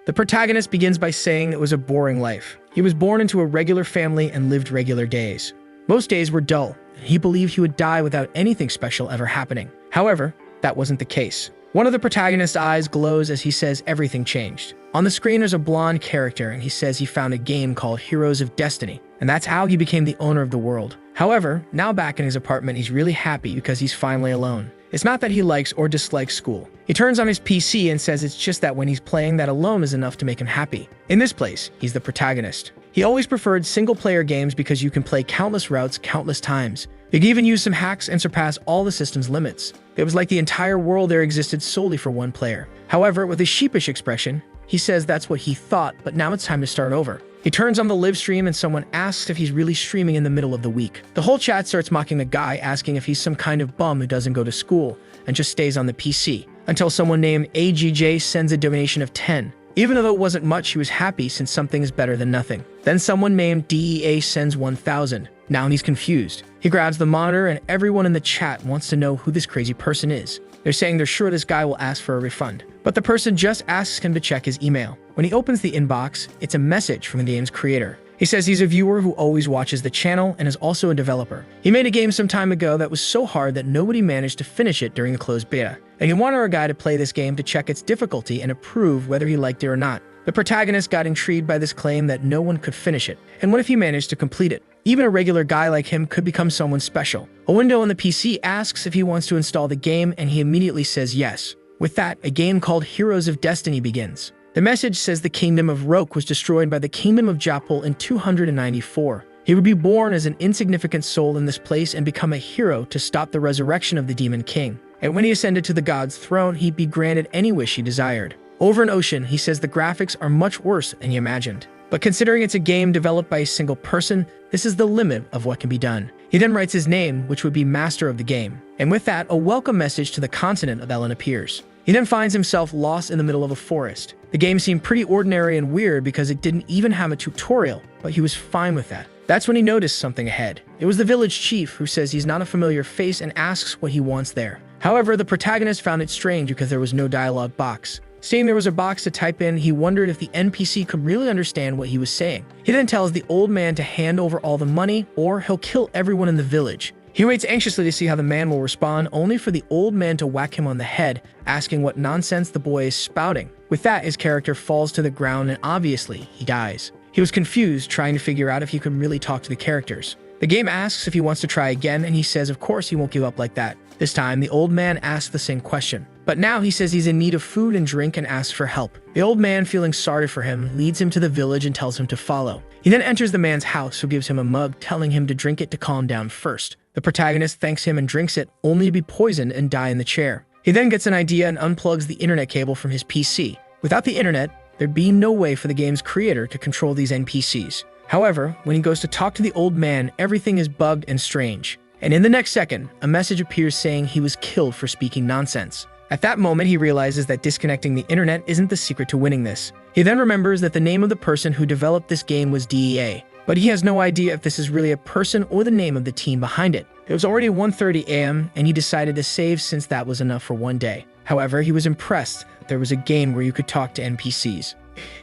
The protagonist begins by saying it was a boring life. He was born into a regular family and lived regular days. Most days were dull, and he believed he would die without anything special ever happening. However, that wasn't the case. One of the protagonist's eyes glows as he says everything changed. On the screen is a blonde character, and he says he found a game called Heroes of Destiny, and that's how he became the owner of the world. However, now back in his apartment, he's really happy because he's finally alone. It's not that he likes or dislikes school. He turns on his PC and says it's just that when he's playing, that alone is enough to make him happy. In this place, he's the protagonist. He always preferred single-player games because you can play countless routes countless times. You can even use some hacks and surpass all the system's limits. It was like the entire world there existed solely for one player. However, with a sheepish expression, he says that's what he thought, but now it's time to start over. He turns on the live stream and someone asks if he's really streaming in the middle of the week. The whole chat starts mocking the guy, asking if he's some kind of bum who doesn't go to school and just stays on the PC, until someone named AGJ sends a donation of 10. Even though it wasn't much, he was happy since something is better than nothing. Then someone named DEA sends 1,000. Now he's confused. He grabs the monitor and everyone in the chat wants to know who this crazy person is. They're saying they're sure this guy will ask for a refund. But the person just asks him to check his email. When he opens the inbox, it's a message from the game's creator. He says he's a viewer who always watches the channel and is also a developer. He made a game some time ago that was so hard that nobody managed to finish it during the closed beta. And he wanted our guy to play this game to check its difficulty and approve whether he liked it or not. The protagonist got intrigued by this claim that no one could finish it. And what if he managed to complete it? Even a regular guy like him could become someone special. A window on the PC asks if he wants to install the game, and he immediately says yes. With that, a game called Heroes of Destiny begins. The message says the kingdom of Roke was destroyed by the kingdom of Japol in 294. He would be born as an insignificant soul in this place and become a hero to stop the resurrection of the demon king. And when he ascended to the god's throne, he'd be granted any wish he desired. Over an ocean, he says the graphics are much worse than he imagined. But considering it's a game developed by a single person, this is the limit of what can be done. He then writes his name, which would be Master of the Game. And with that, a welcome message to the continent of Ellen appears. He then finds himself lost in the middle of a forest. The game seemed pretty ordinary and weird because it didn't even have a tutorial, but he was fine with that. That's when he noticed something ahead. It was the village chief who says he's not a familiar face and asks what he wants there. However, the protagonist found it strange because there was no dialogue box. Seeing there was a box to type in, he wondered if the NPC could really understand what he was saying. He then tells the old man to hand over all the money or he'll kill everyone in the village. He waits anxiously to see how the man will respond, only for the old man to whack him on the head, asking what nonsense the boy is spouting. With that, his character falls to the ground and obviously, he dies. He was confused, trying to figure out if he could really talk to the characters. The game asks if he wants to try again, and he says of course he won't give up like that. This time, the old man asks the same question. But now he says he's in need of food and drink and asks for help. The old man, feeling sorry for him, leads him to the village and tells him to follow. He then enters the man's house, who gives him a mug, telling him to drink it to calm down first. The protagonist thanks him and drinks it, only to be poisoned and die in the chair. He then gets an idea and unplugs the internet cable from his PC. Without the internet, there'd be no way for the game's creator to control these NPCs. However, when he goes to talk to the old man, everything is bugged and strange. And in the next second, a message appears saying he was killed for speaking nonsense. At that moment, he realizes that disconnecting the internet isn't the secret to winning this. He then remembers that the name of the person who developed this game was DEA, but he has no idea if this is really a person or the name of the team behind it. It was already 1:30 a.m., and he decided to save since that was enough for one day. However, he was impressed that there was a game where you could talk to NPCs.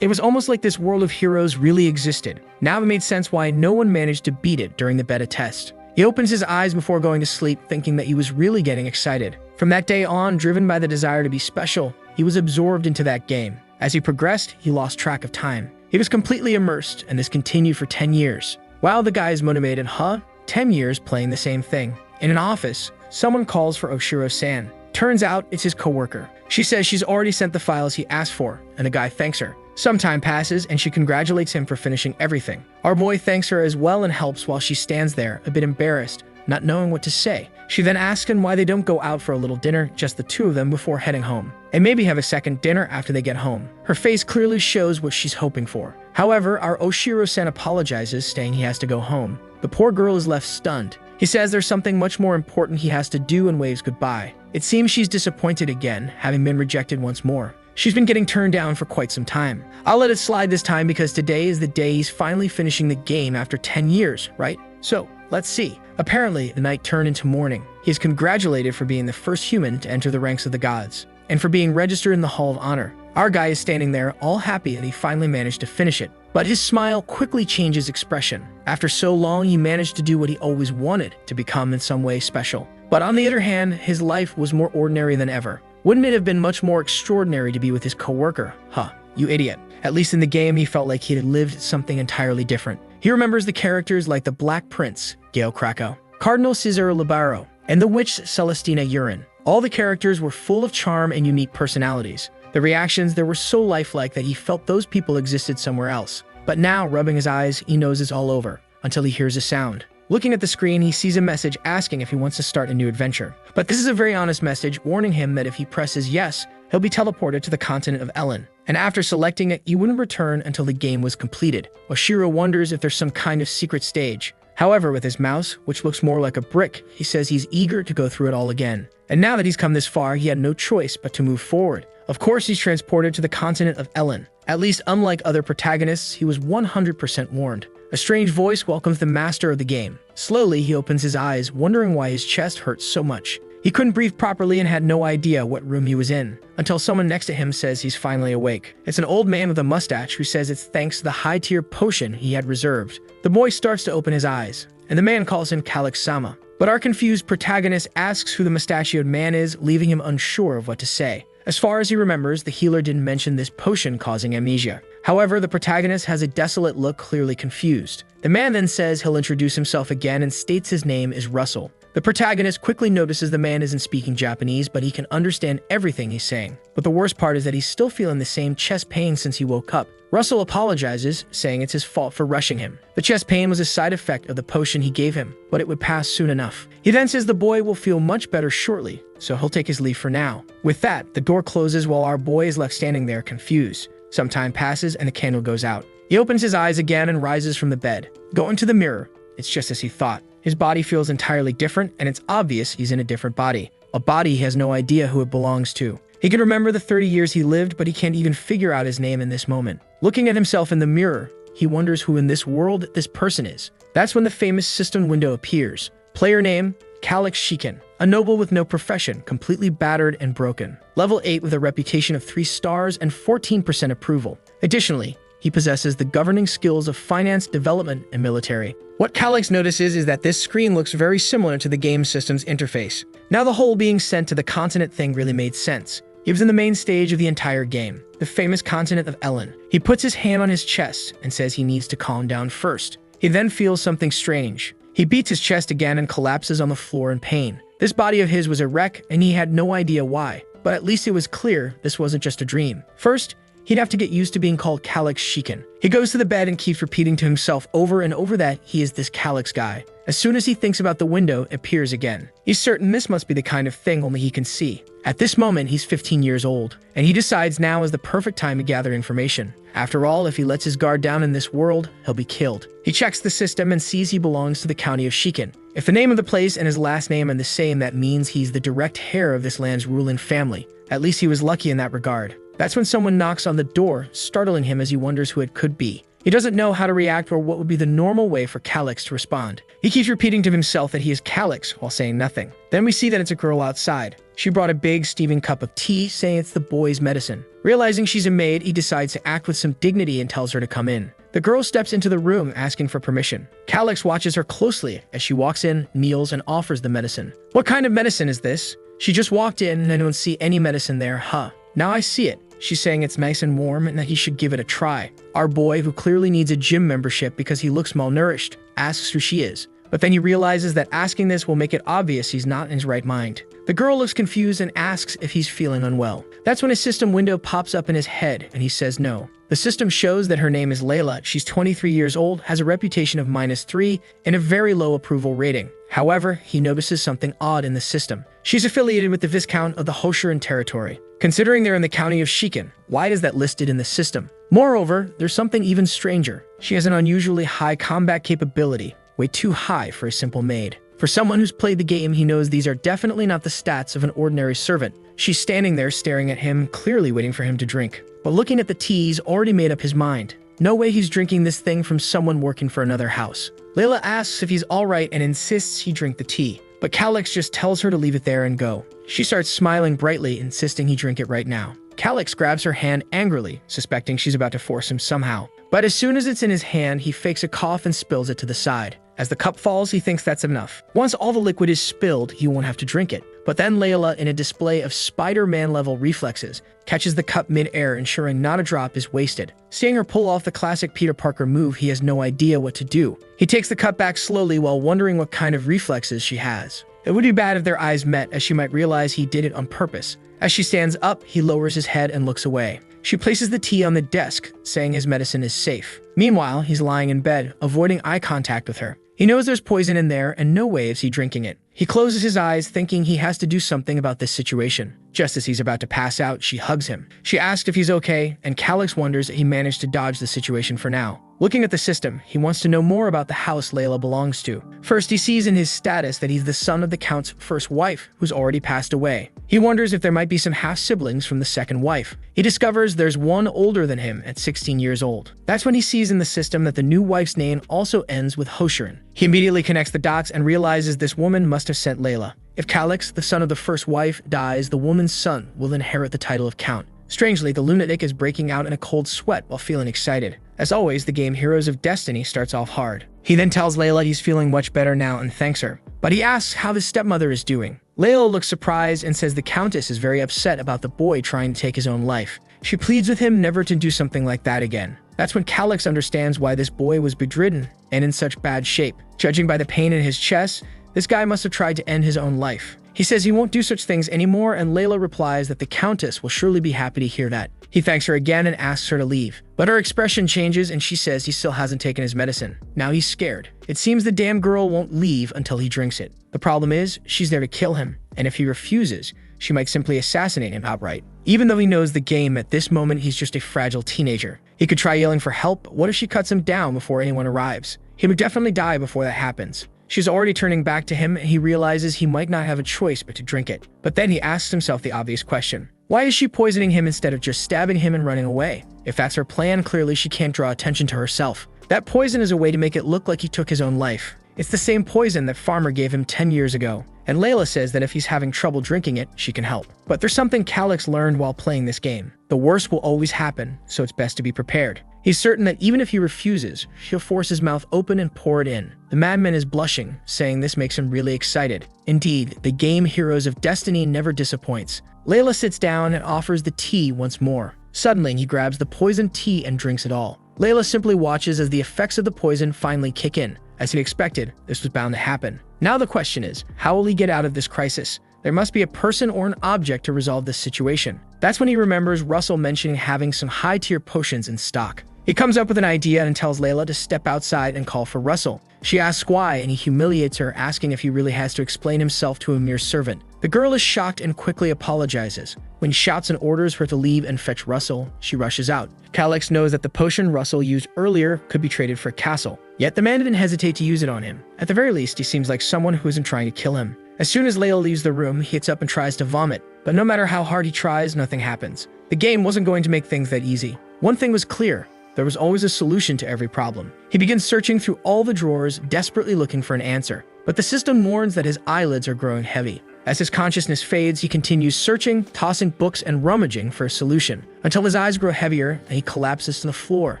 It was almost like this world of heroes really existed. Now it made sense why no one managed to beat it during the beta test. He opens his eyes before going to sleep, thinking that he was really getting excited. From that day on, driven by the desire to be special, he was absorbed into that game. As he progressed, he lost track of time. He was completely immersed, and this continued for 10 years. Wow, the guy is motivated, huh? 10 years playing the same thing. In an office, someone calls for Oshiro-san. Turns out it's his coworker. She says she's already sent the files he asked for, and the guy thanks her. Some time passes, and she congratulates him for finishing everything. Our boy thanks her as well and helps while she stands there, a bit embarrassed, not knowing what to say. She then asks him why they don't go out for a little dinner, just the two of them, before heading home, and maybe have a second dinner after they get home. Her face clearly shows what she's hoping for. However, our Oshiro-san apologizes, saying he has to go home. The poor girl is left stunned. He says there's something much more important he has to do and waves goodbye. It seems she's disappointed again, having been rejected once more. She's been getting turned down for quite some time. I'll let it slide this time because today is the day he's finally finishing the game after 10 years, right? So, let's see. Apparently, the night turned into morning. He is congratulated for being the first human to enter the ranks of the gods, and for being registered in the Hall of Honor. Our guy is standing there, all happy that he finally managed to finish it. But his smile quickly changes expression. After so long, he managed to do what he always wanted, to become in some way special. But on the other hand, his life was more ordinary than ever. Wouldn't it have been much more extraordinary to be with his coworker? Huh, you idiot. At least in the game, he felt like he had lived something entirely different. He remembers the characters like the Black Prince, Gale Krakow, Cardinal Cesare Libero, and the Witch Celestina Urin. All the characters were full of charm and unique personalities. The reactions there were so lifelike that he felt those people existed somewhere else. But now, rubbing his eyes, he knows it's all over, until he hears a sound. Looking at the screen, he sees a message asking if he wants to start a new adventure. But this is a very honest message, warning him that if he presses yes, he'll be teleported to the continent of Ellen. And after selecting it, he wouldn't return until the game was completed. Oshiro wonders if there's some kind of secret stage. However, with his mouse, which looks more like a brick, he says he's eager to go through it all again. And now that he's come this far, he had no choice but to move forward. Of course, he's transported to the continent of Ellen. At least, unlike other protagonists, he was 100% warned. A strange voice welcomes the master of the game. Slowly, he opens his eyes, wondering why his chest hurts so much. He couldn't breathe properly and had no idea what room he was in, until someone next to him says he's finally awake. It's an old man with a mustache who says it's thanks to the high-tier potion he had reserved. The boy starts to open his eyes, and the man calls him Calix-sama. But our confused protagonist asks who the mustachioed man is, leaving him unsure of what to say. As far as he remembers, the healer didn't mention this potion causing amnesia. However, the protagonist has a desolate look, clearly confused. The man then says he'll introduce himself again and states his name is Russell. The protagonist quickly notices the man isn't speaking Japanese, but he can understand everything he's saying. But the worst part is that he's still feeling the same chest pain since he woke up. Russell apologizes, saying it's his fault for rushing him. The chest pain was a side effect of the potion he gave him, but it would pass soon enough. He then says the boy will feel much better shortly, so he'll take his leave for now. With that, the door closes while our boy is left standing there confused. Some time passes and the candle goes out. He opens his eyes again and rises from the bed. Going to the mirror, it's just as he thought. His body feels entirely different, and it's obvious he's in a different body. A body he has no idea who it belongs to. He can remember the 30 years he lived, but he can't even figure out his name in this moment. Looking at himself in the mirror, he wonders who in this world this person is. That's when the famous system window appears. Player name, Calix Shiken. A noble with no profession, completely battered and broken. Level 8 with a reputation of 3 stars and 14% approval. Additionally, he possesses the governing skills of finance, development, and military. What Calix notices is that this screen looks very similar to the game system's interface. Now the whole being sent to the continent thing really made sense. He was in the main stage of the entire game, the famous continent of Ellen. He puts his hand on his chest and says he needs to calm down first. He then feels something strange. He beats his chest again and collapses on the floor in pain. This body of his was a wreck and he had no idea why, but at least it was clear this wasn't just a dream. First, he'd have to get used to being called Calix Shiken. He goes to the bed and keeps repeating to himself over and over that he is this Calix guy. As soon as he thinks about the window, it appears again. He's certain this must be the kind of thing only he can see. At this moment, he's 15 years old, and he decides now is the perfect time to gather information. After all, if he lets his guard down in this world, he'll be killed. He checks the system and sees he belongs to the county of Shiken. If the name of the place and his last name are the same, that means he's the direct heir of this land's ruling family. At least he was lucky in that regard. That's when someone knocks on the door, startling him as he wonders who it could be. He doesn't know how to react or what would be the normal way for Calix to respond. He keeps repeating to himself that he is Calix while saying nothing. Then we see that it's a girl outside. She brought a big steaming cup of tea, saying it's the boy's medicine. Realizing she's a maid, he decides to act with some dignity and tells her to come in. The girl steps into the room asking for permission. Calix watches her closely as she walks in, kneels, and offers the medicine. What kind of medicine is this? She just walked in and I don't see any medicine there, huh? Now I see it. She's saying it's nice and warm and that he should give it a try. Our boy, who clearly needs a gym membership because he looks malnourished, asks who she is. But then he realizes that asking this will make it obvious he's not in his right mind. The girl looks confused and asks if he's feeling unwell. That's when a system window pops up in his head and he says no. The system shows that her name is Layla. She's 23 years old, has a reputation of -3, and a very low approval rating. However, he notices something odd in the system. She's affiliated with the Viscount of the Hoshiran territory. Considering they're in the county of Shiken, why is that listed in the system? Moreover, there's something even stranger. She has an unusually high combat capability, way too high for a simple maid. For someone who's played the game, he knows these are definitely not the stats of an ordinary servant. She's standing there staring at him, clearly waiting for him to drink. But looking at the tea, he's already made up his mind. No way he's drinking this thing from someone working for another house. Layla asks if he's alright and insists he drink the tea. But Calix just tells her to leave it there and go. She starts smiling brightly, insisting he drink it right now. Calix grabs her hand angrily, suspecting she's about to force him somehow. But as soon as it's in his hand, he fakes a cough and spills it to the side. As the cup falls, he thinks that's enough. Once all the liquid is spilled, he won't have to drink it. But then Layla, in a display of Spider-Man-level reflexes, catches the cup mid-air, ensuring not a drop is wasted. Seeing her pull off the classic Peter Parker move, he has no idea what to do. He takes the cup back slowly while wondering what kind of reflexes she has. It would be bad if their eyes met, as she might realize he did it on purpose. As she stands up, he lowers his head and looks away. She places the tea on the desk, saying his medicine is safe. Meanwhile, he's lying in bed, avoiding eye contact with her. He knows there's poison in there, and no way is he drinking it. He closes his eyes, thinking he has to do something about this situation. Just as he's about to pass out, she hugs him. She asks if he's okay, and Calix wonders that he managed to dodge the situation for now. Looking at the system, he wants to know more about the house Layla belongs to. First, he sees in his status that he's the son of the Count's first wife, who's already passed away. He wonders if there might be some half-siblings from the second wife. He discovers there's one older than him at 16 years old. That's when he sees in the system that the new wife's name also ends with Hoshirin. He immediately connects the dots and realizes this woman must have sent Layla. If Calix, the son of the first wife, dies, the woman's son will inherit the title of Count. Strangely, the lunatic is breaking out in a cold sweat while feeling excited. As always, the game Heroes of Destiny starts off hard. He then tells Layla he's feeling much better now and thanks her. But he asks how his stepmother is doing. Layla looks surprised and says the Countess is very upset about the boy trying to take his own life. She pleads with him never to do something like that again. That's when Calix understands why this boy was bedridden and in such bad shape. Judging by the pain in his chest, this guy must have tried to end his own life. He says he won't do such things anymore, and Layla replies that the Countess will surely be happy to hear that. He thanks her again and asks her to leave. But her expression changes and she says he still hasn't taken his medicine. Now he's scared. It seems the damn girl won't leave until he drinks it. The problem is, she's there to kill him, and if he refuses, she might simply assassinate him outright. Even though he knows the game, at this moment he's just a fragile teenager. He could try yelling for help, but what if she cuts him down before anyone arrives? He would definitely die before that happens. She's already turning back to him, and he realizes he might not have a choice but to drink it. But then he asks himself the obvious question. Why is she poisoning him instead of just stabbing him and running away? If that's her plan, clearly she can't draw attention to herself. That poison is a way to make it look like he took his own life. It's the same poison that Farmer gave him 10 years ago. And Layla says that if he's having trouble drinking it, she can help. But there's something Calix learned while playing this game. The worst will always happen, so it's best to be prepared. He's certain that even if he refuses, she'll force his mouth open and pour it in. The madman is blushing, saying this makes him really excited. Indeed, the game Heroes of Destiny never disappoints. Layla sits down and offers the tea once more. Suddenly, he grabs the poisoned tea and drinks it all. Layla simply watches as the effects of the poison finally kick in. As he expected, this was bound to happen. Now the question is, how will he get out of this crisis? There must be a person or an object to resolve this situation. That's when he remembers Russell mentioning having some high-tier potions in stock. He comes up with an idea and tells Layla to step outside and call for Russell. She asks why, and he humiliates her, asking if he really has to explain himself to a mere servant. The girl is shocked and quickly apologizes. When he shouts and orders her to leave and fetch Russell, she rushes out. Calix knows that the potion Russell used earlier could be traded for a castle, yet the man didn't hesitate to use it on him. At the very least, he seems like someone who isn't trying to kill him. As soon as Layla leaves the room, he gets up and tries to vomit, but no matter how hard he tries, nothing happens. The game wasn't going to make things that easy. One thing was clear. There was always a solution to every problem. He begins searching through all the drawers, desperately looking for an answer. But the system warns that his eyelids are growing heavy. As his consciousness fades, he continues searching, tossing books and rummaging for a solution, until his eyes grow heavier and he collapses to the floor.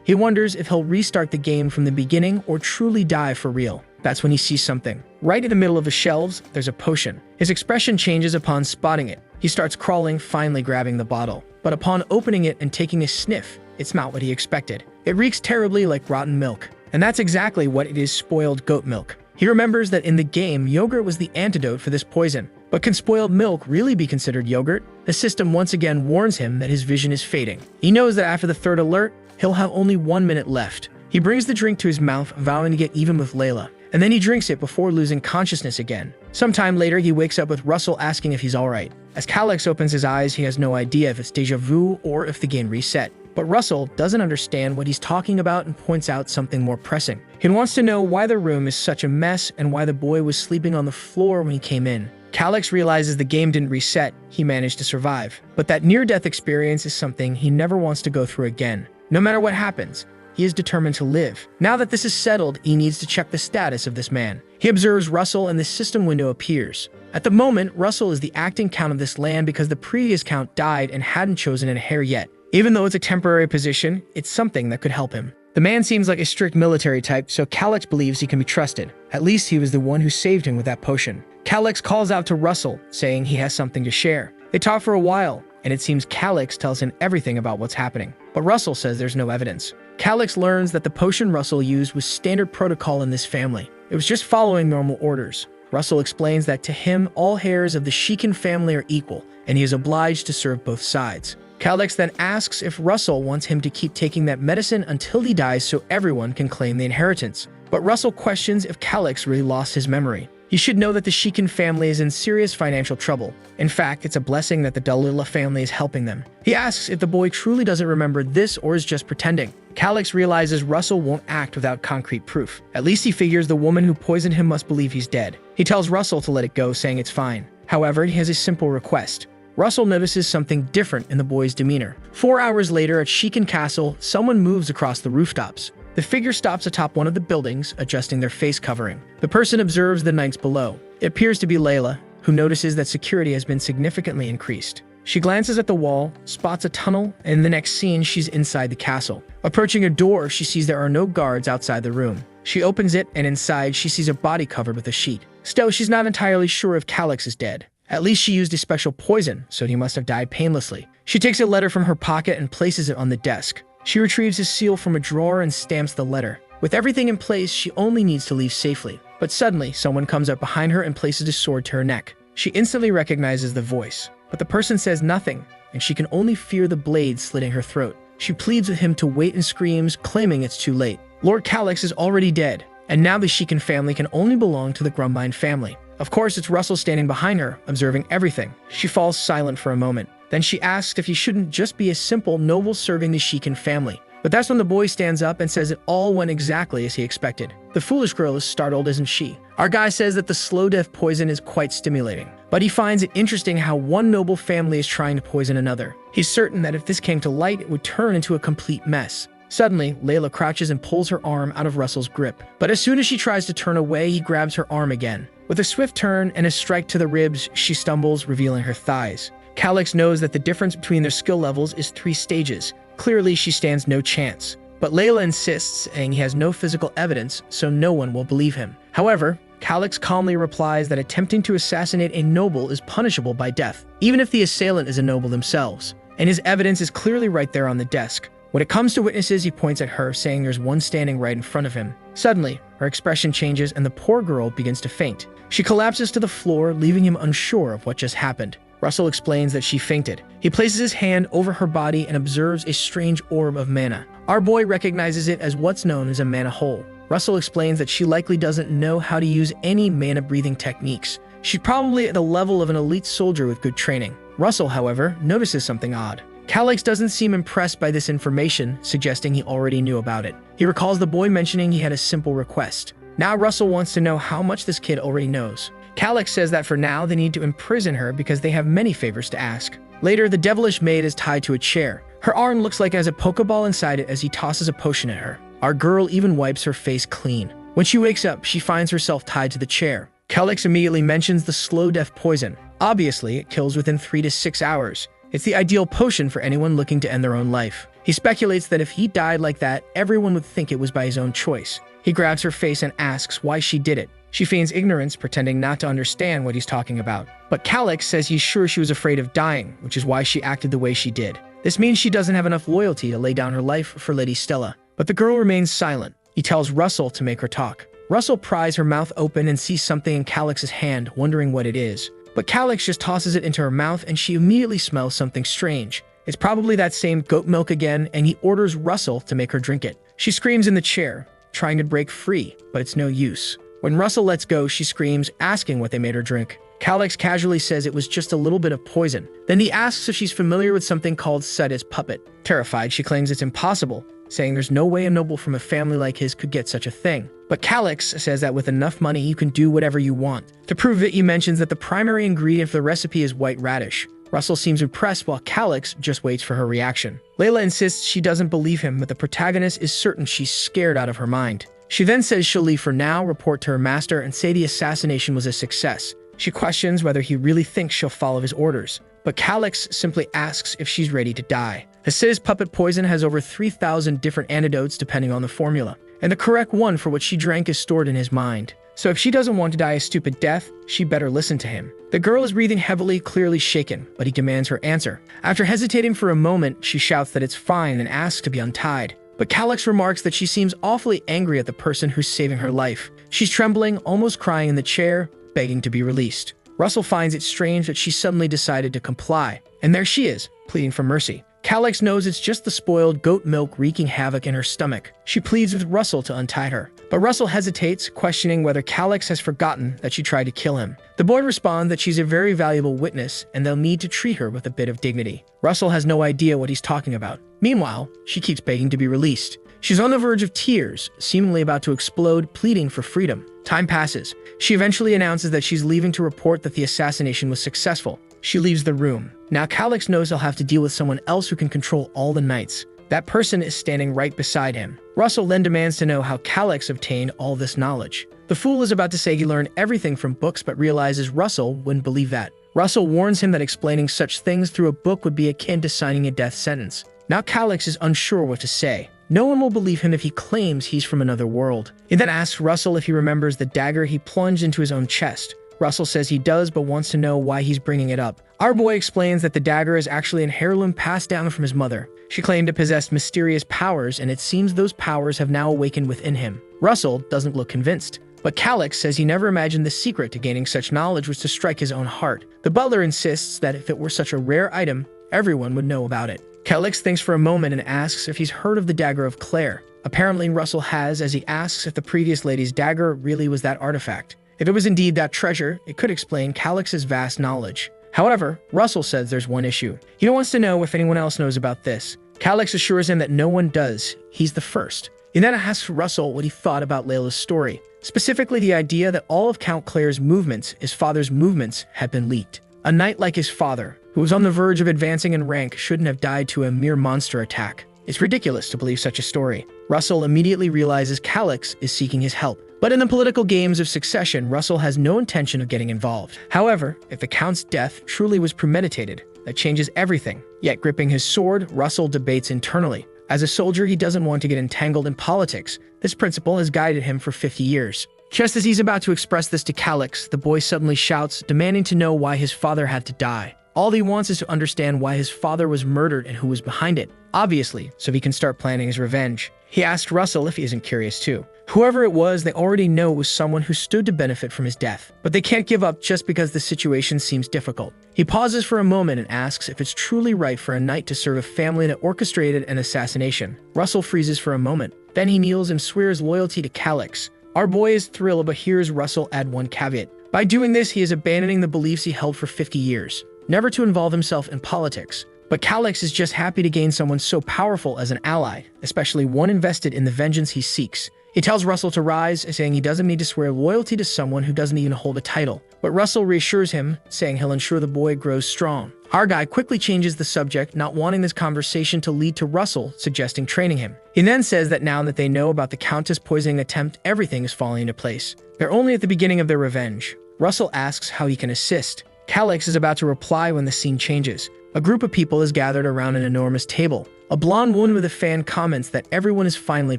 He wonders if he'll restart the game from the beginning or truly die for real. That's when he sees something. Right in the middle of the shelves, there's a potion. His expression changes upon spotting it. He starts crawling, finally grabbing the bottle. But upon opening it and taking a sniff, it's not what he expected. It reeks terribly like rotten milk. And that's exactly what it is: spoiled goat milk. He remembers that in the game, yogurt was the antidote for this poison. But can spoiled milk really be considered yogurt? The system once again warns him that his vision is fading. He knows that after the third alert, he'll have only 1 minute left. He brings the drink to his mouth, vowing to get even with Layla. And then he drinks it before losing consciousness again. Sometime later, he wakes up with Russell asking if he's alright. As Calix opens his eyes, he has no idea if it's deja vu or if the game reset. But Russell doesn't understand what he's talking about and points out something more pressing. He wants to know why the room is such a mess and why the boy was sleeping on the floor when he came in. Calix realizes the game didn't reset, he managed to survive. But that near-death experience is something he never wants to go through again. No matter what happens, he is determined to live. Now that this is settled, he needs to check the status of this man. He observes Russell and the system window appears. At the moment, Russell is the acting count of this land because the previous count died and hadn't chosen an heir yet. Even though it's a temporary position, it's something that could help him. The man seems like a strict military type, so Calyx believes he can be trusted. At least he was the one who saved him with that potion. Calyx calls out to Russell, saying he has something to share. They talk for a while, and it seems Calyx tells him everything about what's happening. But Russell says there's no evidence. Calyx learns that the potion Russell used was standard protocol in this family. It was just following normal orders. Russell explains that to him, all heirs of the Shikin family are equal, and he is obliged to serve both sides. Calyx then asks if Russell wants him to keep taking that medicine until he dies so everyone can claim the inheritance. But Russell questions if Calyx really lost his memory. You should know that the Shikin family is in serious financial trouble. In fact, it's a blessing that the Dalila family is helping them. He asks if the boy truly doesn't remember this or is just pretending. Calyx realizes Russell won't act without concrete proof. At least he figures the woman who poisoned him must believe he's dead. He tells Russell to let it go, saying it's fine. However, he has a simple request. Russell notices something different in the boy's demeanor. 4 hours later at Shikin Castle, someone moves across the rooftops. The figure stops atop one of the buildings, adjusting their face covering. The person observes the knights below. It appears to be Layla, who notices that security has been significantly increased. She glances at the wall, spots a tunnel, and in the next scene, she's inside the castle. Approaching a door, she sees there are no guards outside the room. She opens it, and inside, she sees a body covered with a sheet. Still, she's not entirely sure if Calyx is dead. At least she used a special poison, so he must have died painlessly. She takes a letter from her pocket and places it on the desk. She retrieves his seal from a drawer and stamps the letter. With everything in place, she only needs to leave safely. But suddenly, someone comes up behind her and places a sword to her neck. She instantly recognizes the voice, but the person says nothing, and she can only fear the blade slitting her throat. She pleads with him to wait and screams, claiming it's too late. Lord Calyx is already dead, and now the Shikin family can only belong to the Grumbine family. Of course, it's Russell standing behind her, observing everything. She falls silent for a moment. Then she asks if he shouldn't just be a simple noble serving the Shikin family. But that's when the boy stands up and says it all went exactly as he expected. The foolish girl is startled, isn't she? Our guy says that the slow death poison is quite stimulating, but he finds it interesting how one noble family is trying to poison another. He's certain that if this came to light, it would turn into a complete mess. Suddenly, Layla crouches and pulls her arm out of Russell's grip. But as soon as she tries to turn away, he grabs her arm again. With a swift turn and a strike to the ribs, she stumbles, revealing her thighs. Calyx knows that the difference between their skill levels is 3 stages. Clearly, she stands no chance. But Layla insists, saying he has no physical evidence, so no one will believe him. However, Calyx calmly replies that attempting to assassinate a noble is punishable by death, even if the assailant is a noble themselves. And his evidence is clearly right there on the desk. When it comes to witnesses, he points at her, saying there's one standing right in front of him. Suddenly, her expression changes and the poor girl begins to faint. She collapses to the floor, leaving him unsure of what just happened. Russell explains that she fainted. He places his hand over her body and observes a strange orb of mana. Our boy recognizes it as what's known as a mana hole. Russell explains that she likely doesn't know how to use any mana-breathing techniques. She's probably at the level of an elite soldier with good training. Russell, however, notices something odd. Calyx doesn't seem impressed by this information, suggesting he already knew about it. He recalls the boy mentioning he had a simple request. Now Russell wants to know how much this kid already knows. Calyx says that for now they need to imprison her because they have many favors to ask. Later, the devilish maid is tied to a chair. Her arm looks like it has a pokeball inside it as he tosses a potion at her. Our girl even wipes her face clean. When she wakes up, she finds herself tied to the chair. Calyx immediately mentions the slow death poison. Obviously, it kills within 3 to 6 hours. It's the ideal potion for anyone looking to end their own life. He speculates that if he died like that, everyone would think it was by his own choice. He grabs her face and asks why she did it. She feigns ignorance, pretending not to understand what he's talking about. But Calyx says he's sure she was afraid of dying, which is why she acted the way she did. This means she doesn't have enough loyalty to lay down her life for Lady Stella. But the girl remains silent. He tells Russell to make her talk. Russell pries her mouth open and sees something in Calyx's hand, wondering what it is. But Calyx just tosses it into her mouth and she immediately smells something strange. It's probably that same goat milk again, and he orders Russell to make her drink it. She screams in the chair, trying to break free, but it's no use. When Russell lets go, she screams, asking what they made her drink. Calyx casually says it was just a little bit of poison. Then he asks if she's familiar with something called Seta's puppet. Terrified, she claims it's impossible, saying there's no way a noble from a family like his could get such a thing. But Calyx says that with enough money, you can do whatever you want. To prove it, he mentions that the primary ingredient for the recipe is white radish. Russell seems impressed while Calix just waits for her reaction. Layla insists she doesn't believe him, but the protagonist is certain she's scared out of her mind. She then says she'll leave for now, report to her master, and say the assassination was a success. She questions whether he really thinks she'll follow his orders, but Calix simply asks if she's ready to die. Hasida's puppet poison has over 3,000 different antidotes depending on the formula, and the correct one for what she drank is stored in his mind. So if she doesn't want to die a stupid death, she better listen to him. The girl is breathing heavily, clearly shaken, but he demands her answer. After hesitating for a moment, she shouts that it's fine and asks to be untied. But Calix remarks that she seems awfully angry at the person who's saving her life. She's trembling, almost crying in the chair, begging to be released. Russell finds it strange that she suddenly decided to comply. And there she is, pleading for mercy. Calix knows it's just the spoiled goat milk wreaking havoc in her stomach. She pleads with Russell to untie her, but Russell hesitates, questioning whether Calix has forgotten that she tried to kill him. The boy responds that she's a very valuable witness and they'll need to treat her with a bit of dignity. Russell has no idea what he's talking about. Meanwhile, she keeps begging to be released. She's on the verge of tears, seemingly about to explode, pleading for freedom. Time passes. She eventually announces that she's leaving to report that the assassination was successful. She leaves the room. Now Calix knows he'll have to deal with someone else who can control all the knights. That person is standing right beside him. Russell then demands to know how Calix obtained all this knowledge. The fool is about to say he learned everything from books, but realizes Russell wouldn't believe that. Russell warns him that explaining such things through a book would be akin to signing a death sentence. Now Calix is unsure what to say. No one will believe him if he claims he's from another world. He then asks Russell if he remembers the dagger he plunged into his own chest. Russell says he does, but wants to know why he's bringing it up. Our boy explains that the dagger is actually an heirloom passed down from his mother. She claimed it possessed mysterious powers, and it seems those powers have now awakened within him. Russell doesn't look convinced, but Calix says he never imagined the secret to gaining such knowledge was to strike his own heart. The butler insists that if it were such a rare item, everyone would know about it. Calix thinks for a moment and asks if he's heard of the Dagger of Claire. Apparently Russell has, as he asks if the previous lady's dagger really was that artifact. If it was indeed that treasure, it could explain Calix's vast knowledge. However, Russell says there's one issue. He wants to know if anyone else knows about this. Calix assures him that no one does. He's the first. He then asks Russell what he thought about Layla's story, specifically the idea that all of Count Claire's movements, his father's movements, had been leaked. A knight like his father, who was on the verge of advancing in rank, shouldn't have died to a mere monster attack. It's ridiculous to believe such a story. Russell immediately realizes Calix is seeking his help. But in the political games of succession, Russell has no intention of getting involved. However, if the Count's death truly was premeditated, that changes everything. Yet gripping his sword, Russell debates internally. As a soldier, he doesn't want to get entangled in politics. This principle has guided him for 50 years. Just as he's about to express this to Calix, the boy suddenly shouts, demanding to know why his father had to die. All he wants is to understand why his father was murdered and who was behind it. Obviously, so he can start planning his revenge. He asked Russell if he isn't curious too. Whoever it was, they already know it was someone who stood to benefit from his death. But they can't give up just because the situation seems difficult. He pauses for a moment and asks if it's truly right for a knight to serve a family that orchestrated an assassination. Russell freezes for a moment. Then he kneels and swears loyalty to Calix. Our boy is thrilled, but hears Russell add one caveat. By doing this, he is abandoning the beliefs he held for 50 years. Never to involve himself in politics. But Calix is just happy to gain someone so powerful as an ally, especially one invested in the vengeance he seeks. He tells Russell to rise, saying he doesn't need to swear loyalty to someone who doesn't even hold a title. But Russell reassures him, saying he'll ensure the boy grows strong. Our guy quickly changes the subject, not wanting this conversation to lead to Russell suggesting training him. He then says that now that they know about the Countess poisoning attempt, everything is falling into place. They're only at the beginning of their revenge. Russell asks how he can assist. Calix is about to reply when the scene changes. A group of people is gathered around an enormous table. A blonde woman with a fan comments that everyone is finally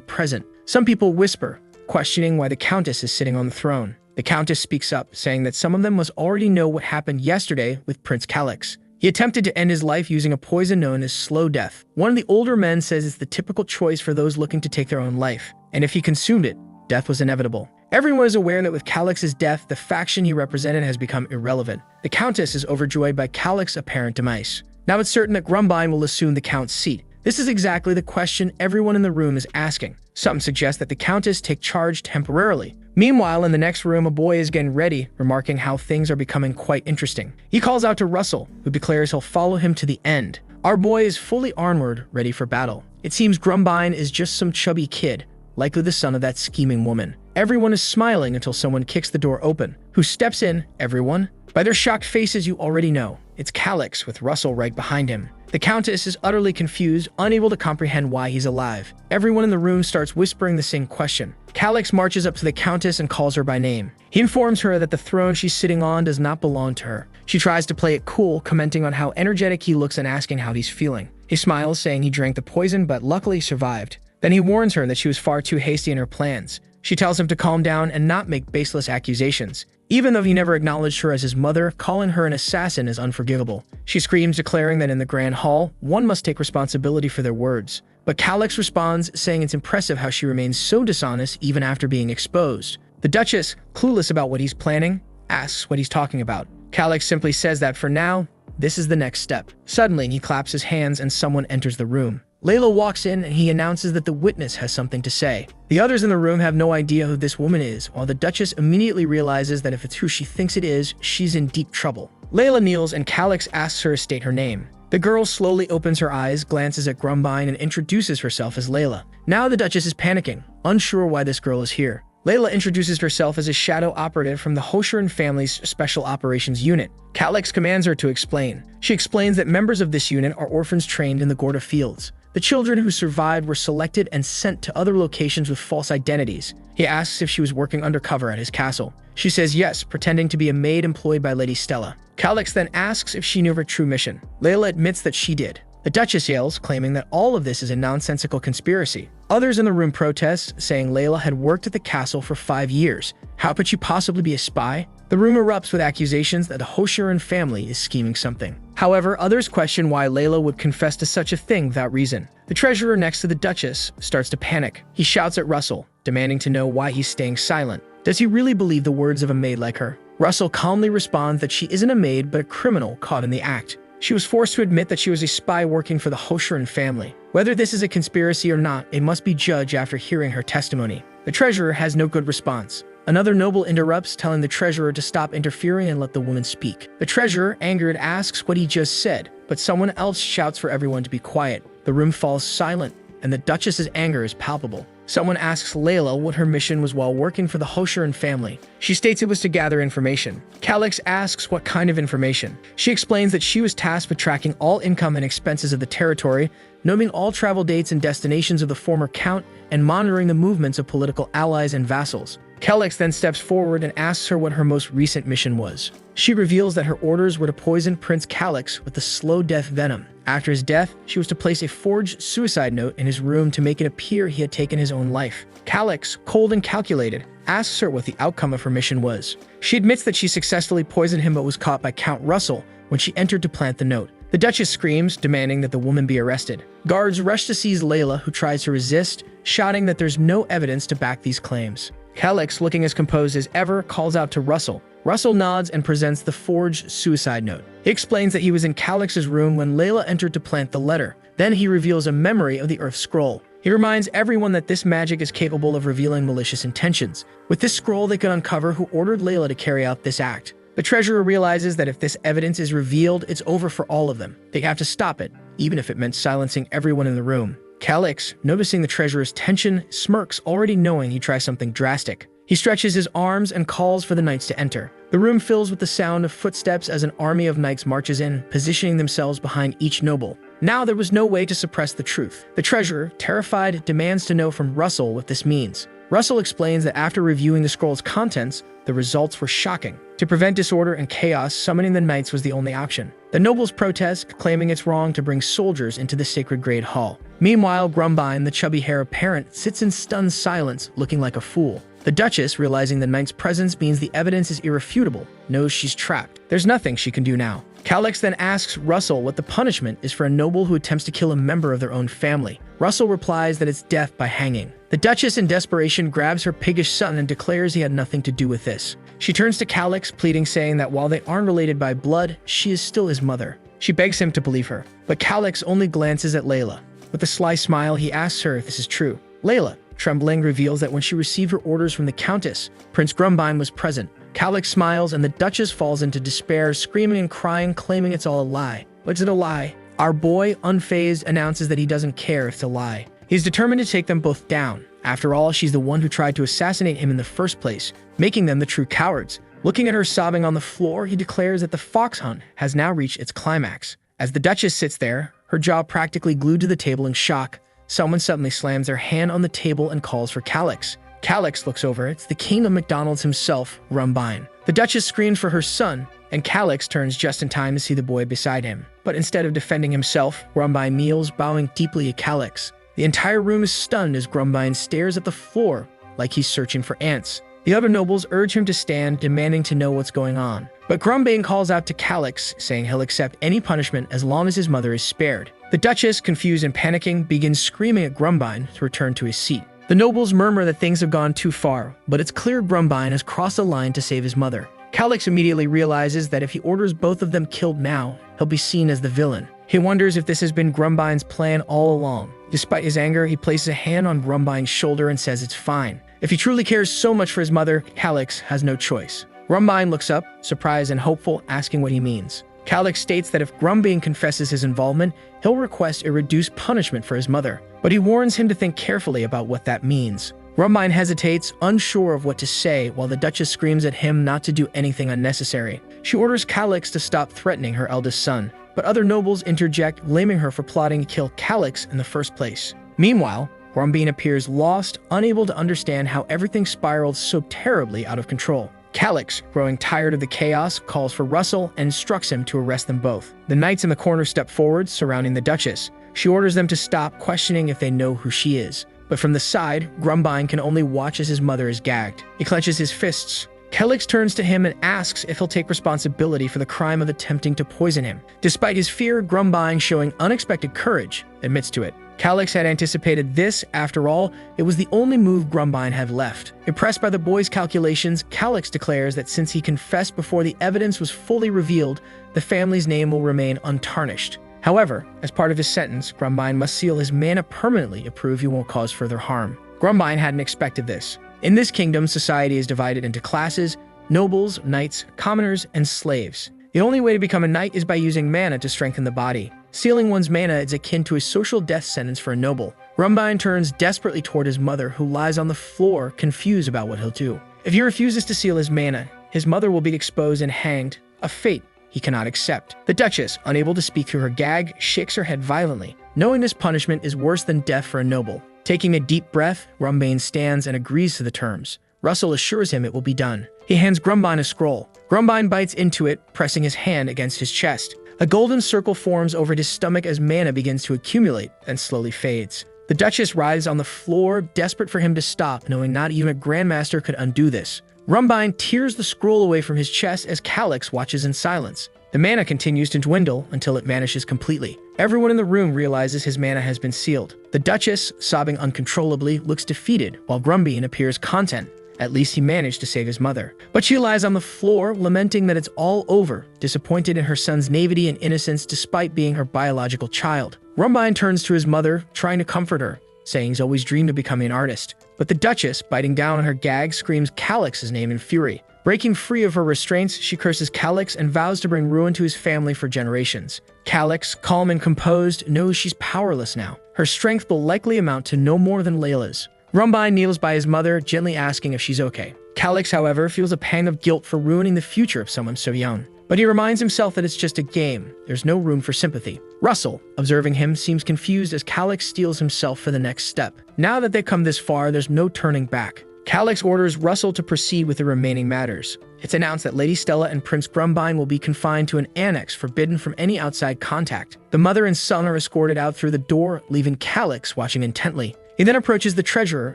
present. Some people whisper, questioning why the Countess is sitting on the throne. The Countess speaks up, saying that some of them must already know what happened yesterday with Prince Calix. He attempted to end his life using a poison known as slow death. One of the older men says it's the typical choice for those looking to take their own life, and if he consumed it, death was inevitable. Everyone is aware that with Calix's death, the faction he represented has become irrelevant. The Countess is overjoyed by Calix's apparent demise. Now it's certain that Grumbine will assume the Count's seat. This is exactly the question everyone in the room is asking. Some suggest that the Countess take charge temporarily. Meanwhile, in the next room, a boy is getting ready, remarking how things are becoming quite interesting. He calls out to Russell, who declares he'll follow him to the end. Our boy is fully armored, ready for battle. It seems Grumbine is just some chubby kid, likely the son of that scheming woman. Everyone is smiling until someone kicks the door open. Who steps in? Everyone. By their shocked faces, you already know. It's Calix with Russell right behind him. The Countess is utterly confused, unable to comprehend why he's alive. Everyone in the room starts whispering the same question. Calix marches up to the Countess and calls her by name. He informs her that the throne she's sitting on does not belong to her. She tries to play it cool, commenting on how energetic he looks and asking how he's feeling. He smiles, saying he drank the poison but luckily survived. Then he warns her that she was far too hasty in her plans. She tells him to calm down and not make baseless accusations. Even though he never acknowledged her as his mother, calling her an assassin is unforgivable. She screams, declaring that in the Grand Hall, one must take responsibility for their words. But Calix responds, saying it's impressive how she remains so dishonest even after being exposed. The Duchess, clueless about what he's planning, asks what he's talking about. Calix simply says that for now, this is the next step. Suddenly, he claps his hands and someone enters the room. Layla walks in and he announces that the witness has something to say. The others in the room have no idea who this woman is, while the Duchess immediately realizes that if it's who she thinks it is, she's in deep trouble. Layla kneels and Calix asks her to state her name. The girl slowly opens her eyes, glances at Grumbine, and introduces herself as Layla. Now the Duchess is panicking, unsure why this girl is here. Layla introduces herself as a shadow operative from the Hoshiran family's Special Operations Unit. Calix commands her to explain. She explains that members of this unit are orphans trained in the Gorda fields. The children who survived were selected and sent to other locations with false identities. He asks if she was working undercover at his castle. She says yes, pretending to be a maid employed by Lady Stella. Calix then asks if she knew her true mission. Layla admits that she did. The Duchess yells, claiming that all of this is a nonsensical conspiracy. Others in the room protest, saying Layla had worked at the castle for 5 years. How could she possibly be a spy? The room erupts with accusations that the Hoshiran family is scheming something. However, others question why Layla would confess to such a thing without reason. The treasurer next to the Duchess starts to panic. He shouts at Russell, demanding to know why he's staying silent. Does he really believe the words of a maid like her? Russell calmly responds that she isn't a maid but a criminal caught in the act. She was forced to admit that she was a spy working for the Hoshiran family. Whether this is a conspiracy or not, it must be judged after hearing her testimony. The treasurer has no good response. Another noble interrupts, telling the treasurer to stop interfering and let the woman speak. The treasurer, angered, asks what he just said, but someone else shouts for everyone to be quiet. The room falls silent, and the Duchess's anger is palpable. Someone asks Layla what her mission was while working for the Hoshiran family. She states it was to gather information. Calix asks what kind of information. She explains that she was tasked with tracking all income and expenses of the territory, noting all travel dates and destinations of the former count, and monitoring the movements of political allies and vassals. Calix then steps forward and asks her what her most recent mission was. She reveals that her orders were to poison Prince Calix with the slow death venom. After his death, she was to place a forged suicide note in his room to make it appear he had taken his own life. Calix, cold and calculated, asks her what the outcome of her mission was. She admits that she successfully poisoned him but was caught by Count Russell when she entered to plant the note. The Duchess screams, demanding that the woman be arrested. Guards rush to seize Layla, who tries to resist, shouting that there's no evidence to back these claims. Calix, looking as composed as ever, calls out to Russell. Russell nods and presents the forged suicide note. He explains that he was in Calix's room when Layla entered to plant the letter. Then he reveals a memory of the Earth Scroll. He reminds everyone that this magic is capable of revealing malicious intentions. With this scroll, they could uncover who ordered Layla to carry out this act. The treasurer realizes that if this evidence is revealed, it's over for all of them. They have to stop it, even if it meant silencing everyone in the room. Calix, noticing the treasurer's tension, smirks, already knowing he tries something drastic. He stretches his arms and calls for the knights to enter. The room fills with the sound of footsteps as an army of knights marches in, positioning themselves behind each noble. Now there was no way to suppress the truth. The treasurer, terrified, demands to know from Russell what this means. Russell explains that after reviewing the scroll's contents, the results were shocking. To prevent disorder and chaos, summoning the knights was the only option. The nobles protest, claiming it's wrong to bring soldiers into the sacred Great Hall. Meanwhile, Grumbine, the chubby-haired parent, sits in stunned silence, looking like a fool. The Duchess, realizing the knight's presence means the evidence is irrefutable, knows she's trapped. There's nothing she can do now. Calix then asks Russell what the punishment is for a noble who attempts to kill a member of their own family. Russell replies that it's death by hanging. The Duchess, in desperation, grabs her piggish son and declares he had nothing to do with this. She turns to Calix, pleading, saying that while they aren't related by blood, she is still his mother. She begs him to believe her, but Calix only glances at Layla. With a sly smile, he asks her if this is true. Layla, trembling, reveals that when she received her orders from the Countess, Prince Grumbine was present. Calix smiles and the Duchess falls into despair, screaming and crying, claiming it's all a lie. But is it a lie? Our boy, unfazed, announces that he doesn't care if it's a lie. He's determined to take them both down. After all, she's the one who tried to assassinate him in the first place, making them the true cowards. Looking at her sobbing on the floor, he declares that the fox hunt has now reached its climax. As the Duchess sits there, her jaw practically glued to the table in shock, someone suddenly slams their hand on the table and calls for Calix. Calix looks over. It's the king of McDonald's himself, Rumbine. The Duchess screams for her son, and Calix turns just in time to see the boy beside him. But instead of defending himself, Rumbine kneels, bowing deeply at Calix. The entire room is stunned as Grumbine stares at the floor like he's searching for ants. The other nobles urge him to stand, demanding to know what's going on. But Grumbine calls out to Calix, saying he'll accept any punishment as long as his mother is spared. The Duchess, confused and panicking, begins screaming at Grumbine to return to his seat. The nobles murmur that things have gone too far, but it's clear Grumbine has crossed the line to save his mother. Calix immediately realizes that if he orders both of them killed now, he'll be seen as the villain. He wonders if this has been Grumbine's plan all along. Despite his anger, he places a hand on Grumbine's shoulder and says it's fine. If he truly cares so much for his mother, Calix has no choice. Grumbine looks up, surprised and hopeful, asking what he means. Calix states that if Grumbine confesses his involvement, he'll request a reduced punishment for his mother, but he warns him to think carefully about what that means. Grumbine hesitates, unsure of what to say, while the Duchess screams at him not to do anything unnecessary. She orders Calix to stop threatening her eldest son, but other nobles interject, blaming her for plotting to kill Calix in the first place. Meanwhile, Grumbine appears lost, unable to understand how everything spiraled so terribly out of control. Calix, growing tired of the chaos, calls for Russell and instructs him to arrest them both. The knights in the corner step forward, surrounding the Duchess. She orders them to stop, questioning if they know who she is. But from the side, Grumbine can only watch as his mother is gagged. He clenches his fists. Calix turns to him and asks if he'll take responsibility for the crime of attempting to poison him. Despite his fear, Grumbine, showing unexpected courage, admits to it. Calix had anticipated this. After all, it was the only move Grumbine had left. Impressed by the boy's calculations, Calix declares that since he confessed before the evidence was fully revealed, the family's name will remain untarnished. However, as part of his sentence, Grumbine must seal his mana permanently to prove he won't cause further harm. Grumbine hadn't expected this. In this kingdom, society is divided into classes: nobles, knights, commoners, and slaves. The only way to become a knight is by using mana to strengthen the body. Sealing one's mana is akin to a social death sentence for a noble. Grumbine turns desperately toward his mother, who lies on the floor, confused about what he'll do. If he refuses to seal his mana, his mother will be exposed and hanged, a fate he cannot accept. The Duchess, unable to speak through her gag, shakes her head violently, knowing this punishment is worse than death for a noble. Taking a deep breath, Grumbine stands and agrees to the terms. Russell assures him it will be done. He hands Grumbine a scroll. Grumbine bites into it, pressing his hand against his chest. A golden circle forms over his stomach as mana begins to accumulate and slowly fades. The Duchess writhes on the floor, desperate for him to stop, knowing not even a grandmaster could undo this. Grumbine tears the scroll away from his chest as Calix watches in silence. The mana continues to dwindle until it vanishes completely. Everyone in the room realizes his mana has been sealed. The Duchess, sobbing uncontrollably, looks defeated, while Grumbine appears content. At least he managed to save his mother. But she lies on the floor, lamenting that it's all over, disappointed in her son's naivety and innocence despite being her biological child. Grumbine turns to his mother, trying to comfort her, saying he's always dreamed of becoming an artist. But the Duchess, biting down on her gag, screams Calix's name in fury. Breaking free of her restraints, she curses Calix and vows to bring ruin to his family for generations. Calix, calm and composed, knows she's powerless now. Her strength will likely amount to no more than Layla's. Grumbine kneels by his mother, gently asking if she's okay. Calix, however, feels a pang of guilt for ruining the future of someone so young. But he reminds himself that it's just a game. There's no room for sympathy. Russell, observing him, seems confused as Calix steels himself for the next step. Now that they've come this far, there's no turning back. Calix orders Russell to proceed with the remaining matters. It's announced that Lady Stella and Prince Grumbine will be confined to an annex forbidden from any outside contact. The mother and son are escorted out through the door, leaving Calix watching intently. He then approaches the treasurer,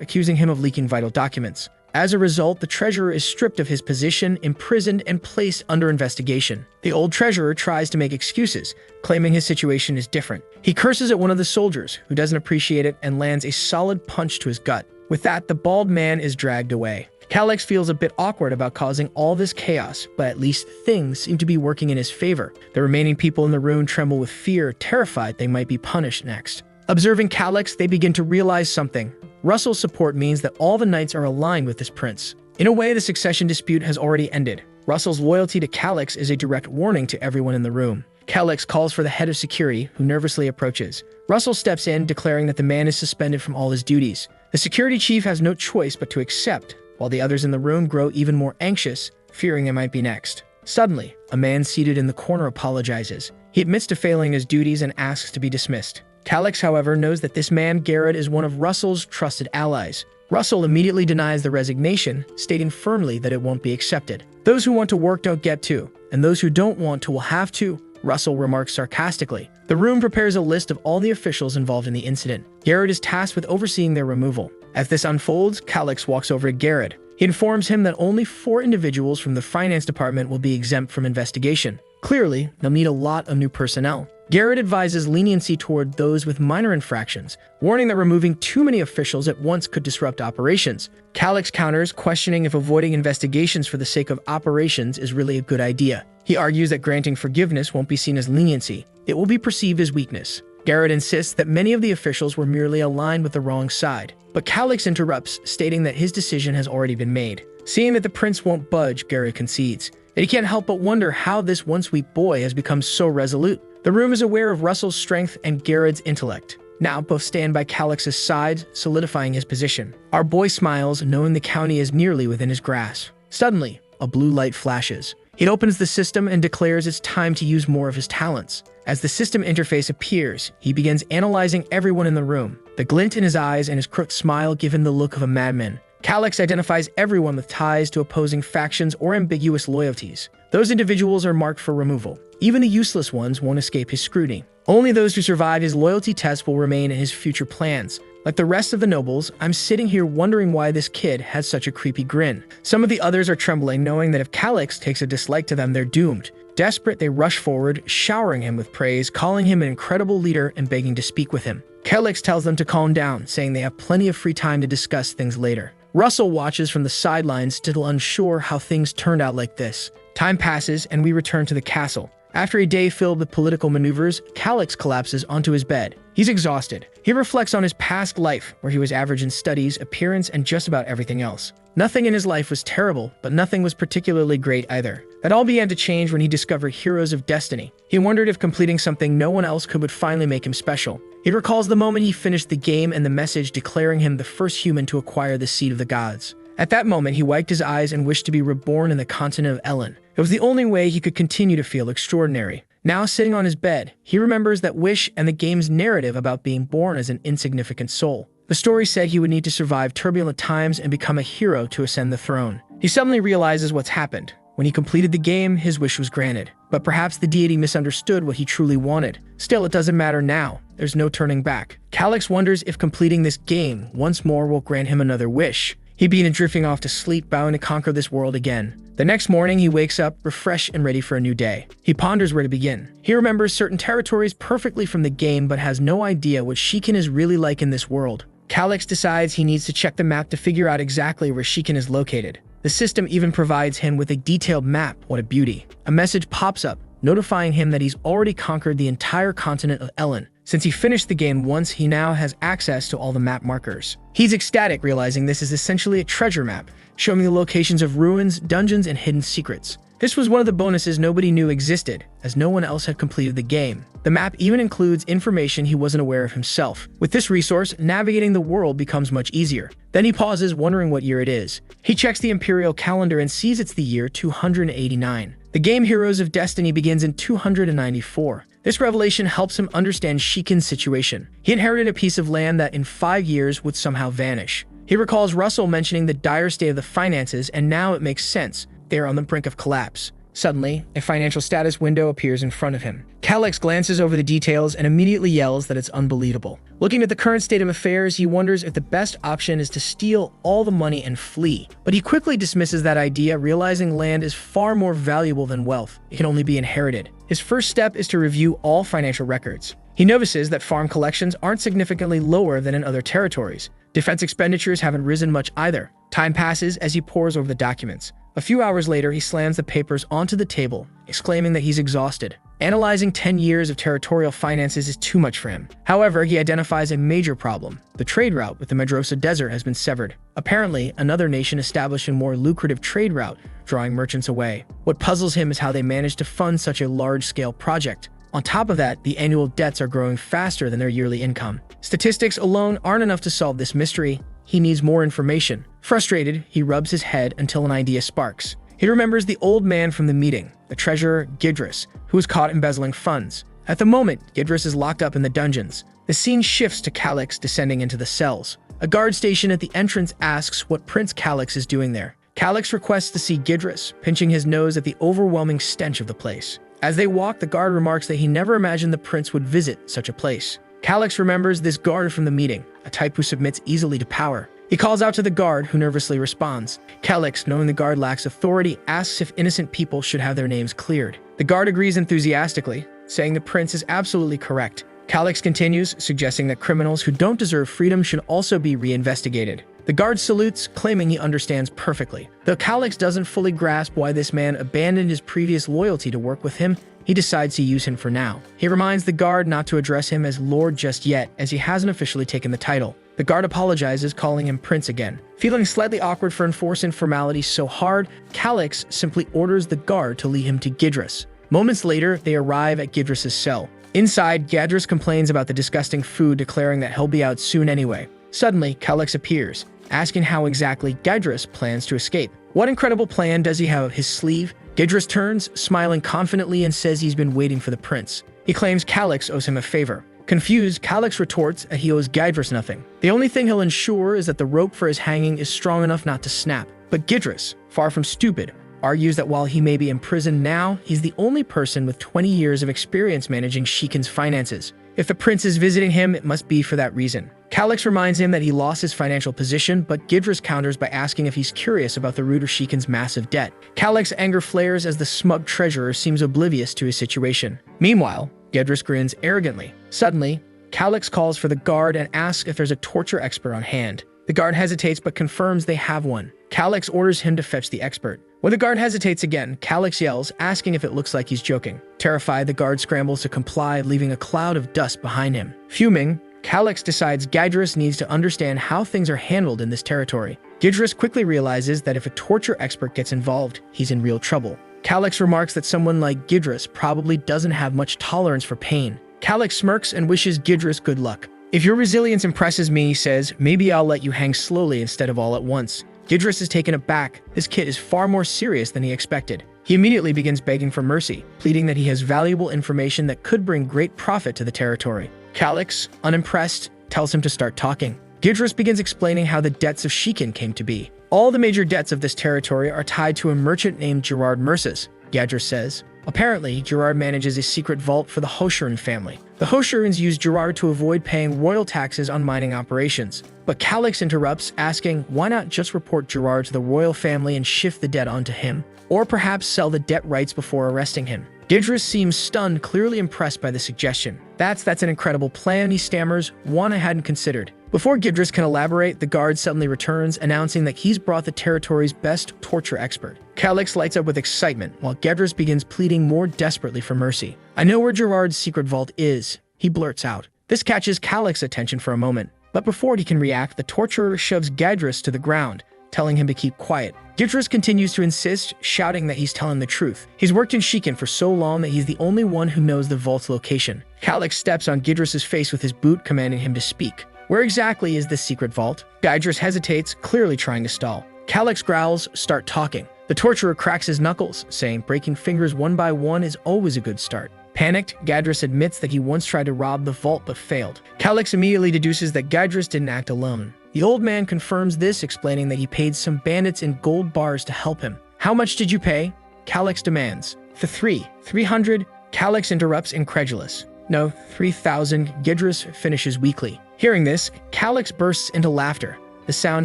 accusing him of leaking vital documents. As a result, the treasurer is stripped of his position, imprisoned, and placed under investigation. The old treasurer tries to make excuses, claiming his situation is different. He curses at one of the soldiers, who doesn't appreciate it and lands a solid punch to his gut. With that, the bald man is dragged away. Calix feels a bit awkward about causing all this chaos, but at least things seem to be working in his favor. The remaining people in the room tremble with fear, terrified they might be punished next. Observing Calix, they begin to realize something. Russell's support means that all the knights are aligned with this prince. In a way, the succession dispute has already ended. Russell's loyalty to Calix is a direct warning to everyone in the room. Calix calls for the head of security, who nervously approaches. Russell steps in, declaring that the man is suspended from all his duties. The security chief has no choice but to accept, while the others in the room grow even more anxious, fearing it might be next. Suddenly, a man seated in the corner apologizes. He admits to failing his duties and asks to be dismissed. Calix, however, knows that this man, Garrett, is one of Russell's trusted allies. Russell immediately denies the resignation, stating firmly that it won't be accepted. Those who want to work don't get to, and those who don't want to will have to, Russell remarks sarcastically. The room prepares a list of all the officials involved in the incident. Garrett is tasked with overseeing their removal. As this unfolds, Calix walks over to Garrett. He informs him that only 4 individuals from the finance department will be exempt from investigation. Clearly, they'll need a lot of new personnel. Garrett advises leniency toward those with minor infractions, warning that removing too many officials at once could disrupt operations. Calix counters, questioning if avoiding investigations for the sake of operations is really a good idea. He argues that granting forgiveness won't be seen as leniency. It will be perceived as weakness. Garrett insists that many of the officials were merely aligned with the wrong side. But Calix interrupts, stating that his decision has already been made. Seeing that the prince won't budge, Garrett concedes. And he can't help but wonder how this once weak boy has become so resolute. The room is aware of Russell's strength and Garrett's intellect. Now both stand by Calix's side, solidifying his position. Our boy smiles, knowing the county is nearly within his grasp. Suddenly, a blue light flashes. He opens the system and declares it's time to use more of his talents. As the system interface appears, he begins analyzing everyone in the room. The glint in his eyes and his crooked smile give him the look of a madman. Calix identifies everyone with ties to opposing factions or ambiguous loyalties. Those individuals are marked for removal. Even the useless ones won't escape his scrutiny. Only those who survive his loyalty test will remain in his future plans. Like the rest of the nobles, I'm sitting here wondering why this kid has such a creepy grin. Some of the others are trembling, knowing that if Calix takes a dislike to them, they're doomed. Desperate, they rush forward, showering him with praise, calling him an incredible leader and begging to speak with him. Calix tells them to calm down, saying they have plenty of free time to discuss things later. Russell watches from the sidelines, still unsure how things turned out like this. Time passes, and we return to the castle. After a day filled with political maneuvers, Calix collapses onto his bed. He's exhausted. He reflects on his past life, where he was average in studies, appearance, and just about everything else. Nothing in his life was terrible, but nothing was particularly great either. That all began to change when he discovered Heroes of Destiny. He wondered if completing something no one else could would finally make him special. He recalls the moment he finished the game and the message declaring him the first human to acquire the Seed of the Gods. At that moment, he wiped his eyes and wished to be reborn in the continent of Ellen. It was the only way he could continue to feel extraordinary. Now sitting on his bed, he remembers that wish and the game's narrative about being born as an insignificant soul. The story said he would need to survive turbulent times and become a hero to ascend the throne. He suddenly realizes what's happened. When he completed the game, his wish was granted. But perhaps the deity misunderstood what he truly wanted. Still, it doesn't matter now. There's no turning back. Calix wonders if completing this game once more will grant him another wish. He began drifting off to sleep, vowing to conquer this world again. The next morning, he wakes up, refreshed and ready for a new day. He ponders where to begin. He remembers certain territories perfectly from the game, but has no idea what Shiken is really like in this world. Calix decides he needs to check the map to figure out exactly where Shiken is located. The system even provides him with a detailed map. What a beauty. A message pops up, notifying him that he's already conquered the entire continent of Ellen. Since he finished the game once, he now has access to all the map markers. He's ecstatic, realizing this is essentially a treasure map, showing the locations of ruins, dungeons, and hidden secrets. This was one of the bonuses nobody knew existed, as no one else had completed the game. The map even includes information he wasn't aware of himself. With this resource, navigating the world becomes much easier. Then he pauses, wondering what year it is. He checks the imperial calendar and sees it's the year 289. The game Heroes of Destiny begins in 294. This revelation helps him understand Shiken's situation. He inherited a piece of land that in 5 years would somehow vanish. He recalls Russell mentioning the dire state of the finances, and now it makes sense. They are on the brink of collapse. Suddenly, a financial status window appears in front of him. Calix glances over the details and immediately yells that it's unbelievable. Looking at the current state of affairs, he wonders if the best option is to steal all the money and flee. But he quickly dismisses that idea, realizing land is far more valuable than wealth. It can only be inherited. His first step is to review all financial records. He notices that farm collections aren't significantly lower than in other territories. Defense expenditures haven't risen much either. Time passes as he pores over the documents. A few hours later, he slams the papers onto the table, exclaiming that he's exhausted. Analyzing 10 years of territorial finances is too much for him. However, he identifies a major problem. The trade route with the Medrosa Desert has been severed. Apparently, another nation established a more lucrative trade route, drawing merchants away. What puzzles him is how they managed to fund such a large-scale project. On top of that, the annual debts are growing faster than their yearly income. Statistics alone aren't enough to solve this mystery. he needs more information. Frustrated, he rubs his head until an idea sparks. He remembers the old man from the meeting, the treasurer Gidris, who was caught embezzling funds. At the moment, Gidris is locked up in the dungeons. The scene shifts to Calix descending into the cells. A guard station at the entrance asks what Prince Calix is doing there. Calix requests to see Gidris, pinching his nose at the overwhelming stench of the place. As they walk, the guard remarks that he never imagined the prince would visit such a place. Calix remembers this guard from the meeting, a type who submits easily to power. He calls out to the guard, who nervously responds. Calix, knowing the guard lacks authority, asks if innocent people should have their names cleared. The guard agrees enthusiastically, saying the prince is absolutely correct. Calix continues, suggesting that criminals who don't deserve freedom should also be reinvestigated. The guard salutes, claiming he understands perfectly. Though Calix doesn't fully grasp why this man abandoned his previous loyalty to work with him, he decides to use him for now. He reminds the guard not to address him as Lord just yet, as he hasn't officially taken the title. The guard apologizes, calling him Prince again. Feeling slightly awkward for enforcing formalities so hard, Calix simply orders the guard to lead him to Gidris. Moments later, they arrive at Gidris' cell. Inside, Gidris complains about the disgusting food, declaring that he'll be out soon anyway. Suddenly, Calix appears, asking how exactly Gidris plans to escape. What incredible plan does he have up his sleeve? Gidris turns, smiling confidently, and says he's been waiting for the prince. He claims Calix owes him a favor. Confused, Calix retorts that he owes Gidris nothing. The only thing he'll ensure is that the rope for his hanging is strong enough not to snap. But Gidris, far from stupid, argues that while he may be imprisoned now, he's the only person with 20 years of experience managing Shikin's finances. If the prince is visiting him, it must be for that reason. Calix reminds him that he lost his financial position, but Gidris counters by asking if he's curious about the root of Shikin's massive debt. Calix's anger flares as the smug treasurer seems oblivious to his situation. Meanwhile, Gidris grins arrogantly. Suddenly, Calix calls for the guard and asks if there's a torture expert on hand. The guard hesitates but confirms they have one. Calix orders him to fetch the expert. When the guard hesitates again, Calix yells, asking if it looks like he's joking. Terrified, the guard scrambles to comply, leaving a cloud of dust behind him. Fuming, Calix decides Gidris needs to understand how things are handled in this territory. Gidris quickly realizes that if a torture expert gets involved, he's in real trouble. Calix remarks that someone like Gidris probably doesn't have much tolerance for pain. Calix smirks and wishes Gidris good luck. If your resilience impresses me, he says, maybe I'll let you hang slowly instead of all at once. Gidris is taken aback. This kid is far more serious than he expected. He immediately begins begging for mercy, pleading that he has valuable information that could bring great profit to the territory. Calix, unimpressed, tells him to start talking. Gidris begins explaining how the debts of Shikin came to be. All the major debts of this territory are tied to a merchant named Gerard Merces, Gidris says. Apparently, Gerard manages a secret vault for the Hoshurin family. The Hoshurins use Gerard to avoid paying royal taxes on mining operations. But Calix interrupts, asking why not just report Gerard to the royal family and shift the debt onto him? Or perhaps sell the debt rights before arresting him. Gidris seems stunned, clearly impressed by the suggestion. That's an incredible plan, he stammers, one I hadn't considered. Before Gidris can elaborate, the guard suddenly returns, announcing that he's brought the territory's best torture expert. Calix lights up with excitement, while Gidris begins pleading more desperately for mercy. I know where Gerard's secret vault is, he blurts out. This catches Calix's attention for a moment, but before he can react, the torturer shoves Gidris to the ground, telling him to keep quiet. Gidris continues to insist, shouting that he's telling the truth. He's worked in Shikin for so long that he's the only one who knows the vault's location. Calix steps on Gidris' face with his boot, commanding him to speak. Where exactly is this secret vault? Gidris hesitates, clearly trying to stall. Calix growls, start talking. The torturer cracks his knuckles, saying breaking fingers one by one is always a good start. Panicked, Gidris admits that he once tried to rob the vault but failed. Calix immediately deduces that Gidris didn't act alone. The old man confirms this, explaining that he paid some bandits in gold bars to help him. How much did you pay? Calix demands. For 300. Calix interrupts, incredulous. No, 3,000, Gidris finishes weakly. Hearing this, Calix bursts into laughter, the sound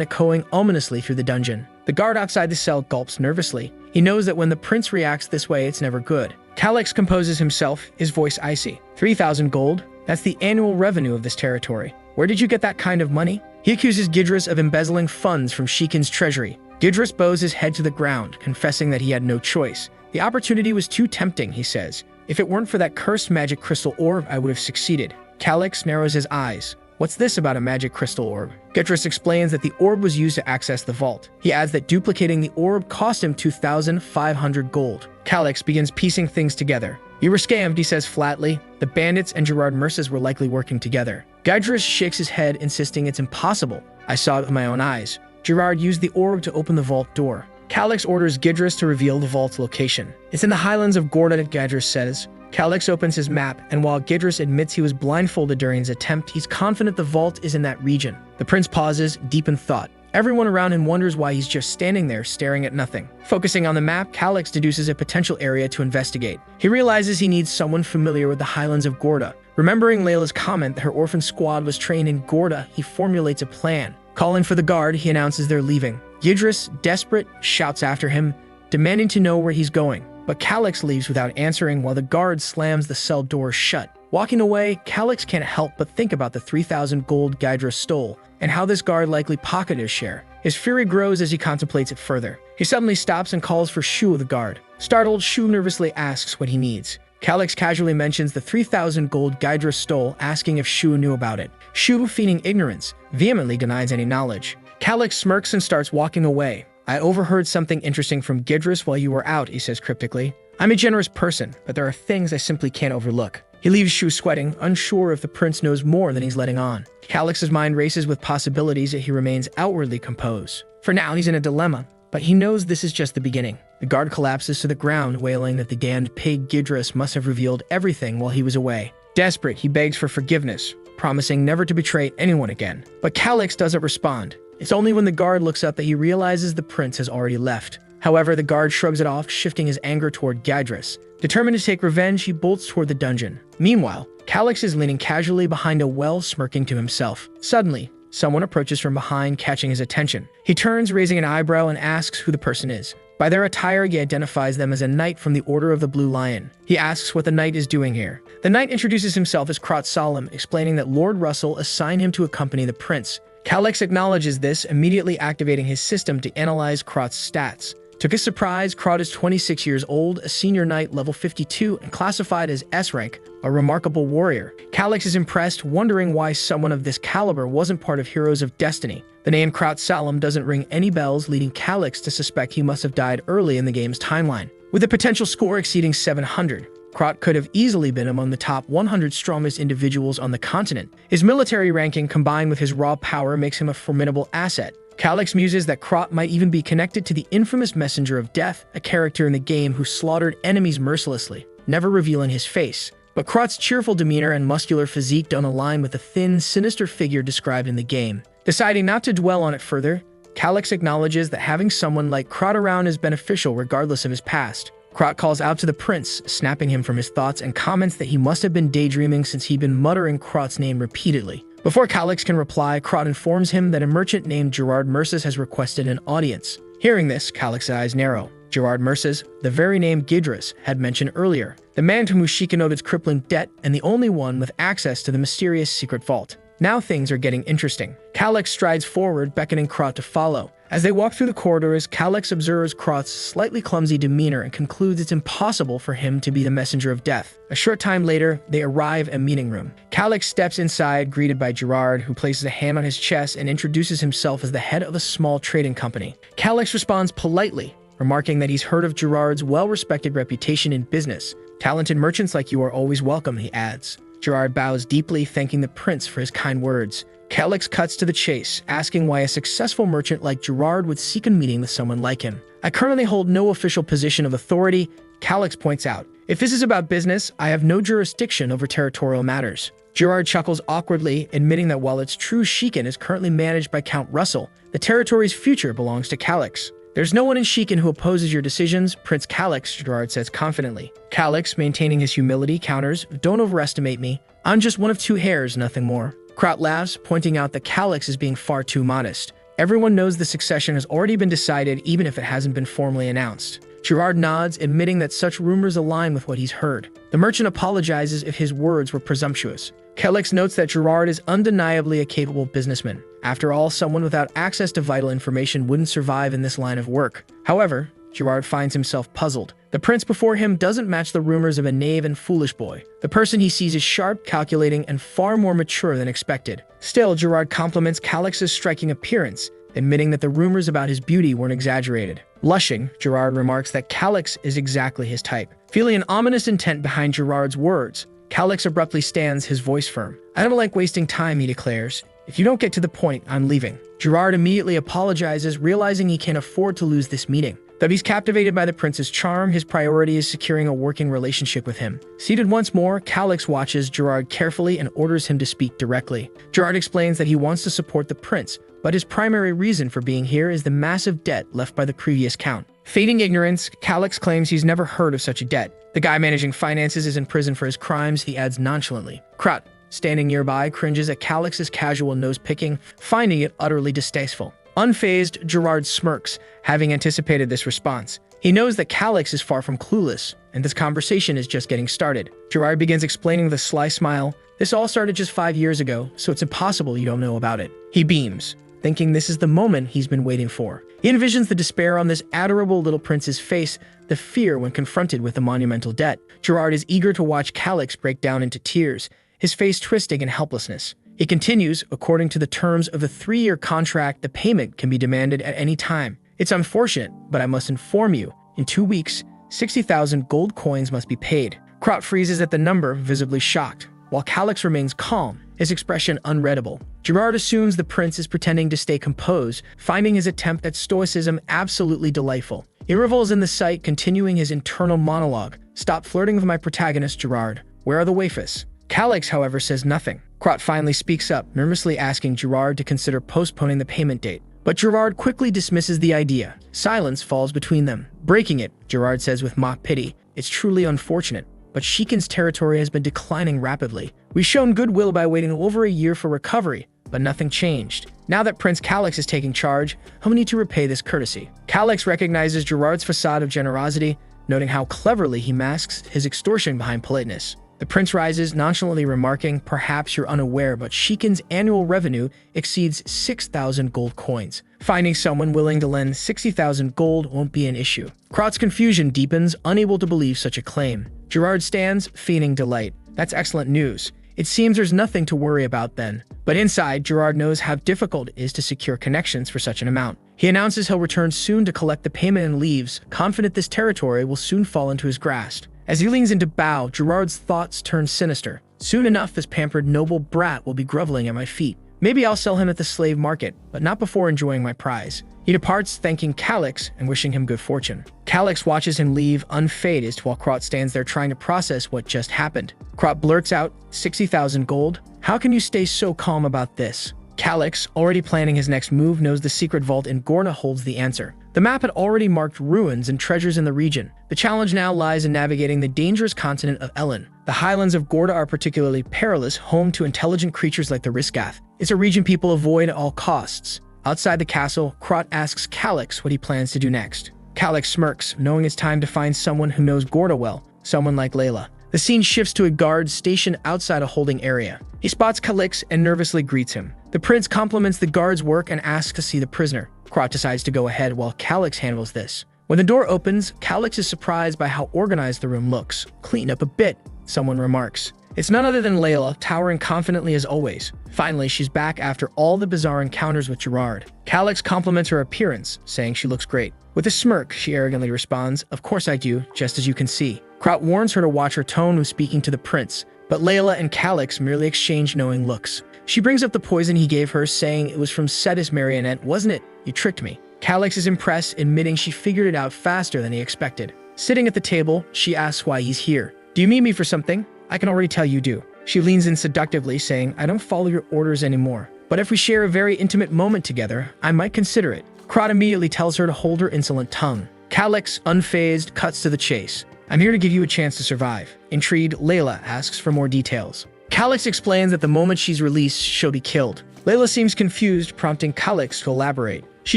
echoing ominously through the dungeon. The guard outside the cell gulps nervously. He knows that when the prince reacts this way, it's never good. Calix composes himself, his voice icy. 3,000 gold? That's the annual revenue of this territory. Where did you get that kind of money? He accuses Gidris of embezzling funds from Shikin's treasury. Gidris bows his head to the ground, confessing that he had no choice. The opportunity was too tempting, he says. If it weren't for that cursed magic crystal orb, I would have succeeded. Calix narrows his eyes. What's this about a magic crystal orb? Gidris explains that the orb was used to access the vault. He adds that duplicating the orb cost him 2,500 gold. Calix begins piecing things together. You were scammed, he says flatly. The bandits and Gerard Merces were likely working together. Gidris shakes his head, insisting it's impossible. I saw it with my own eyes. Gerard used the orb to open the vault door. Calix orders Gidris to reveal the vault's location. It's in the highlands of Gorda, Gidris says. Calix opens his map, and while Gidris admits he was blindfolded during his attempt, he's confident the vault is in that region. The prince pauses, deep in thought. Everyone around him wonders why he's just standing there, staring at nothing. Focusing on the map, Calix deduces a potential area to investigate. He realizes he needs someone familiar with the highlands of Gorda. Remembering Layla's comment that her orphan squad was trained in Gorda, he formulates a plan. Calling for the guard, he announces they're leaving. Gidris, desperate, shouts after him, demanding to know where he's going. But Calix leaves without answering while the guard slams the cell door shut. Walking away, Calix can't help but think about the 3,000 gold Gidris stole, and how this guard likely pocketed his share. His fury grows as he contemplates it further. He suddenly stops and calls for Shu, the guard. Startled, Shu nervously asks what he needs. Calix casually mentions the 3,000 gold Gidris stole, asking if Shu knew about it. Shu, feigning ignorance, vehemently denies any knowledge. Calix smirks and starts walking away. I overheard something interesting from Gidris while you were out, he says cryptically. I'm a generous person, but there are things I simply can't overlook. He leaves Shu sweating, unsure if the prince knows more than he's letting on. Calix's mind races with possibilities, yet he remains outwardly composed. For now, he's in a dilemma, but he knows this is just the beginning. The guard collapses to the ground, wailing that the damned pig Gidris must have revealed everything while he was away. Desperate, he begs for forgiveness, promising never to betray anyone again. But Calix doesn't respond. It's only when the guard looks up that he realizes the prince has already left. However, the guard shrugs it off, shifting his anger toward Gidris. Determined to take revenge, he bolts toward the dungeon. Meanwhile, Calix is leaning casually behind a well, smirking to himself. Suddenly, someone approaches from behind, catching his attention. He turns, raising an eyebrow, and asks who the person is. By their attire, he identifies them as a knight from the Order of the Blue Lion. He asks what the knight is doing here. The knight introduces himself as Krot Solemn, explaining that Lord Russell assigned him to accompany the prince. Calix acknowledges this, immediately activating his system to analyze Krot's stats. To his surprise, Krot is 26 years old, a senior knight level 52, and classified as S rank, a remarkable warrior. Calix is impressed, wondering why someone of this caliber wasn't part of Heroes of Destiny. The name Krot Solemn doesn't ring any bells, leading Calix to suspect he must have died early in the game's timeline. With a potential score exceeding 700, Krot could have easily been among the top 100 strongest individuals on the continent. His military ranking combined with his raw power makes him a formidable asset. Calix muses that Krot might even be connected to the infamous Messenger of Death, a character in the game who slaughtered enemies mercilessly, never revealing his face. But Krot's cheerful demeanor and muscular physique don't align with the thin, sinister figure described in the game. Deciding not to dwell on it further, Calix acknowledges that having someone like Krot around is beneficial regardless of his past. Krot calls out to the prince, snapping him from his thoughts, and comments that he must have been daydreaming since he'd been muttering Krot's name repeatedly. Before Calix can reply, Krot informs him that a merchant named Gerard Merces has requested an audience. Hearing this, Calix's eyes narrow. Gerard Merces, the very name Gidris had mentioned earlier, the man to whom Sheikah owed its crippling debt and the only one with access to the mysterious secret vault. Now things are getting interesting. Calix strides forward, beckoning Krot to follow. As they walk through the corridors, Calix observes Krot's slightly clumsy demeanor and concludes it's impossible for him to be the Messenger of Death. A short time later, they arrive at a meeting room. Calix steps inside, greeted by Gerard, who places a hand on his chest and introduces himself as the head of a small trading company. Calix responds politely, remarking that he's heard of Gerard's well-respected reputation in business. Talented merchants like you are always welcome, he adds. Gerard bows deeply, thanking the prince for his kind words. Calix cuts to the chase, asking why a successful merchant like Gerard would seek a meeting with someone like him. I currently hold no official position of authority, Calix points out. If this is about business, I have no jurisdiction over territorial matters. Gerard chuckles awkwardly, admitting that while it's true Sheikah is currently managed by Count Russell, the territory's future belongs to Calix. There's no one in Sheikah who opposes your decisions, Prince Calix, Gerard says confidently. Calix, maintaining his humility, counters, don't overestimate me. I'm just one of two heirs, nothing more. Krot laughs, pointing out that Calix is being far too modest. Everyone knows the succession has already been decided, even if it hasn't been formally announced. Gerard nods, admitting that such rumors align with what he's heard. The merchant apologizes if his words were presumptuous. Calix notes that Gerard is undeniably a capable businessman. After all, someone without access to vital information wouldn't survive in this line of work. However, Gerard finds himself puzzled. The prince before him doesn't match the rumors of a knave and foolish boy. The person he sees is sharp, calculating, and far more mature than expected. Still, Gerard compliments Calix's striking appearance, admitting that the rumors about his beauty weren't exaggerated. Blushing, Gerard remarks that Calix is exactly his type. Feeling an ominous intent behind Gerard's words, Calix abruptly stands, his voice firm. I don't like wasting time, he declares. If you don't get to the point, I'm leaving. Gerard immediately apologizes, realizing he can't afford to lose this meeting. Though he's captivated by the prince's charm, his priority is securing a working relationship with him. Seated once more, Calix watches Gerard carefully and orders him to speak directly. Gerard explains that he wants to support the prince, but his primary reason for being here is the massive debt left by the previous count. Feigning ignorance, Calix claims he's never heard of such a debt. The guy managing finances is in prison for his crimes, he adds nonchalantly. Krat, standing nearby, cringes at Calix's casual nose-picking, finding it utterly distasteful. Unfazed, Gerard smirks, having anticipated this response. He knows that Calix is far from clueless, and this conversation is just getting started. Gerard begins explaining with a sly smile. This all started just 5 years ago, so it's impossible you don't know about it. He beams, thinking this is the moment he's been waiting for. He envisions the despair on this adorable little prince's face, the fear when confronted with the monumental debt. Gerard is eager to watch Calix break down into tears, his face twisting in helplessness. He continues, according to the terms of the 3-year contract, the payment can be demanded at any time. It's unfortunate, but I must inform you, in 2 weeks, 60,000 gold coins must be paid. Krat freezes at the number, visibly shocked, while Calix remains calm, his expression unreadable. Gerard assumes the prince is pretending to stay composed, finding his attempt at stoicism absolutely delightful. He revels in the sight, continuing his internal monologue. Stop flirting with my protagonist, Gerard. Where are the wafers? Calix, however, says nothing. Krat finally speaks up, nervously asking Gerard to consider postponing the payment date. But Gerard quickly dismisses the idea. Silence falls between them. Breaking it, Gerard says with mock pity, it's truly unfortunate, but Shikin's territory has been declining rapidly. We've shown goodwill by waiting over a year for recovery, but nothing changed. Now that Prince Calix is taking charge, he'll need to repay this courtesy. Calix recognizes Gerard's facade of generosity, noting how cleverly he masks his extortion behind politeness. The prince rises, nonchalantly remarking, perhaps you're unaware, but Shikin's annual revenue exceeds 6,000 gold coins. Finding someone willing to lend 60,000 gold won't be an issue. Krat's confusion deepens, unable to believe such a claim. Gerard stands, feigning delight. That's excellent news. It seems there's nothing to worry about then. But inside, Gerard knows how difficult it is to secure connections for such an amount. He announces he'll return soon to collect the payment and leaves, confident this territory will soon fall into his grasp. As he leans into bow, Gerard's thoughts turn sinister. Soon enough, this pampered noble brat will be groveling at my feet. Maybe I'll sell him at the slave market, but not before enjoying my prize. He departs, thanking Calix and wishing him good fortune. Calix watches him leave, unfazed, while Krat stands there trying to process what just happened. Krat blurts out, 60,000 gold? How can you stay so calm about this? Calix, already planning his next move, knows the secret vault in Gorna holds the answer. The map had already marked ruins and treasures in the region. The challenge now lies in navigating the dangerous continent of Elen. The highlands of Gorda are particularly perilous, home to intelligent creatures like the Riskath. It's a region people avoid at all costs. Outside the castle, Krat asks Calix what he plans to do next. Calix smirks, knowing it's time to find someone who knows Gorda well, someone like Layla. The scene shifts to a guard stationed outside a holding area. He spots Calix and nervously greets him. The prince compliments the guard's work and asks to see the prisoner. Krat decides to go ahead while Calix handles this. When the door opens, Calix is surprised by how organized the room looks. Clean up a bit, someone remarks. It's none other than Layla, towering confidently as always. Finally, she's back after all the bizarre encounters with Gerard. Calix compliments her appearance, saying she looks great. With a smirk, she arrogantly responds, of course I do, just as you can see. Krat warns her to watch her tone when speaking to the prince, but Layla and Calix merely exchange knowing looks. She brings up the poison he gave her, saying it was from Cetus Marionette, wasn't it? You tricked me. Calix is impressed, admitting she figured it out faster than he expected. Sitting at the table, she asks why he's here. Do you need me for something? I can already tell you do. She leans in seductively, saying, I don't follow your orders anymore. But if we share a very intimate moment together, I might consider it. Krat immediately tells her to hold her insolent tongue. Calix, unfazed, cuts to the chase. I'm here to give you a chance to survive. Intrigued, Layla asks for more details. Calix explains that the moment she's released, she'll be killed. Layla seems confused, prompting Calix to elaborate. She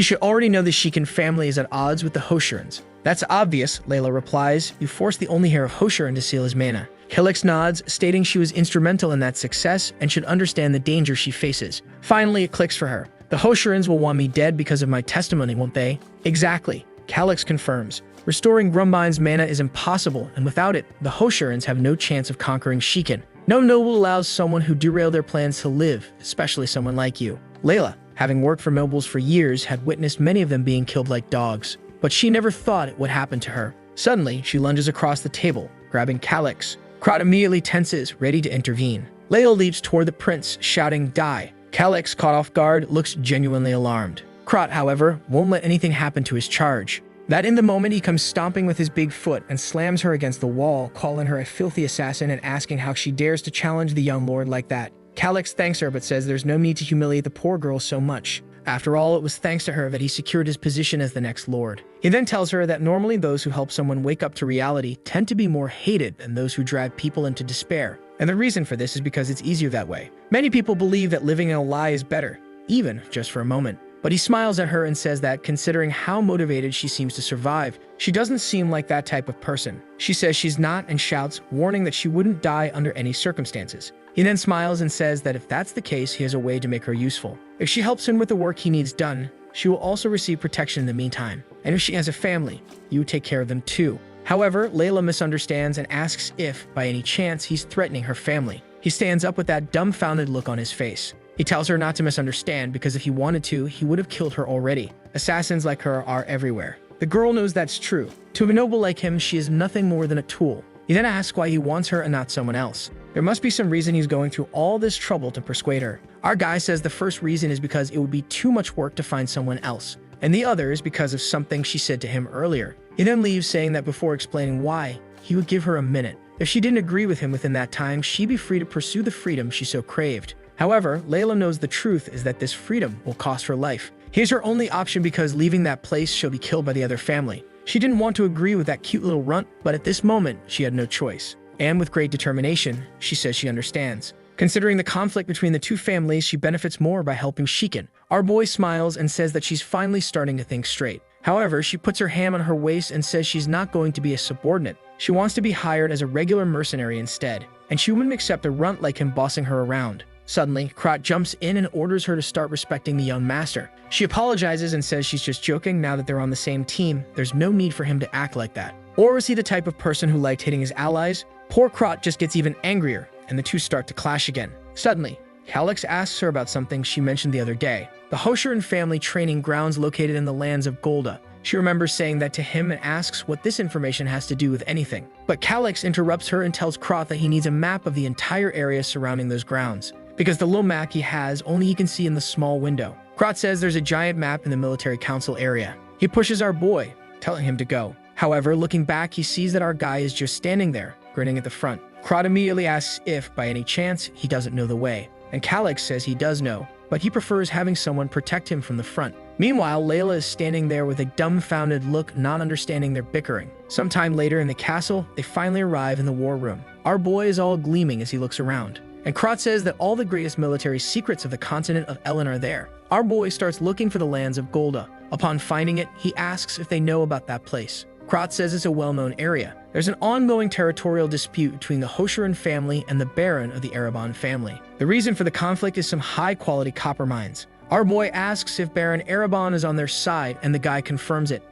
should already know the Shikin family is at odds with the Hoshirans. That's obvious, Layla replies. You forced the only heir of Hoshiran to seal his mana. Calix nods, stating she was instrumental in that success and should understand the danger she faces. Finally, it clicks for her. The Hoshirans will want me dead because of my testimony, won't they? Exactly, Calix confirms. Restoring Grumbine's mana is impossible, and without it, the Hoshirans have no chance of conquering Shikin. No noble allows someone who derailed their plans to live, especially someone like you. Layla, having worked for nobles for years, had witnessed many of them being killed like dogs, but she never thought it would happen to her. Suddenly, she lunges across the table, grabbing Calix. Krat immediately tenses, ready to intervene. Layla leaps toward the prince, shouting, Die! Calyx, caught off guard, looks genuinely alarmed. Krot, however, won't let anything happen to his charge. That in the moment he comes stomping with his big foot and slams her against the wall, calling her a filthy assassin and asking how she dares to challenge the young lord like that. Calyx thanks her but says there's no need to humiliate the poor girl so much. After all, it was thanks to her that he secured his position as the next lord. He then tells her that normally those who help someone wake up to reality tend to be more hated than those who drive people into despair. And the reason for this is because it's easier that way. Many people believe that living in a lie is better, even just for a moment. But he smiles at her and says that, considering how motivated she seems to survive, she doesn't seem like that type of person. She says she's not and shouts, warning that she wouldn't die under any circumstances. He then smiles and says that if that's the case, he has a way to make her useful. If she helps him with the work he needs done, she will also receive protection in the meantime. And if she has a family, you would take care of them too. However, Layla misunderstands and asks if, by any chance, he's threatening her family. He stands up with that dumbfounded look on his face. He tells her not to misunderstand because if he wanted to, he would have killed her already. Assassins like her are everywhere. The girl knows that's true. To a noble like him, she is nothing more than a tool. He then asks why he wants her and not someone else. There must be some reason he's going through all this trouble to persuade her. Our guy says the first reason is because it would be too much work to find someone else, and the other is because of something she said to him earlier. He then leaves, saying that before explaining why, he would give her a minute. If she didn't agree with him within that time, she'd be free to pursue the freedom she so craved. However, Layla knows the truth is that this freedom will cost her life. Here's her only option because leaving that place, she'll be killed by the other family. She didn't want to agree with that cute little runt, but at this moment, she had no choice. And with great determination, she says she understands. Considering the conflict between the two families, she benefits more by helping Shiken. Our boy smiles and says that she's finally starting to think straight. However, she puts her hand on her waist and says she's not going to be a subordinate. She wants to be hired as a regular mercenary instead, and she wouldn't accept a runt like him bossing her around. Suddenly, Krot jumps in and orders her to start respecting the young master. She apologizes and says she's just joking. Now that they're on the same team, there's no need for him to act like that. Or was he the type of person who liked hitting his allies? Poor Krot just gets even angrier, and the two start to clash again. Suddenly, Calyx asks her about something she mentioned the other day, the Hoshiran family training grounds located in the lands of Golda. She remembers saying that to him and asks what this information has to do with anything. But Calyx interrupts her and tells Krot that he needs a map of the entire area surrounding those grounds, because the little map he has only he can see in the small window. Krot says there's a giant map in the military council area. He pushes our boy, telling him to go. However, looking back, he sees that our guy is just standing there, grinning at the front. Krot immediately asks if, by any chance, he doesn't know the way, and Calyx says he does know, but he prefers having someone protect him from the front. Meanwhile, Layla is standing there with a dumbfounded look, not understanding their bickering. Sometime later in the castle, they finally arrive in the war room. Our boy is all gleaming as he looks around, and Krot says that all the greatest military secrets of the continent of Elen are there. Our boy starts looking for the lands of Golda. Upon finding it, he asks if they know about that place. Krot says it's a well-known area. There's an ongoing territorial dispute between the Hoshiran family and the Baron of the Erebon family. The reason for the conflict is some high-quality copper mines. Our boy asks if Baron Erebon is on their side, and the guy confirms it.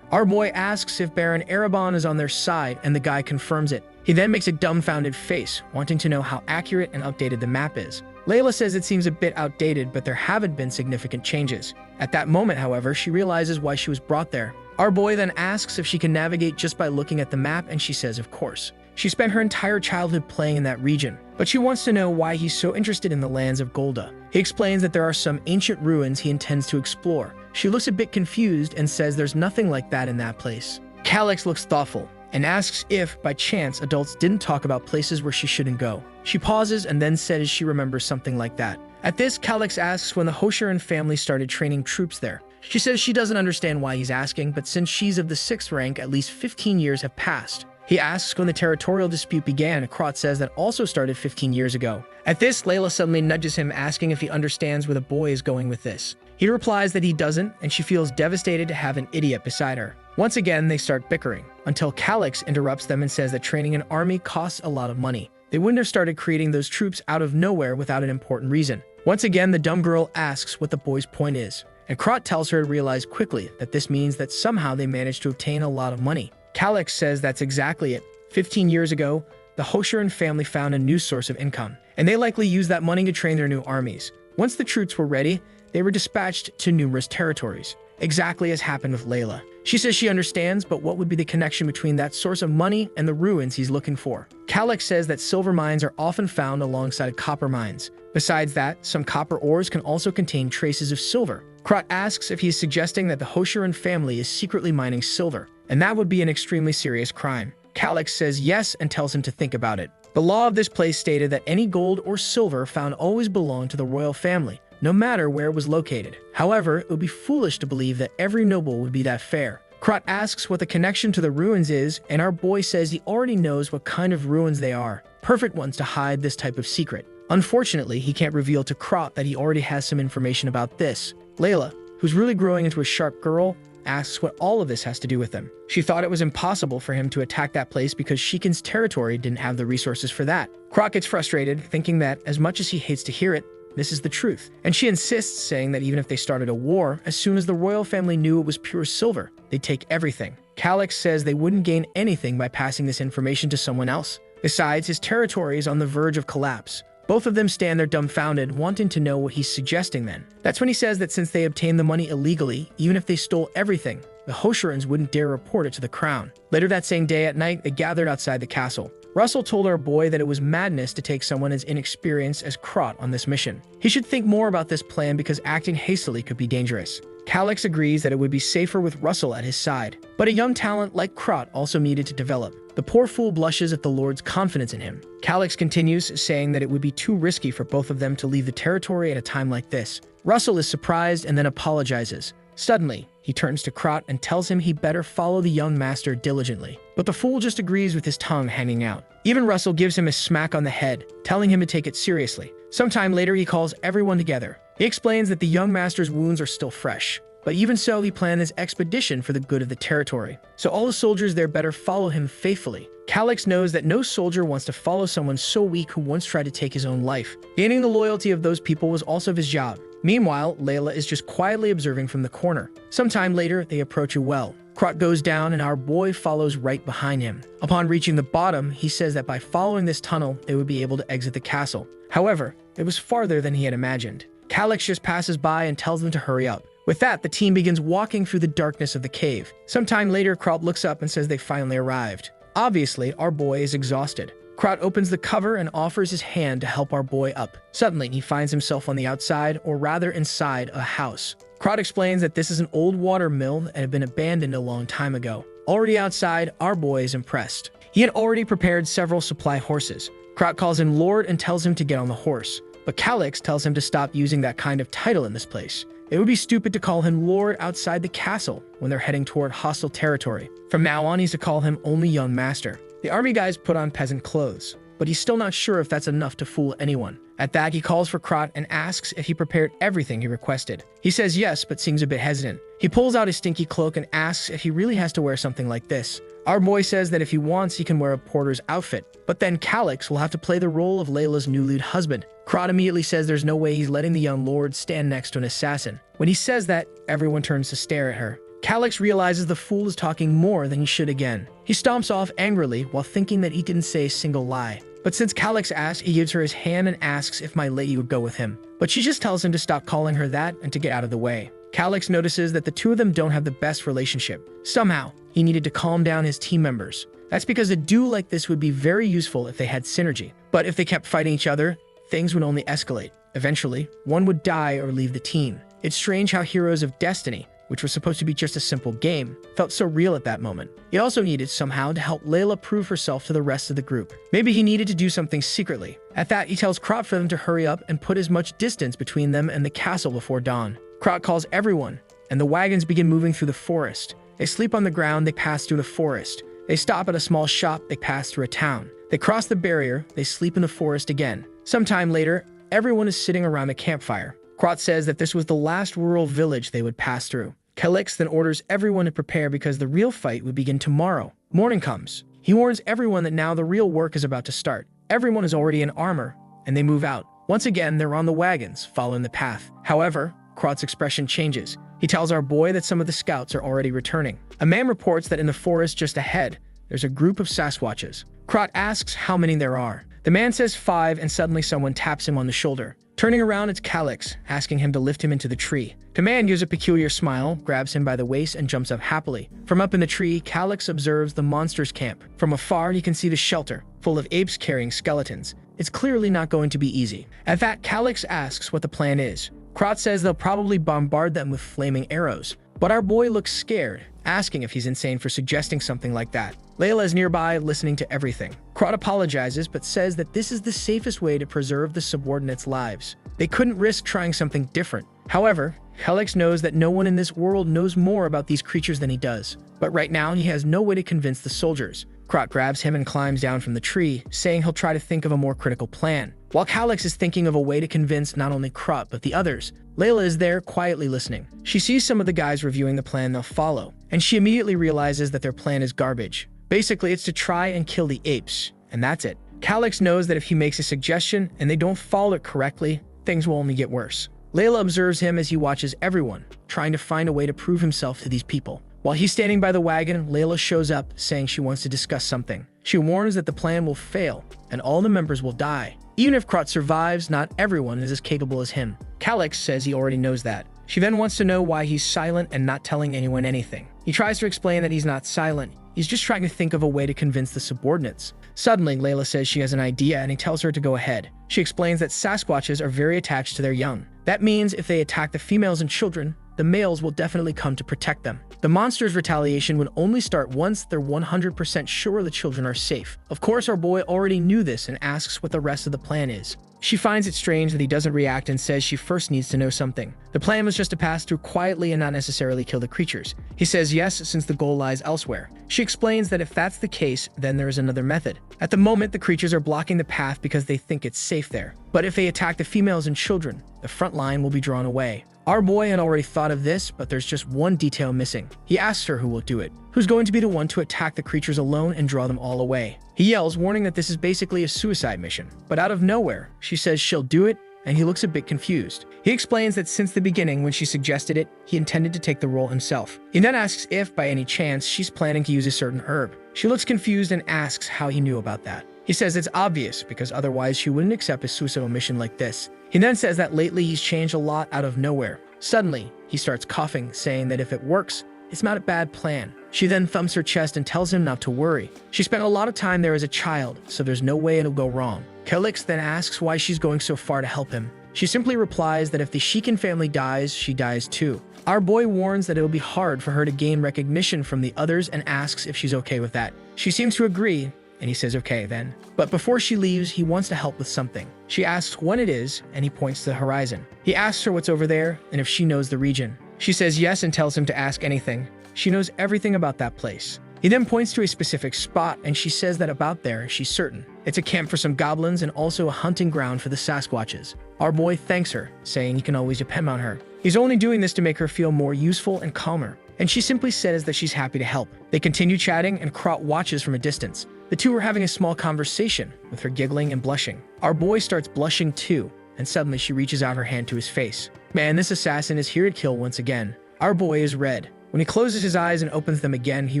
Our boy asks if Baron Erebon is on their side, and the guy confirms it. He then makes a dumbfounded face, wanting to know how accurate and updated the map is. Layla says it seems a bit outdated, but there haven't been significant changes. At that moment, however, she realizes why she was brought there. Our boy then asks if she can navigate just by looking at the map, and she says of course. She spent her entire childhood playing in that region, but she wants to know why he's so interested in the lands of Golda. He explains that there are some ancient ruins he intends to explore. She looks a bit confused and says there's nothing like that in that place. Calyx looks thoughtful and asks if, by chance, adults didn't talk about places where she shouldn't go. She pauses and then says she remembers something like that. At this, Calyx asks when the Hoshiran family started training troops there. She says she doesn't understand why he's asking, but since she's of the 6th rank, at least 15 years have passed. He asks when the territorial dispute began. Krot says that also started 15 years ago. At this, Layla suddenly nudges him, asking if he understands where the boy is going with this. He replies that he doesn't, and she feels devastated to have an idiot beside her. Once again, they start bickering, until Calyx interrupts them and says that training an army costs a lot of money. They wouldn't have started creating those troops out of nowhere without an important reason. Once again, the dumb girl asks what the boy's point is, and Krot tells her to realize quickly that this means that somehow they managed to obtain a lot of money. Calyx says that's exactly it. 15 years ago, the Hoshiran family found a new source of income, and they likely used that money to train their new armies. Once the troops were ready, they were dispatched to numerous territories, exactly as happened with Layla. She says she understands, but what would be the connection between that source of money and the ruins he's looking for? Calyx says that silver mines are often found alongside copper mines. Besides that, some copper ores can also contain traces of silver. Krot asks if he is suggesting that the Hoshiran family is secretly mining silver, and that would be an extremely serious crime. Calyx says yes and tells him to think about it. The law of this place stated that any gold or silver found always belonged to the royal family, no matter where it was located. However, it would be foolish to believe that every noble would be that fair. Krot asks what the connection to the ruins is, and our boy says he already knows what kind of ruins they are. Perfect ones to hide this type of secret. Unfortunately, he can't reveal to Krot that he already has some information about this. Layla, who's really growing into a sharp girl, asks what all of this has to do with him. She thought it was impossible for him to attack that place because Shikin's territory didn't have the resources for that. Krot gets frustrated, thinking that, as much as he hates to hear it, this is the truth. And she insists, saying that even if they started a war, as soon as the royal family knew it was pure silver, they'd take everything. Calyx says they wouldn't gain anything by passing this information to someone else. Besides, his territory is on the verge of collapse. Both of them stand there dumbfounded, wanting to know what he's suggesting then. That's when he says that since they obtained the money illegally, even if they stole everything, the Hoshirans wouldn't dare report it to the crown. Later that same day at night, they gathered outside the castle. Russell told our boy that it was madness to take someone as inexperienced as Krot on this mission. He should think more about this plan because acting hastily could be dangerous. Calyx agrees that it would be safer with Russell at his side, but a young talent like Krot also needed to develop. The poor fool blushes at the Lord's confidence in him. Calyx continues, saying that it would be too risky for both of them to leave the territory at a time like this. Russell is surprised and then apologizes. Suddenly, he turns to Krot and tells him he better follow the young master diligently. But the fool just agrees with his tongue hanging out. Even Russell gives him a smack on the head, telling him to take it seriously. Sometime later, he calls everyone together. He explains that the young master's wounds are still fresh. But even so, he planned this expedition for the good of the territory. So all the soldiers there better follow him faithfully. Calyx knows that no soldier wants to follow someone so weak who once tried to take his own life. Gaining the loyalty of those people was also his job. Meanwhile, Layla is just quietly observing from the corner. Sometime later, they approach a well. Krot goes down and our boy follows right behind him. Upon reaching the bottom, he says that by following this tunnel, they would be able to exit the castle. However, it was farther than he had imagined. Calyx just passes by and tells them to hurry up. With that, the team begins walking through the darkness of the cave. Sometime later, Krot looks up and says they finally arrived. Obviously, our boy is exhausted. Krot opens the cover and offers his hand to help our boy up. Suddenly, he finds himself on the outside, or rather inside, a house. Krot explains that this is an old water mill that had been abandoned a long time ago. Already outside, our boy is impressed. He had already prepared several supply horses. Krot calls him Lord and tells him to get on the horse. But Calyx tells him to stop using that kind of title in this place. It would be stupid to call him Lord outside the castle when they're heading toward hostile territory. From now on, he's to call him only Young Master. The army guys put on peasant clothes, but he's still not sure if that's enough to fool anyone. At that, he calls for Krot and asks if he prepared everything he requested. He says yes, but seems a bit hesitant. He pulls out his stinky cloak and asks if he really has to wear something like this. Our boy says that if he wants, he can wear a porter's outfit, but then Calyx will have to play the role of Layla's newly husband. Krot immediately says there's no way he's letting the young lord stand next to an assassin. When he says that, everyone turns to stare at her. Calyx realizes the fool is talking more than he should again. He stomps off angrily while thinking that he didn't say a single lie. But since Calyx asks, he gives her his hand and asks if my lady would go with him. But she just tells him to stop calling her that and to get out of the way. Calyx notices that the two of them don't have the best relationship. Somehow, he needed to calm down his team members. That's because a duo like this would be very useful if they had synergy. But if they kept fighting each other, things would only escalate. Eventually, one would die or leave the team. It's strange how Heroes of Destiny, which was supposed to be just a simple game, felt so real at that moment. He also needed somehow to help Layla prove herself to the rest of the group. Maybe he needed to do something secretly. At that, he tells Krot for them to hurry up and put as much distance between them and the castle before dawn. Krot calls everyone, and the wagons begin moving through the forest. They sleep on the ground, they pass through the forest. They stop at a small shop, they pass through a town. They cross the barrier, they sleep in the forest again. Sometime later, everyone is sitting around a campfire. Krot says that this was the last rural village they would pass through. Calyx then orders everyone to prepare because the real fight would begin tomorrow. Morning comes. He warns everyone that now the real work is about to start. Everyone is already in armor, and they move out. Once again, they're on the wagons, following the path. However, Krot's expression changes. He tells our boy that some of the scouts are already returning. A man reports that in the forest just ahead, there's a group of Sasquatches. Krot asks how many there are. The man says 5, and suddenly someone taps him on the shoulder. Turning around, it's Calix, asking him to lift him into the tree. Command gives a peculiar smile, grabs him by the waist, and jumps up happily. From up in the tree, Calix observes the monsters' camp. From afar, he can see the shelter, full of apes carrying skeletons. It's clearly not going to be easy. At that, Calix asks what the plan is. Krot says they'll probably bombard them with flaming arrows. But our boy looks scared, asking if he's insane for suggesting something like that. Layla is nearby, listening to everything. Krot apologizes, but says that this is the safest way to preserve the subordinates' lives. They couldn't risk trying something different. However, Calix knows that no one in this world knows more about these creatures than he does. But right now, he has no way to convince the soldiers. Krot grabs him and climbs down from the tree, saying he'll try to think of a more critical plan. While Calix is thinking of a way to convince not only Krot but the others, Layla is there quietly listening. She sees some of the guys reviewing the plan they'll follow, and she immediately realizes that their plan is garbage. Basically, it's to try and kill the apes, and that's it. Calix knows that if he makes a suggestion and they don't follow it correctly, things will only get worse. Layla observes him as he watches everyone, trying to find a way to prove himself to these people. While he's standing by the wagon, Layla shows up, saying she wants to discuss something. She warns that the plan will fail, and all the members will die. Even if Krot survives, not everyone is as capable as him. Calix says he already knows that. She then wants to know why he's silent and not telling anyone anything. He tries to explain that he's not silent. He's just trying to think of a way to convince the subordinates. Suddenly, Layla says she has an idea and he tells her to go ahead. She explains that Sasquatches are very attached to their young. That means if they attack the females and children, the males will definitely come to protect them. The monster's retaliation would only start once they're 100% sure the children are safe. Of course, our boy already knew this and asks what the rest of the plan is. She finds it strange that he doesn't react and says she first needs to know something. The plan was just to pass through quietly and not necessarily kill the creatures. He says yes, since the goal lies elsewhere. She explains that if that's the case, then there is another method. At the moment, the creatures are blocking the path because they think it's safe there. But if they attack the females and children, the front line will be drawn away. Our boy had already thought of this, but there's just one detail missing. He asks her who will do it. Who's going to be the one to attack the creatures alone and draw them all away? He yells, warning that this is basically a suicide mission. But out of nowhere, she says she'll do it, and he looks a bit confused. He explains that since the beginning, when she suggested it, he intended to take the role himself. He then asks if, by any chance, she's planning to use a certain herb. She looks confused and asks how he knew about that. He says it's obvious, because otherwise she wouldn't accept a suicidal mission like this. He then says that lately he's changed a lot out of nowhere. Suddenly, he starts coughing, saying that if it works, it's not a bad plan. She then thumps her chest and tells him not to worry. She spent a lot of time there as a child, so there's no way it'll go wrong. Calix then asks why she's going so far to help him. She simply replies that if the Shikin family dies, she dies too. Our boy warns that it'll be hard for her to gain recognition from the others and asks if she's okay with that. She seems to agree, and he says okay then. But before she leaves, he wants to help with something. She asks when it is, and he points to the horizon. He asks her what's over there and if she knows the region. She says yes and tells him to ask anything. She knows everything about that place. He then points to a specific spot, and she says that about there, she's certain. It's a camp for some goblins and also a hunting ground for the Sasquatches. Our boy thanks her, saying he can always depend on her. He's only doing this to make her feel more useful and calmer, and she simply says that she's happy to help. They continue chatting, and Krot watches from a distance. The two are having a small conversation, with her giggling and blushing. Our boy starts blushing too, and suddenly she reaches out her hand to his face. Man, this assassin is here to kill once again. Our boy is red. When he closes his eyes and opens them again, he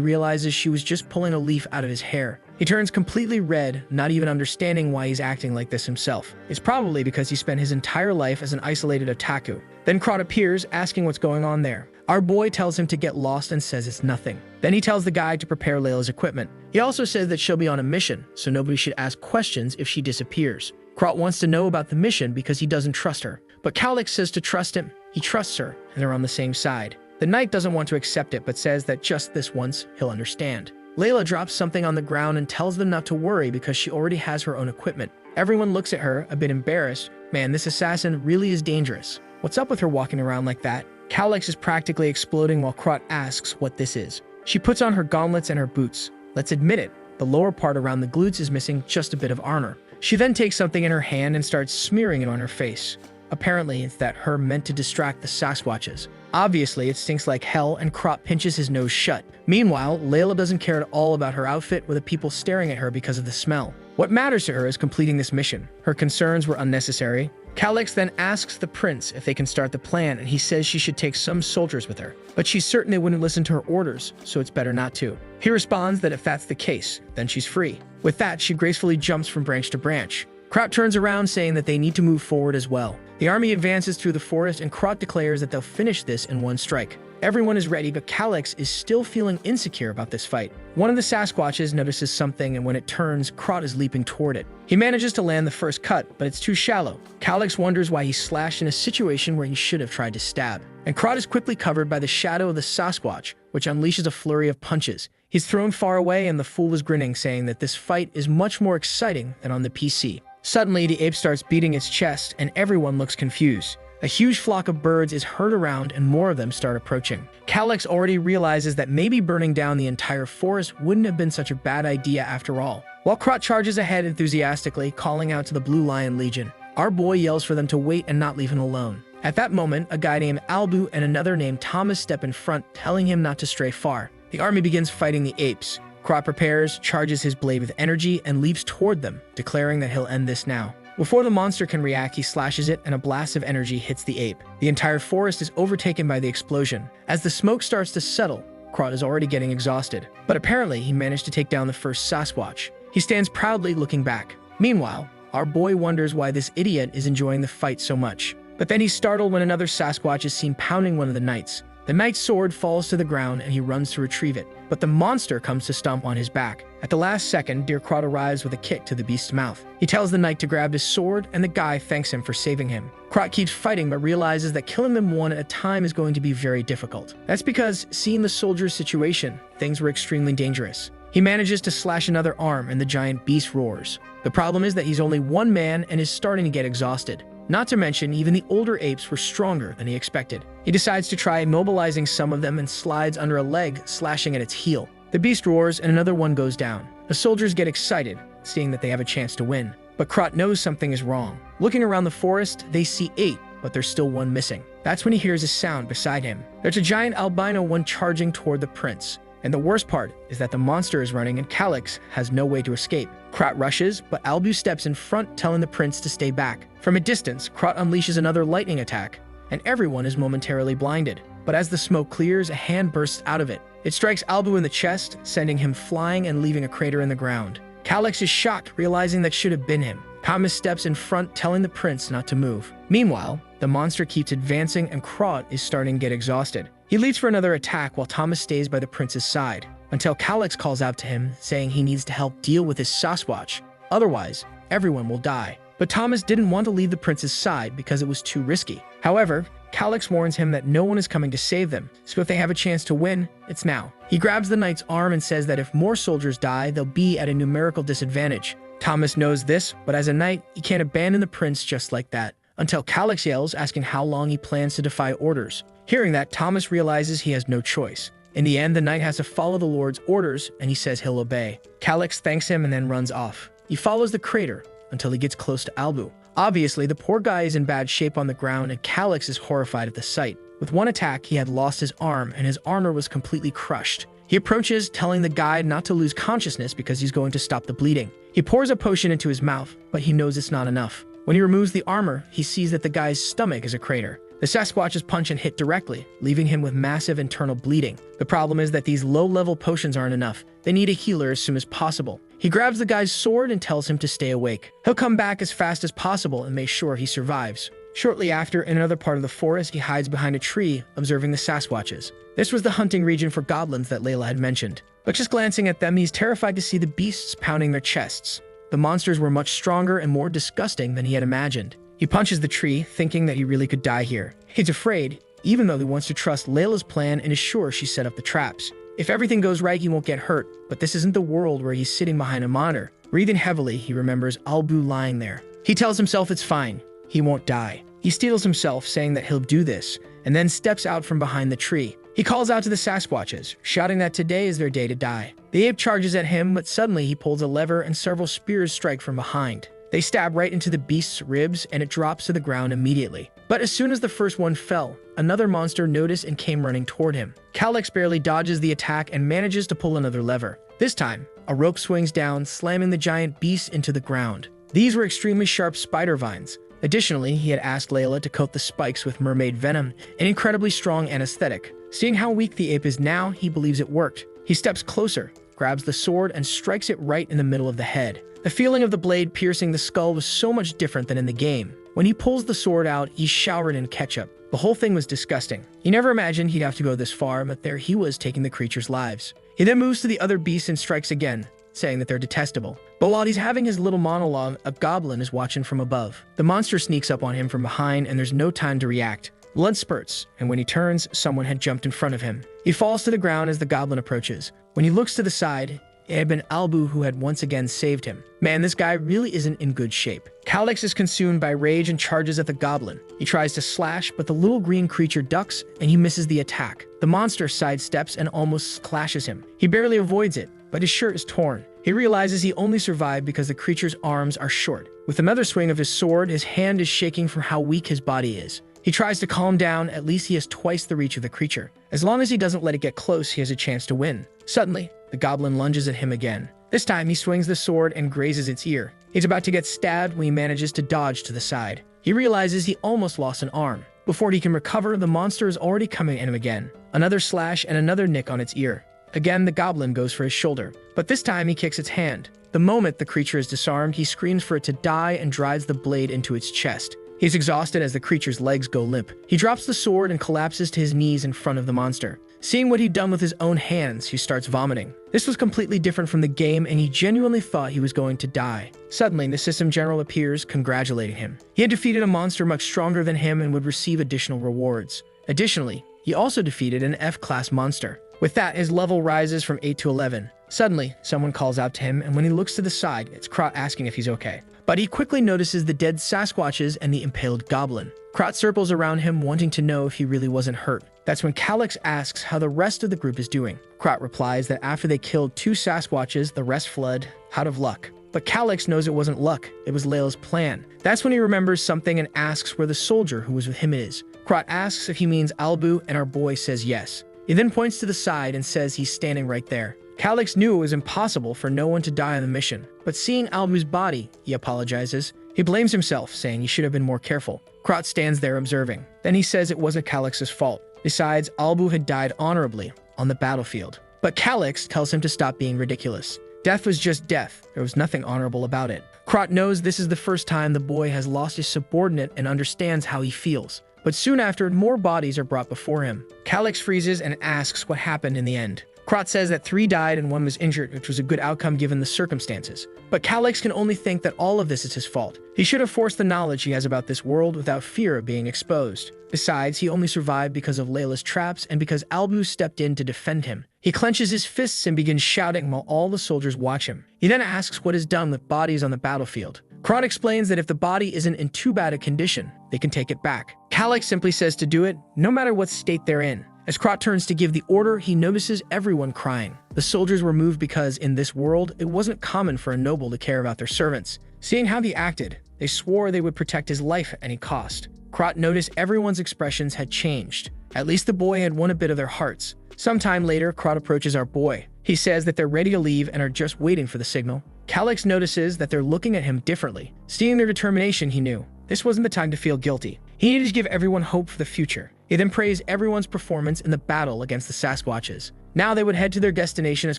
realizes she was just pulling a leaf out of his hair. He turns completely red, not even understanding why he's acting like this himself. It's probably because he spent his entire life as an isolated otaku. Then Krot appears, asking what's going on there. Our boy tells him to get lost and says it's nothing. Then he tells the guy to prepare Layla's equipment. He also says that she'll be on a mission, so nobody should ask questions if she disappears. Krot wants to know about the mission because he doesn't trust her. But Calix says to trust him. He trusts her, and they're on the same side. The knight doesn't want to accept it, but says that just this once, he'll understand. Layla drops something on the ground and tells them not to worry because she already has her own equipment. Everyone looks at her, a bit embarrassed. Man, this assassin really is dangerous. What's up with her walking around like that? Calix is practically exploding while Krot asks what this is. She puts on her gauntlets and her boots. Let's admit it, the lower part around the glutes is missing just a bit of armor. She then takes something in her hand and starts smearing it on her face. Apparently, it's that herb meant to distract the Sasquatches. Obviously, it stinks like hell, and Krot pinches his nose shut. Meanwhile, Layla doesn't care at all about her outfit with the people staring at her because of the smell. What matters to her is completing this mission. Her concerns were unnecessary. Calix then asks the prince if they can start the plan, and he says she should take some soldiers with her. But she's certain they wouldn't listen to her orders, so it's better not to. He responds that if that's the case, then she's free. With that, she gracefully jumps from branch to branch. Krot turns around saying that they need to move forward as well. The army advances through the forest and Krot declares that they'll finish this in one strike. Everyone is ready, but Calyx is still feeling insecure about this fight. One of the Sasquatches notices something, and when it turns, Krot is leaping toward it. He manages to land the first cut, but it's too shallow. Calyx wonders why he slashed in a situation where he should have tried to stab. And Krot is quickly covered by the shadow of the Sasquatch, which unleashes a flurry of punches. He's thrown far away, and the fool is grinning, saying that this fight is much more exciting than on the PC. Suddenly, the ape starts beating its chest, and everyone looks confused. A huge flock of birds is heard around, and more of them start approaching. Calyx already realizes that maybe burning down the entire forest wouldn't have been such a bad idea after all. While Krot charges ahead enthusiastically, calling out to the Blue Lion Legion, our boy yells for them to wait and not leave him alone. At that moment, a guy named Albu and another named Thomas step in front, telling him not to stray far. The army begins fighting the apes. Krot prepares, charges his blade with energy, and leaps toward them, declaring that he'll end this now. Before the monster can react, he slashes it, and a blast of energy hits the ape. The entire forest is overtaken by the explosion. As the smoke starts to settle, Krot is already getting exhausted. But apparently, he managed to take down the first Sasquatch. He stands proudly looking back. Meanwhile, our boy wonders why this idiot is enjoying the fight so much. But then he's startled when another Sasquatch is seen pounding one of the knights. The knight's sword falls to the ground and he runs to retrieve it, but the monster comes to stomp on his back. At the last second, Dear Krot arrives with a kick to the beast's mouth. He tells the knight to grab his sword, and the guy thanks him for saving him. Krot keeps fighting but realizes that killing them one at a time is going to be very difficult. That's because, seeing the soldier's situation, things were extremely dangerous. He manages to slash another arm and the giant beast roars. The problem is that he's only one man and is starting to get exhausted. Not to mention, even the older apes were stronger than he expected. He decides to try immobilizing some of them and slides under a leg, slashing at its heel. The beast roars and another one goes down. The soldiers get excited, seeing that they have a chance to win. But Krot knows something is wrong. Looking around the forest, they see 8, but there's still one missing. That's when he hears a sound beside him. There's a giant albino one charging toward the prince. And the worst part is that the monster is running and Calyx has no way to escape. Krot rushes, but Albu steps in front, telling the prince to stay back. From a distance, Krot unleashes another lightning attack, and everyone is momentarily blinded. But as the smoke clears, a hand bursts out of it. It strikes Albu in the chest, sending him flying and leaving a crater in the ground. Calyx is shocked, realizing that should have been him. Thomas steps in front, telling the prince not to move. Meanwhile, the monster keeps advancing and Krot is starting to get exhausted. He leaps for another attack while Thomas stays by the prince's side, until Calyx calls out to him, saying he needs to help deal with his Sasquatch. Otherwise, everyone will die. But Thomas didn't want to leave the prince's side because it was too risky. However, Calyx warns him that no one is coming to save them, so if they have a chance to win, it's now. He grabs the knight's arm and says that if more soldiers die, they'll be at a numerical disadvantage. Thomas knows this, but as a knight, he can't abandon the prince just like that, until Calyx yells, asking how long he plans to defy orders. Hearing that, Thomas realizes he has no choice. In the end, the knight has to follow the Lord's orders, and he says he'll obey. Calyx thanks him and then runs off. He follows the crater until he gets close to Albu. Obviously, the poor guy is in bad shape on the ground, and Calyx is horrified at the sight. With one attack, he had lost his arm, and his armor was completely crushed. He approaches, telling the guide not to lose consciousness because he's going to stop the bleeding. He pours a potion into his mouth, but he knows it's not enough. When he removes the armor, he sees that the guy's stomach is a crater. The Sasquatches punch and hit directly, leaving him with massive internal bleeding. The problem is that these low-level potions aren't enough. They need a healer as soon as possible. He grabs the guy's sword and tells him to stay awake. He'll come back as fast as possible and make sure he survives. Shortly after, in another part of the forest, he hides behind a tree, observing the Sasquatches. This was the hunting region for goblins that Layla had mentioned. But just glancing at them, he's terrified to see the beasts pounding their chests. The monsters were much stronger and more disgusting than he had imagined. He punches the tree, thinking that he really could die here. He's afraid, even though he wants to trust Layla's plan and is sure she set up the traps. If everything goes right, he won't get hurt, but this isn't the world where he's sitting behind a monitor. Breathing heavily, he remembers Albu lying there. He tells himself it's fine. He won't die. He steels himself, saying that he'll do this, and then steps out from behind the tree. He calls out to the Sasquatches, shouting that today is their day to die. The ape charges at him, but suddenly he pulls a lever and several spears strike from behind. They stab right into the beast's ribs, and it drops to the ground immediately. But as soon as the first one fell, another monster noticed and came running toward him. Calyx barely dodges the attack and manages to pull another lever. This time, a rope swings down, slamming the giant beast into the ground. These were extremely sharp spider vines. Additionally, he had asked Layla to coat the spikes with mermaid venom, an incredibly strong anesthetic. Seeing how weak the ape is now, he believes it worked. He steps closer, grabs the sword, and strikes it right in the middle of the head. The feeling of the blade piercing the skull was so much different than in the game. When he pulls the sword out, he's showered in ketchup. The whole thing was disgusting. He never imagined he'd have to go this far, but there he was taking the creatures' lives. He then moves to the other beasts and strikes again, saying that they're detestable. But while he's having his little monologue, a goblin is watching from above. The monster sneaks up on him from behind, and there's no time to react. Blood spurts, and when he turns, someone had jumped in front of him. He falls to the ground as the goblin approaches. When he looks to the side, it had been Albu who had once again saved him. Man, this guy really isn't in good shape. Calyx is consumed by rage and charges at the goblin. He tries to slash, but the little green creature ducks, and he misses the attack. The monster sidesteps and almost clashes him. He barely avoids it, but his shirt is torn. He realizes he only survived because the creature's arms are short. With another swing of his sword, his hand is shaking from how weak his body is. He tries to calm down, at least he has twice the reach of the creature. As long as he doesn't let it get close, he has a chance to win. Suddenly, the goblin lunges at him again. This time, he swings the sword and grazes its ear. He's about to get stabbed when he manages to dodge to the side. He realizes he almost lost an arm. Before he can recover, the monster is already coming at him again. Another slash and another nick on its ear. Again, the goblin goes for his shoulder, but this time he kicks its hand. The moment the creature is disarmed, he screams for it to die and drives the blade into its chest. He's exhausted as the creature's legs go limp. He drops the sword and collapses to his knees in front of the monster. Seeing what he'd done with his own hands, he starts vomiting. This was completely different from the game, and he genuinely thought he was going to die. Suddenly, the system general appears, congratulating him. He had defeated a monster much stronger than him and would receive additional rewards. Additionally, he also defeated an F-class monster. With that, his level rises from 8 to 11. Suddenly, someone calls out to him, and when he looks to the side, it's Krot asking if he's okay. But he quickly notices the dead Sasquatches and the impaled goblin. Krot circles around him, wanting to know if he really wasn't hurt. That's when Calyx asks how the rest of the group is doing. Krot replies that after they killed 2 Sasquatches, the rest fled out of luck. But Calyx knows it wasn't luck, it was Layla's plan. That's when he remembers something and asks where the soldier who was with him is. Krot asks if he means Albu, and our boy says yes. He then points to the side and says he's standing right there. Calyx knew it was impossible for no one to die on the mission, but seeing Albu's body, he apologizes. He blames himself, saying he should have been more careful. Krot stands there observing. Then he says it wasn't Calyx's fault. Besides, Albu had died honorably on the battlefield. But Calyx tells him to stop being ridiculous. Death was just death. There was nothing honorable about it. Krot knows this is the first time the boy has lost his subordinate and understands how he feels. But soon after, more bodies are brought before him. Calyx freezes and asks what happened in the end. Krot says that 3 died and 1 was injured, which was a good outcome given the circumstances. But Calyx can only think that all of this is his fault. He should have forced the knowledge he has about this world without fear of being exposed. Besides, he only survived because of Layla's traps and because Albu stepped in to defend him. He clenches his fists and begins shouting while all the soldiers watch him. He then asks what is done with bodies on the battlefield. Krot explains that if the body isn't in too bad a condition, they can take it back. Calyx simply says to do it, no matter what state they're in. As Krot turns to give the order, he notices everyone crying. The soldiers were moved because, in this world, it wasn't common for a noble to care about their servants. Seeing how he acted, they swore they would protect his life at any cost. Krot noticed everyone's expressions had changed. At least the boy had won a bit of their hearts. Sometime later, Krot approaches our boy. He says that they're ready to leave and are just waiting for the signal. Calyx notices that they're looking at him differently. Seeing their determination, he knew this wasn't the time to feel guilty. He needed to give everyone hope for the future. He then praised everyone's performance in the battle against the Sasquatches. Now they would head to their destination as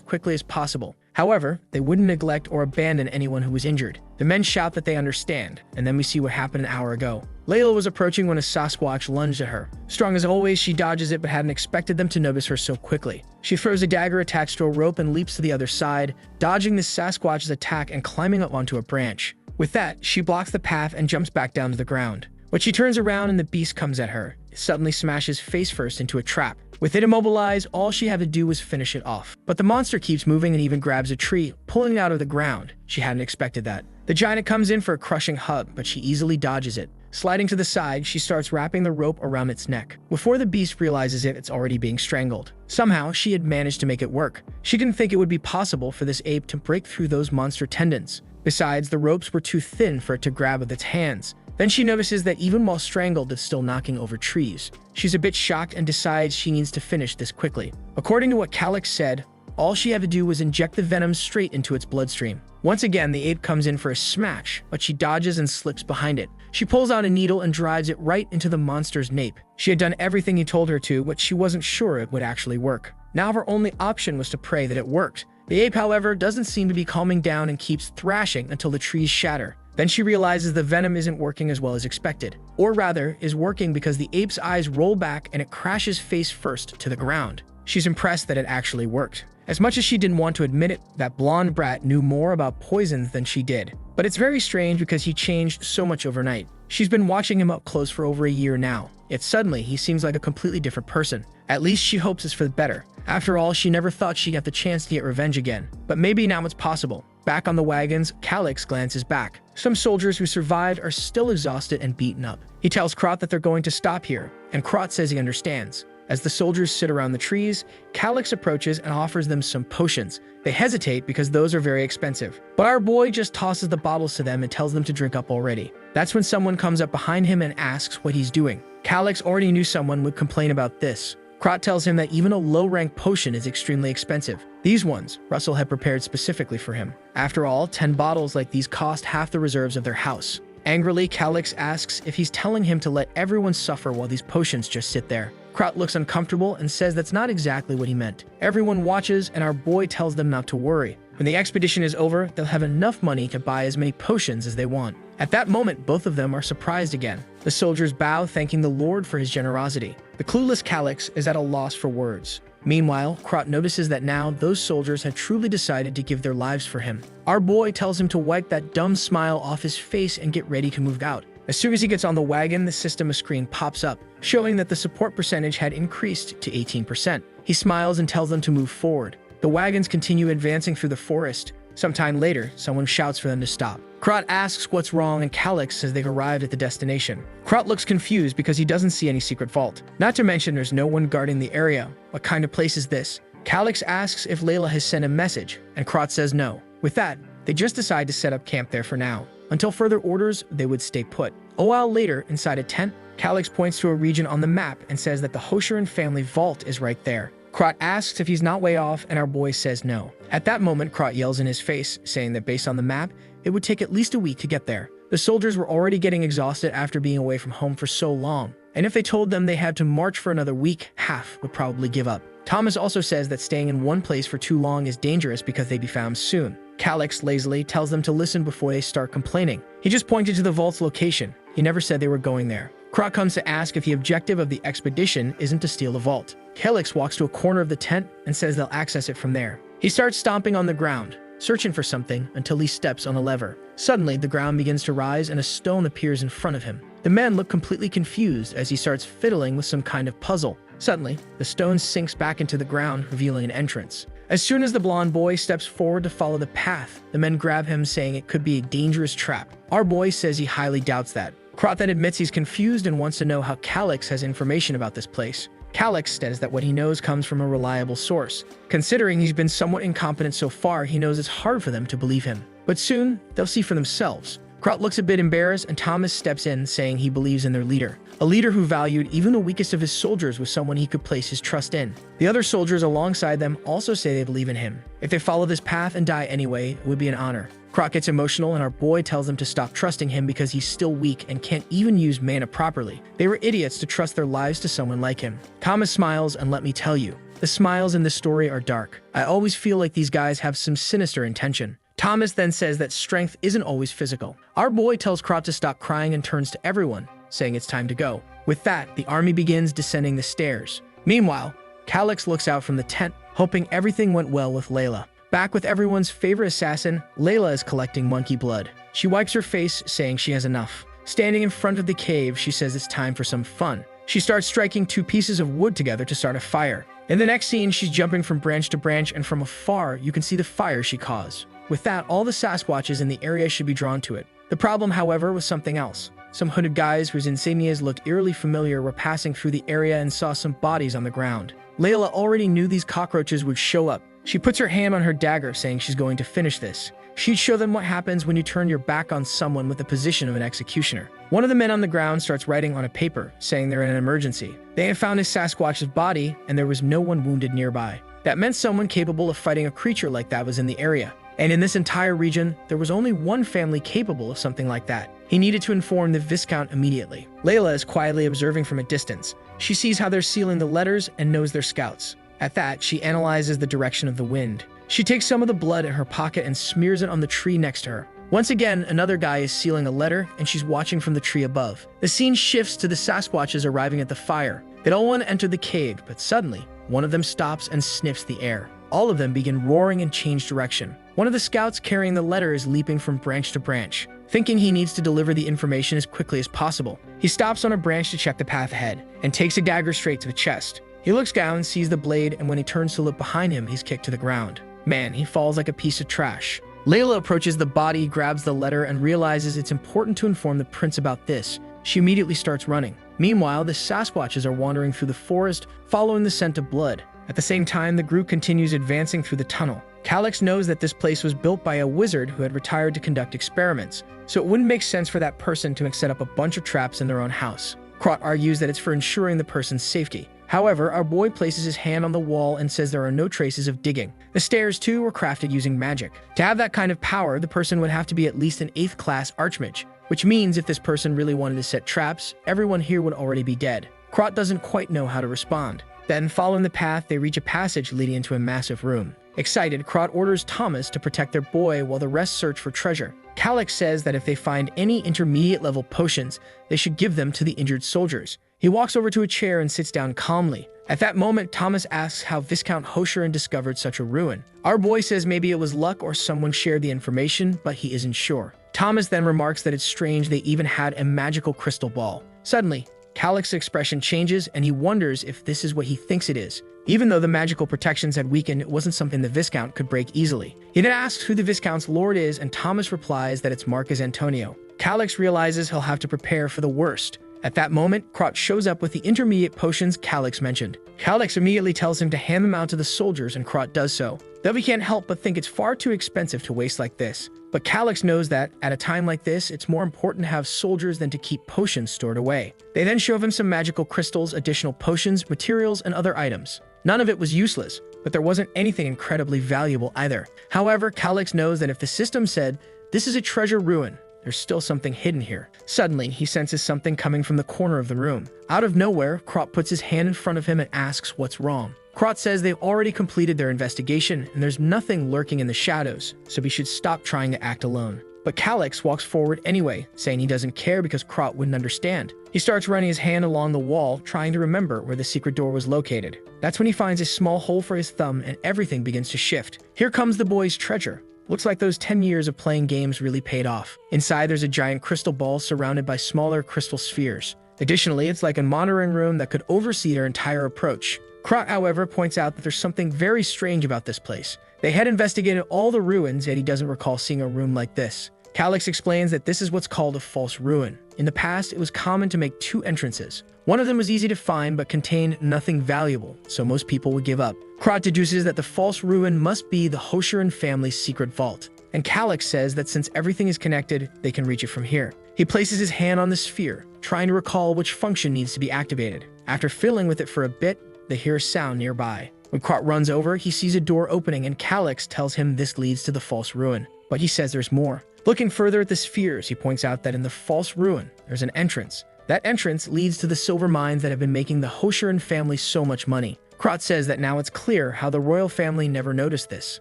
quickly as possible. However, they wouldn't neglect or abandon anyone who was injured. The men shout that they understand, and then we see what happened an hour ago. Layla was approaching when a Sasquatch lunged at her. Strong as always, she dodges it but hadn't expected them to notice her so quickly. She throws a dagger attached to a rope and leaps to the other side, dodging the Sasquatch's attack and climbing up onto a branch. With that, she blocks the path and jumps back down to the ground. When she turns around and the beast comes at her, it suddenly smashes face first into a trap. With it immobilized, all she had to do was finish it off. But the monster keeps moving and even grabs a tree, pulling it out of the ground. She hadn't expected that. The giant comes in for a crushing hug, but she easily dodges it. Sliding to the side, she starts wrapping the rope around its neck. Before the beast realizes it, it's already being strangled. Somehow, she had managed to make it work. She didn't think it would be possible for this ape to break through those monster tendons. Besides, the ropes were too thin for it to grab with its hands. Then she notices that even while strangled, it's still knocking over trees. She's a bit shocked and decides she needs to finish this quickly. According to what Calyx said, all she had to do was inject the venom straight into its bloodstream. Once again, the ape comes in for a smash, but she dodges and slips behind it. She pulls out a needle and drives it right into the monster's nape. She had done everything he told her to, but she wasn't sure it would actually work. Now her only option was to pray that it worked. The ape, however, doesn't seem to be calming down and keeps thrashing until the trees shatter. Then she realizes the venom isn't working as well as expected, or rather, is working because the ape's eyes roll back and it crashes face first to the ground. She's impressed that it actually worked. As much as she didn't want to admit it, that blonde brat knew more about poisons than she did. But it's very strange because he changed so much overnight. She's been watching him up close for over a year now, yet suddenly he seems like a completely different person. At least she hopes it's for the better. After all, she never thought she'd have the chance to get revenge again. But maybe now it's possible. Back on the wagons, Calyx glances back. Some soldiers who survived are still exhausted and beaten up. He tells Krot that they're going to stop here, and Krot says he understands. As the soldiers sit around the trees, Calyx approaches and offers them some potions. They hesitate because those are very expensive. But our boy just tosses the bottles to them and tells them to drink up already. That's when someone comes up behind him and asks what he's doing. Calyx already knew someone would complain about this. Krot tells him that even a low-rank potion is extremely expensive. These ones, Russell had prepared specifically for him. After all, 10 bottles like these cost half the reserves of their house. Angrily, Calyx asks if he's telling him to let everyone suffer while these potions just sit there. Krot looks uncomfortable and says that's not exactly what he meant. Everyone watches and our boy tells them not to worry. When the expedition is over, they'll have enough money to buy as many potions as they want. At that moment, both of them are surprised again. The soldiers bow, thanking the Lord for his generosity. The clueless Calyx is at a loss for words. Meanwhile, Krot notices that now those soldiers have truly decided to give their lives for him. Our boy tells him to wipe that dumb smile off his face and get ready to move out. As soon as he gets on the wagon, the system screen pops up, showing that the support percentage had increased to 18%. He smiles and tells them to move forward. The wagons continue advancing through the forest. Sometime later, someone shouts for them to stop. Krot asks what's wrong and Calyx says they've arrived at the destination. Krot looks confused because he doesn't see any secret vault. Not to mention there's no one guarding the area. What kind of place is this? Calyx asks if Layla has sent a message, and Krot says no. With that, they just decide to set up camp there for now. Until further orders, they would stay put. A while later, inside a tent, Calyx points to a region on the map and says that the Hoshiran family vault is right there. Krot asks if he's not way off, and our boy says no. At that moment, Krot yells in his face, saying that based on the map, it would take at least a week to get there. The soldiers were already getting exhausted after being away from home for so long, and if they told them they had to march for another week, half would probably give up. Thomas also says that staying in one place for too long is dangerous because they'd be found soon. Calyx lazily tells them to listen before they start complaining. He just pointed to the vault's location. He never said they were going there. Krot comes to ask if the objective of the expedition isn't to steal the vault. Calyx walks to a corner of the tent and says they'll access it from there. He starts stomping on the ground, searching for something until he steps on a lever. Suddenly, the ground begins to rise and a stone appears in front of him. The men look completely confused as he starts fiddling with some kind of puzzle. Suddenly, the stone sinks back into the ground, revealing an entrance. As soon as the blonde boy steps forward to follow the path, the men grab him, saying it could be a dangerous trap. Our boy says he highly doubts that. Krot then admits he's confused and wants to know how Calyx has information about this place. Calyx says that what he knows comes from a reliable source. Considering he's been somewhat incompetent so far, he knows it's hard for them to believe him. But soon, they'll see for themselves. Krot looks a bit embarrassed and Thomas steps in, saying he believes in their leader. A leader who valued even the weakest of his soldiers was someone he could place his trust in. The other soldiers alongside them also say they believe in him. If they follow this path and die anyway, it would be an honor. Krot gets emotional and our boy tells them to stop trusting him because he's still weak and can't even use mana properly. They were idiots to trust their lives to someone like him. Thomas smiles, and let me tell you, the smiles in this story are dark. I always feel like these guys have some sinister intention. Thomas then says that strength isn't always physical. Our boy tells Krot to stop crying and turns to everyone, saying it's time to go. With that, the army begins descending the stairs. Meanwhile, Calyx looks out from the tent, hoping everything went well with Layla. Back with everyone's favorite assassin, Layla is collecting monkey blood. She wipes her face, saying she has enough. Standing in front of the cave, she says it's time for some fun. She starts striking 2 pieces of wood together to start a fire. In the next scene, she's jumping from branch to branch, and from afar, you can see the fire she caused. With that, all the Sasquatches in the area should be drawn to it. The problem, however, was something else. Some hooded guys whose insignias looked eerily familiar were passing through the area and saw some bodies on the ground. Layla already knew these cockroaches would show up. She puts her hand on her dagger, saying she's going to finish this. She'd show them what happens when you turn your back on someone with the position of an executioner. One of the men on the ground starts writing on a paper, saying they're in an emergency. They have found a Sasquatch's body, and there was no one wounded nearby. That meant someone capable of fighting a creature like that was in the area. And in this entire region, there was only one family capable of something like that. He needed to inform the Viscount immediately. Layla is quietly observing from a distance. She sees how they're sealing the letters and knows they're scouts. At that, she analyzes the direction of the wind. She takes some of the blood in her pocket and smears it on the tree next to her. Once again, another guy is sealing a letter, and she's watching from the tree above. The scene shifts to the Sasquatches arriving at the fire. They don't want to enter the cave, but suddenly, one of them stops and sniffs the air. All of them begin roaring and change direction. One of the scouts carrying the letter is leaping from branch to branch, thinking he needs to deliver the information as quickly as possible. He stops on a branch to check the path ahead, and takes a dagger straight to the chest. He looks down, sees the blade, and when he turns to look behind him, he's kicked to the ground. Man, he falls like a piece of trash. Layla approaches the body, grabs the letter, and realizes it's important to inform the prince about this. She immediately starts running. Meanwhile, the Sasquatches are wandering through the forest, following the scent of blood. At the same time, the group continues advancing through the tunnel. Calyx knows that this place was built by a wizard who had retired to conduct experiments, so it wouldn't make sense for that person to set up a bunch of traps in their own house. Krot argues that it's for ensuring the person's safety. However, our boy places his hand on the wall and says there are no traces of digging. The stairs, too, were crafted using magic. To have that kind of power, the person would have to be at least an 8th class archmage, which means if this person really wanted to set traps, everyone here would already be dead. Krot doesn't quite know how to respond. Then, following the path, they reach a passage leading into a massive room. Excited, Krot orders Thomas to protect their boy while the rest search for treasure. Calyx says that if they find any intermediate-level potions, they should give them to the injured soldiers. He walks over to a chair and sits down calmly. At that moment, Thomas asks how Viscount Hosheran discovered such a ruin. Our boy says maybe it was luck or someone shared the information, but he isn't sure. Thomas then remarks that it's strange they even had a magical crystal ball. Suddenly, Calyx's expression changes and he wonders if this is what he thinks it is. Even though the magical protections had weakened, it wasn't something the Viscount could break easily. He then asks who the Viscount's lord is, and Thomas replies that it's Marcus Antonio. Calyx realizes he'll have to prepare for the worst. At that moment, Krot shows up with the intermediate potions Calyx mentioned. Calyx immediately tells him to hand them out to the soldiers, and Krot does so. Though he can't help but think it's far too expensive to waste like this. But Calyx knows that, at a time like this, it's more important to have soldiers than to keep potions stored away. They then show him some magical crystals, additional potions, materials, and other items. None of it was useless, but there wasn't anything incredibly valuable either. However, Calyx knows that if the system said, "This is a treasure ruin," there's still something hidden here. Suddenly, he senses something coming from the corner of the room. Out of nowhere, Krot puts his hand in front of him and asks what's wrong. Krot says they've already completed their investigation and there's nothing lurking in the shadows, so he should stop trying to act alone. But Calyx walks forward anyway, saying he doesn't care because Krot wouldn't understand. He starts running his hand along the wall, trying to remember where the secret door was located. That's when he finds a small hole for his thumb and everything begins to shift. Here comes the boy's treasure. Looks like those 10 years of playing games really paid off. Inside, there's a giant crystal ball surrounded by smaller crystal spheres. Additionally, it's like a monitoring room that could oversee their entire approach. Krot, however, points out that there's something very strange about this place. They had investigated all the ruins, yet he doesn't recall seeing a room like this. Calyx explains that this is what's called a false ruin. In the past, it was common to make 2 entrances. One of them was easy to find but contained nothing valuable, so most people would give up. Krot deduces that the false ruin must be the Hosheran family's secret vault, and Calyx says that since everything is connected, they can reach it from here. He places his hand on the sphere, trying to recall which function needs to be activated. After fiddling with it for a bit, they hear a sound nearby. When Krot runs over, he sees a door opening and Calyx tells him this leads to the false ruin, but he says there's more. Looking further at the spheres, he points out that in the false ruin, there's an entrance. That entrance leads to the silver mines that have been making the Hosheran family so much money. Krot says that now it's clear how the royal family never noticed this.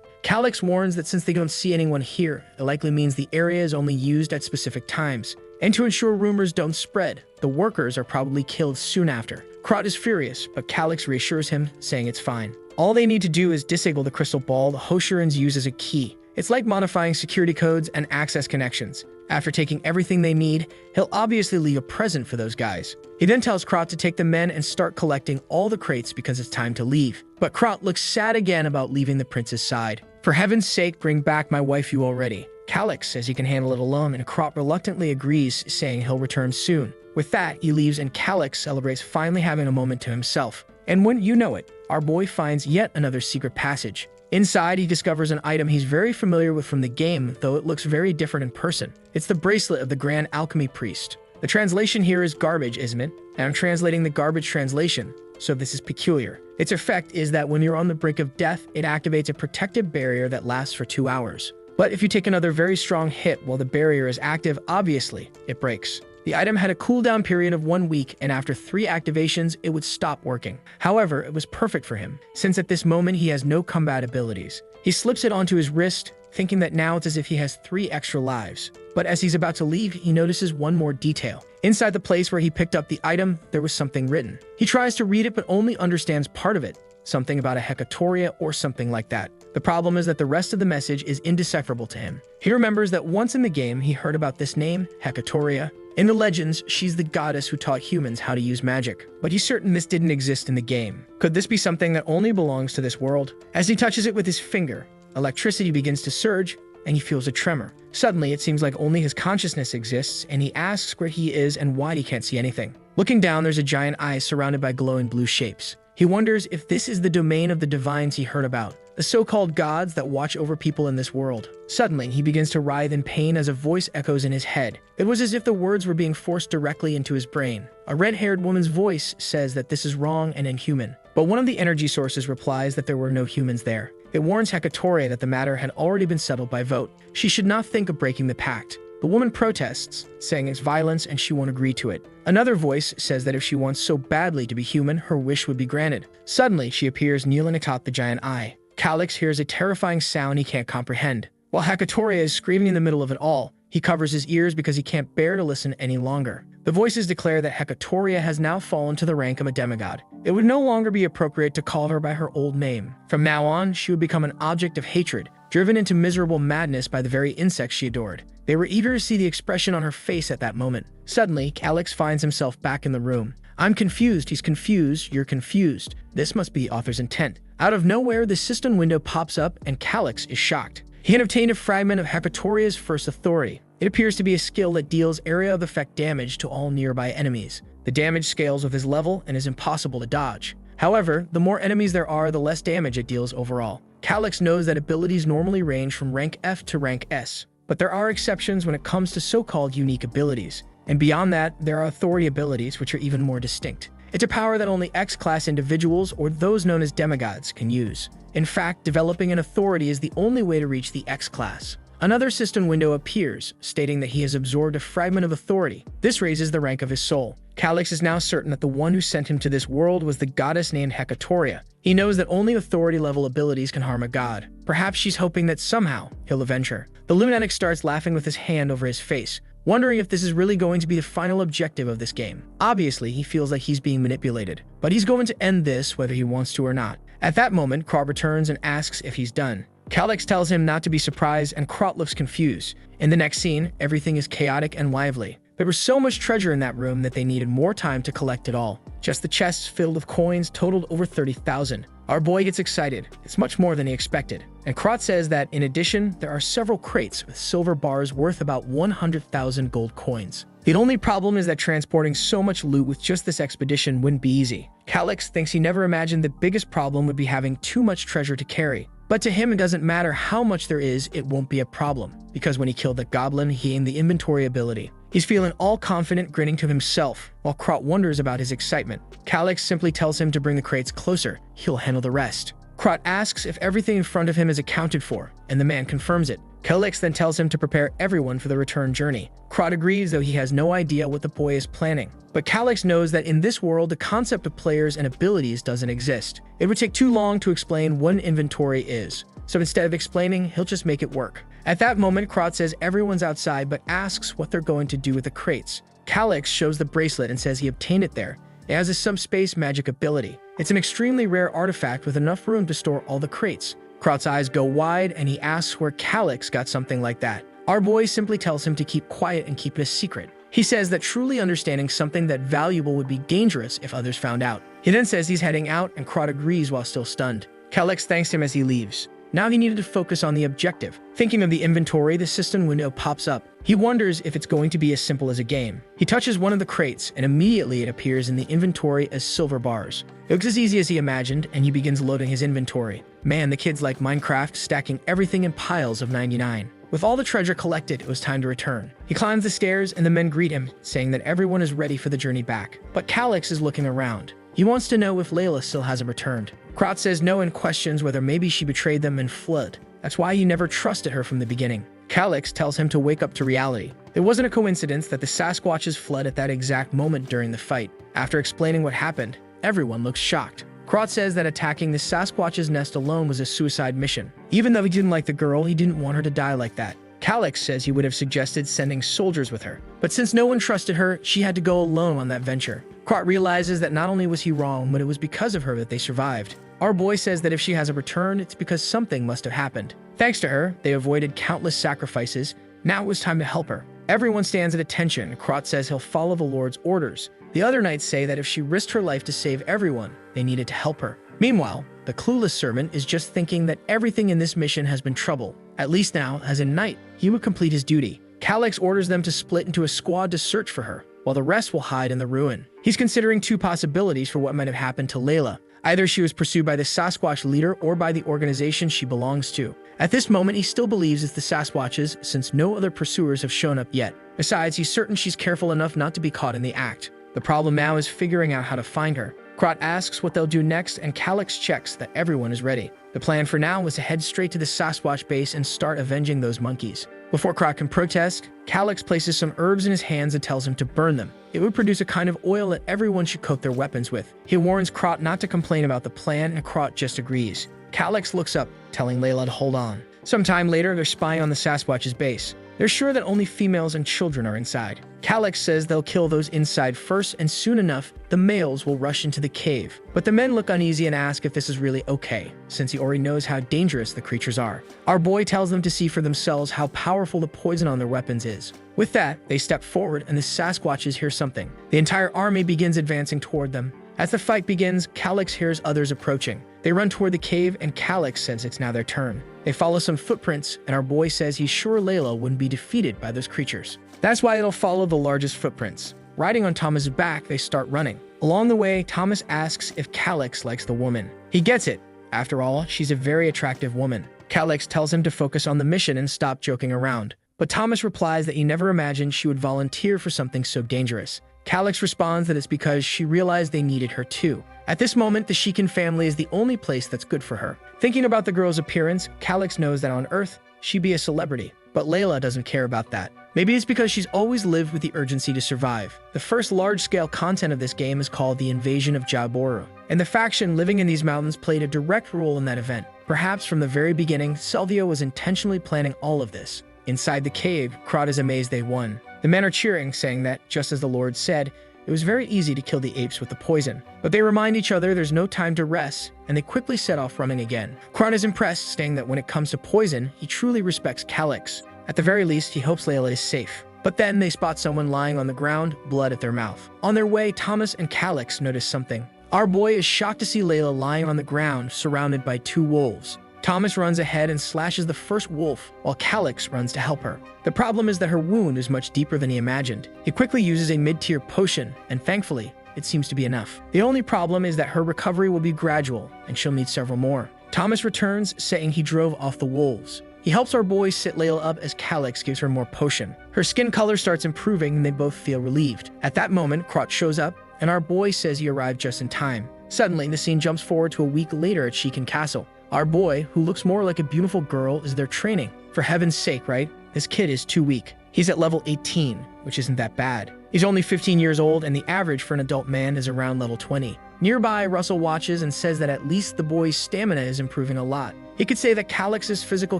Calyx warns that since they don't see anyone here, it likely means the area is only used at specific times. And to ensure rumors don't spread, the workers are probably killed soon after. Krot is furious, but Calyx reassures him, saying it's fine. All they need to do is disable the crystal ball the Hosherans use as a key. It's like modifying security codes and access connections. After taking everything they need, he'll obviously leave a present for those guys. He then tells Krot to take the men and start collecting all the crates because it's time to leave. But Krot looks sad again about leaving the prince's side. For heaven's sake, bring back my waifu already. Calyx says he can handle it alone, and Krot reluctantly agrees, saying he'll return soon. With that, he leaves and Calyx celebrates finally having a moment to himself. And wouldn't you know it, our boy finds yet another secret passage. Inside, he discovers an item he's very familiar with from the game, though it looks very different in person. It's the bracelet of the Grand Alchemy Priest. The translation here is garbage, isn't it? And I'm translating the garbage translation, so this is peculiar. Its effect is that when you're on the brink of death, it activates a protective barrier that lasts for 2 hours. But if you take another very strong hit while the barrier is active, obviously, it breaks. The item had a cooldown period of 1 week, and after 3 activations, it would stop working. However, it was perfect for him, since at this moment he has no combat abilities. He slips it onto his wrist, thinking that now it's as if he has 3 extra lives. But as he's about to leave, he notices one more detail. Inside the place where he picked up the item, there was something written. He tries to read it but only understands part of it, something about a Hecatoria or something like that. The problem is that the rest of the message is indecipherable to him. He remembers that once in the game, he heard about this name, Hecatoria. In the legends, she's the goddess who taught humans how to use magic. But he's certain this didn't exist in the game. Could this be something that only belongs to this world? As he touches it with his finger, electricity begins to surge, and he feels a tremor. Suddenly, it seems like only his consciousness exists, and he asks where he is and why he can't see anything. Looking down, there's a giant eye surrounded by glowing blue shapes. He wonders if this is the domain of the divines he heard about, the so-called gods that watch over people in this world. Suddenly, he begins to writhe in pain as a voice echoes in his head. It was as if the words were being forced directly into his brain. A red-haired woman's voice says that this is wrong and inhuman. But one of the energy sources replies that there were no humans there. It warns Hecatoria that the matter had already been settled by vote. She should not think of breaking the pact. The woman protests, saying it's violence and she won't agree to it. Another voice says that if she wants so badly to be human, her wish would be granted. Suddenly, she appears kneeling atop the giant eye. Calix hears a terrifying sound he can't comprehend. While Hecatoria is screaming in the middle of it all, he covers his ears because he can't bear to listen any longer. The voices declare that Hecatoria has now fallen to the rank of a demigod. It would no longer be appropriate to call her by her old name. From now on, she would become an object of hatred, driven into miserable madness by the very insects she adored. They were eager to see the expression on her face at that moment. Suddenly, Calix finds himself back in the room. I'm confused, he's confused, you're confused. This must be the author's intent. Out of nowhere, the system window pops up and Calix is shocked. He had obtained a fragment of Hecatoria's first authority. It appears to be a skill that deals area of effect damage to all nearby enemies. The damage scales with his level and is impossible to dodge. However, the more enemies there are, the less damage it deals overall. Calix knows that abilities normally range from rank F to rank S, but there are exceptions when it comes to so-called unique abilities. And beyond that, there are authority abilities which are even more distinct. It's a power that only X-class individuals or those known as demigods can use. In fact, developing an authority is the only way to reach the X-class. Another system window appears, stating that he has absorbed a fragment of authority. This raises the rank of his soul. Calix is now certain that the one who sent him to this world was the goddess named Hecatoria. He knows that only authority-level abilities can harm a god. Perhaps she's hoping that somehow he'll avenge her. The lunatic starts laughing with his hand over his face, wondering if this is really going to be the final objective of this game. Obviously, he feels like he's being manipulated, but he's going to end this whether he wants to or not. At that moment, Krot returns and asks if he's done. Calix tells him not to be surprised, and Krot looks confused. In the next scene, everything is chaotic and lively. There was so much treasure in that room that they needed more time to collect it all. Just the chests filled with coins totaled over 30,000. Our boy gets excited. It's much more than he expected. And Krot says that, in addition, there are several crates with silver bars worth about 100,000 gold coins. The only problem is that transporting so much loot with just this expedition wouldn't be easy. Calix thinks he never imagined the biggest problem would be having too much treasure to carry. But to him, it doesn't matter how much there is, it won't be a problem. Because when he killed the goblin, he aimed the inventory ability. He's feeling all confident, grinning to himself, while Krot wonders about his excitement. Calix simply tells him to bring the crates closer. He'll handle the rest. Krot asks if everything in front of him is accounted for, and the man confirms it. Calix then tells him to prepare everyone for the return journey. Krot agrees, though he has no idea what the boy is planning. But Calix knows that in this world, the concept of players and abilities doesn't exist. It would take too long to explain what an inventory is. So instead of explaining, he'll just make it work. At that moment, Krot says everyone's outside but asks what they're going to do with the crates. Calix shows the bracelet and says he obtained it there. It has a subspace magic ability. It's an extremely rare artifact with enough room to store all the crates. Krot's eyes go wide and he asks where Calix got something like that. Our boy simply tells him to keep quiet and keep it a secret. He says that truly understanding something that valuable would be dangerous if others found out. He then says he's heading out and Krot agrees while still stunned. Calix thanks him as he leaves. Now he needed to focus on the objective. Thinking of the inventory, the system window pops up. He wonders if it's going to be as simple as a game. He touches one of the crates, and immediately it appears in the inventory as silver bars. It looks as easy as he imagined, and he begins loading his inventory. Man, the kid's like Minecraft, stacking everything in piles of 99. With all the treasure collected, it was time to return. He climbs the stairs, and the men greet him, saying that everyone is ready for the journey back. But Calix is looking around. He wants to know if Layla still hasn't returned. Krot says no and questions whether maybe she betrayed them and fled. That's why he never trusted her from the beginning. Calix tells him to wake up to reality. It wasn't a coincidence that the Sasquatches fled at that exact moment during the fight. After explaining what happened, everyone looks shocked. Krot says that attacking the Sasquatch's nest alone was a suicide mission. Even though he didn't like the girl, he didn't want her to die like that. Calyx says he would have suggested sending soldiers with her, but since no one trusted her, she had to go alone on that venture. Krot realizes that not only was he wrong, but it was because of her that they survived. Our boy says that if she hasn't returned, it's because something must have happened. Thanks to her, they avoided countless sacrifices. Now it was time to help her. Everyone stands at attention. Krot says he'll follow the Lord's orders. The other knights say that if she risked her life to save everyone, they needed to help her. Meanwhile, the clueless servant is just thinking that everything in this mission has been trouble. At least now, as a knight, he would complete his duty. Calyx orders them to split into a squad to search for her, while the rest will hide in the ruin. He's considering two possibilities for what might have happened to Layla. Either she was pursued by the Sasquatch leader or by the organization she belongs to. At this moment, he still believes it's the Sasquatches since no other pursuers have shown up yet. Besides, he's certain she's careful enough not to be caught in the act. The problem now is figuring out how to find her. Krot asks what they'll do next, and Calyx checks that everyone is ready. The plan for now was to head straight to the Sasquatch base and start avenging those monkeys. Before Krot can protest, Calyx places some herbs in his hands and tells him to burn them. It would produce a kind of oil that everyone should coat their weapons with. He warns Krot not to complain about the plan, and Krot just agrees. Calyx looks up, telling Layla to hold on. Sometime later, they're spying on the Sasquatch's base. They're sure that only females and children are inside. Calyx says they'll kill those inside first, and soon enough, the males will rush into the cave. But the men look uneasy and ask if this is really okay, since he already knows how dangerous the creatures are. Our boy tells them to see for themselves how powerful the poison on their weapons is. With that, they step forward and the Sasquatches hear something. The entire army begins advancing toward them. As the fight begins, Calyx hears others approaching. They run toward the cave, and Calyx says it's now their turn. They follow some footprints, and our boy says he's sure Layla wouldn't be defeated by those creatures. That's why it'll follow the largest footprints. Riding on Thomas' back, they start running. Along the way, Thomas asks if Calyx likes the woman. He gets it. After all, she's a very attractive woman. Calyx tells him to focus on the mission and stop joking around. But Thomas replies that he never imagined she would volunteer for something so dangerous. Calyx responds that it's because she realized they needed her too. At this moment, the Shekin family is the only place that's good for her. Thinking about the girl's appearance, Calyx knows that on Earth, she'd be a celebrity. But Layla doesn't care about that. Maybe it's because she's always lived with the urgency to survive. The first large-scale content of this game is called the Invasion of Jaboru, and the faction living in these mountains played a direct role in that event. Perhaps from the very beginning, Selvia was intentionally planning all of this. Inside the cave, Krot is amazed they won. The men are cheering, saying that, just as the Lord said, it was very easy to kill the apes with the poison. But they remind each other there's no time to rest, and they quickly set off running again. Krot is impressed, saying that when it comes to poison, he truly respects Calyx. At the very least, he hopes Layla is safe. But then they spot someone lying on the ground, blood at their mouth. On their way, Thomas and Calyx notice something. Our boy is shocked to see Layla lying on the ground, surrounded by two wolves. Thomas runs ahead and slashes the first wolf, while Calyx runs to help her. The problem is that her wound is much deeper than he imagined. He quickly uses a mid-tier potion, and thankfully, it seems to be enough. The only problem is that her recovery will be gradual, and she'll need several more. Thomas returns, saying he drove off the wolves. He helps our boy sit Layla up as Calyx gives her more potion. Her skin color starts improving, and they both feel relieved. At that moment, Krot shows up, and our boy says he arrived just in time. Suddenly, the scene jumps forward to a week later at Shekin Castle. Our boy, who looks more like a beautiful girl, is there training. For heaven's sake, right? This kid is too weak. He's at level 18, which isn't that bad. He's only 15 years old, and the average for an adult man is around level 20. Nearby, Russell watches and says that at least the boy's stamina is improving a lot. He could say that Calyx's physical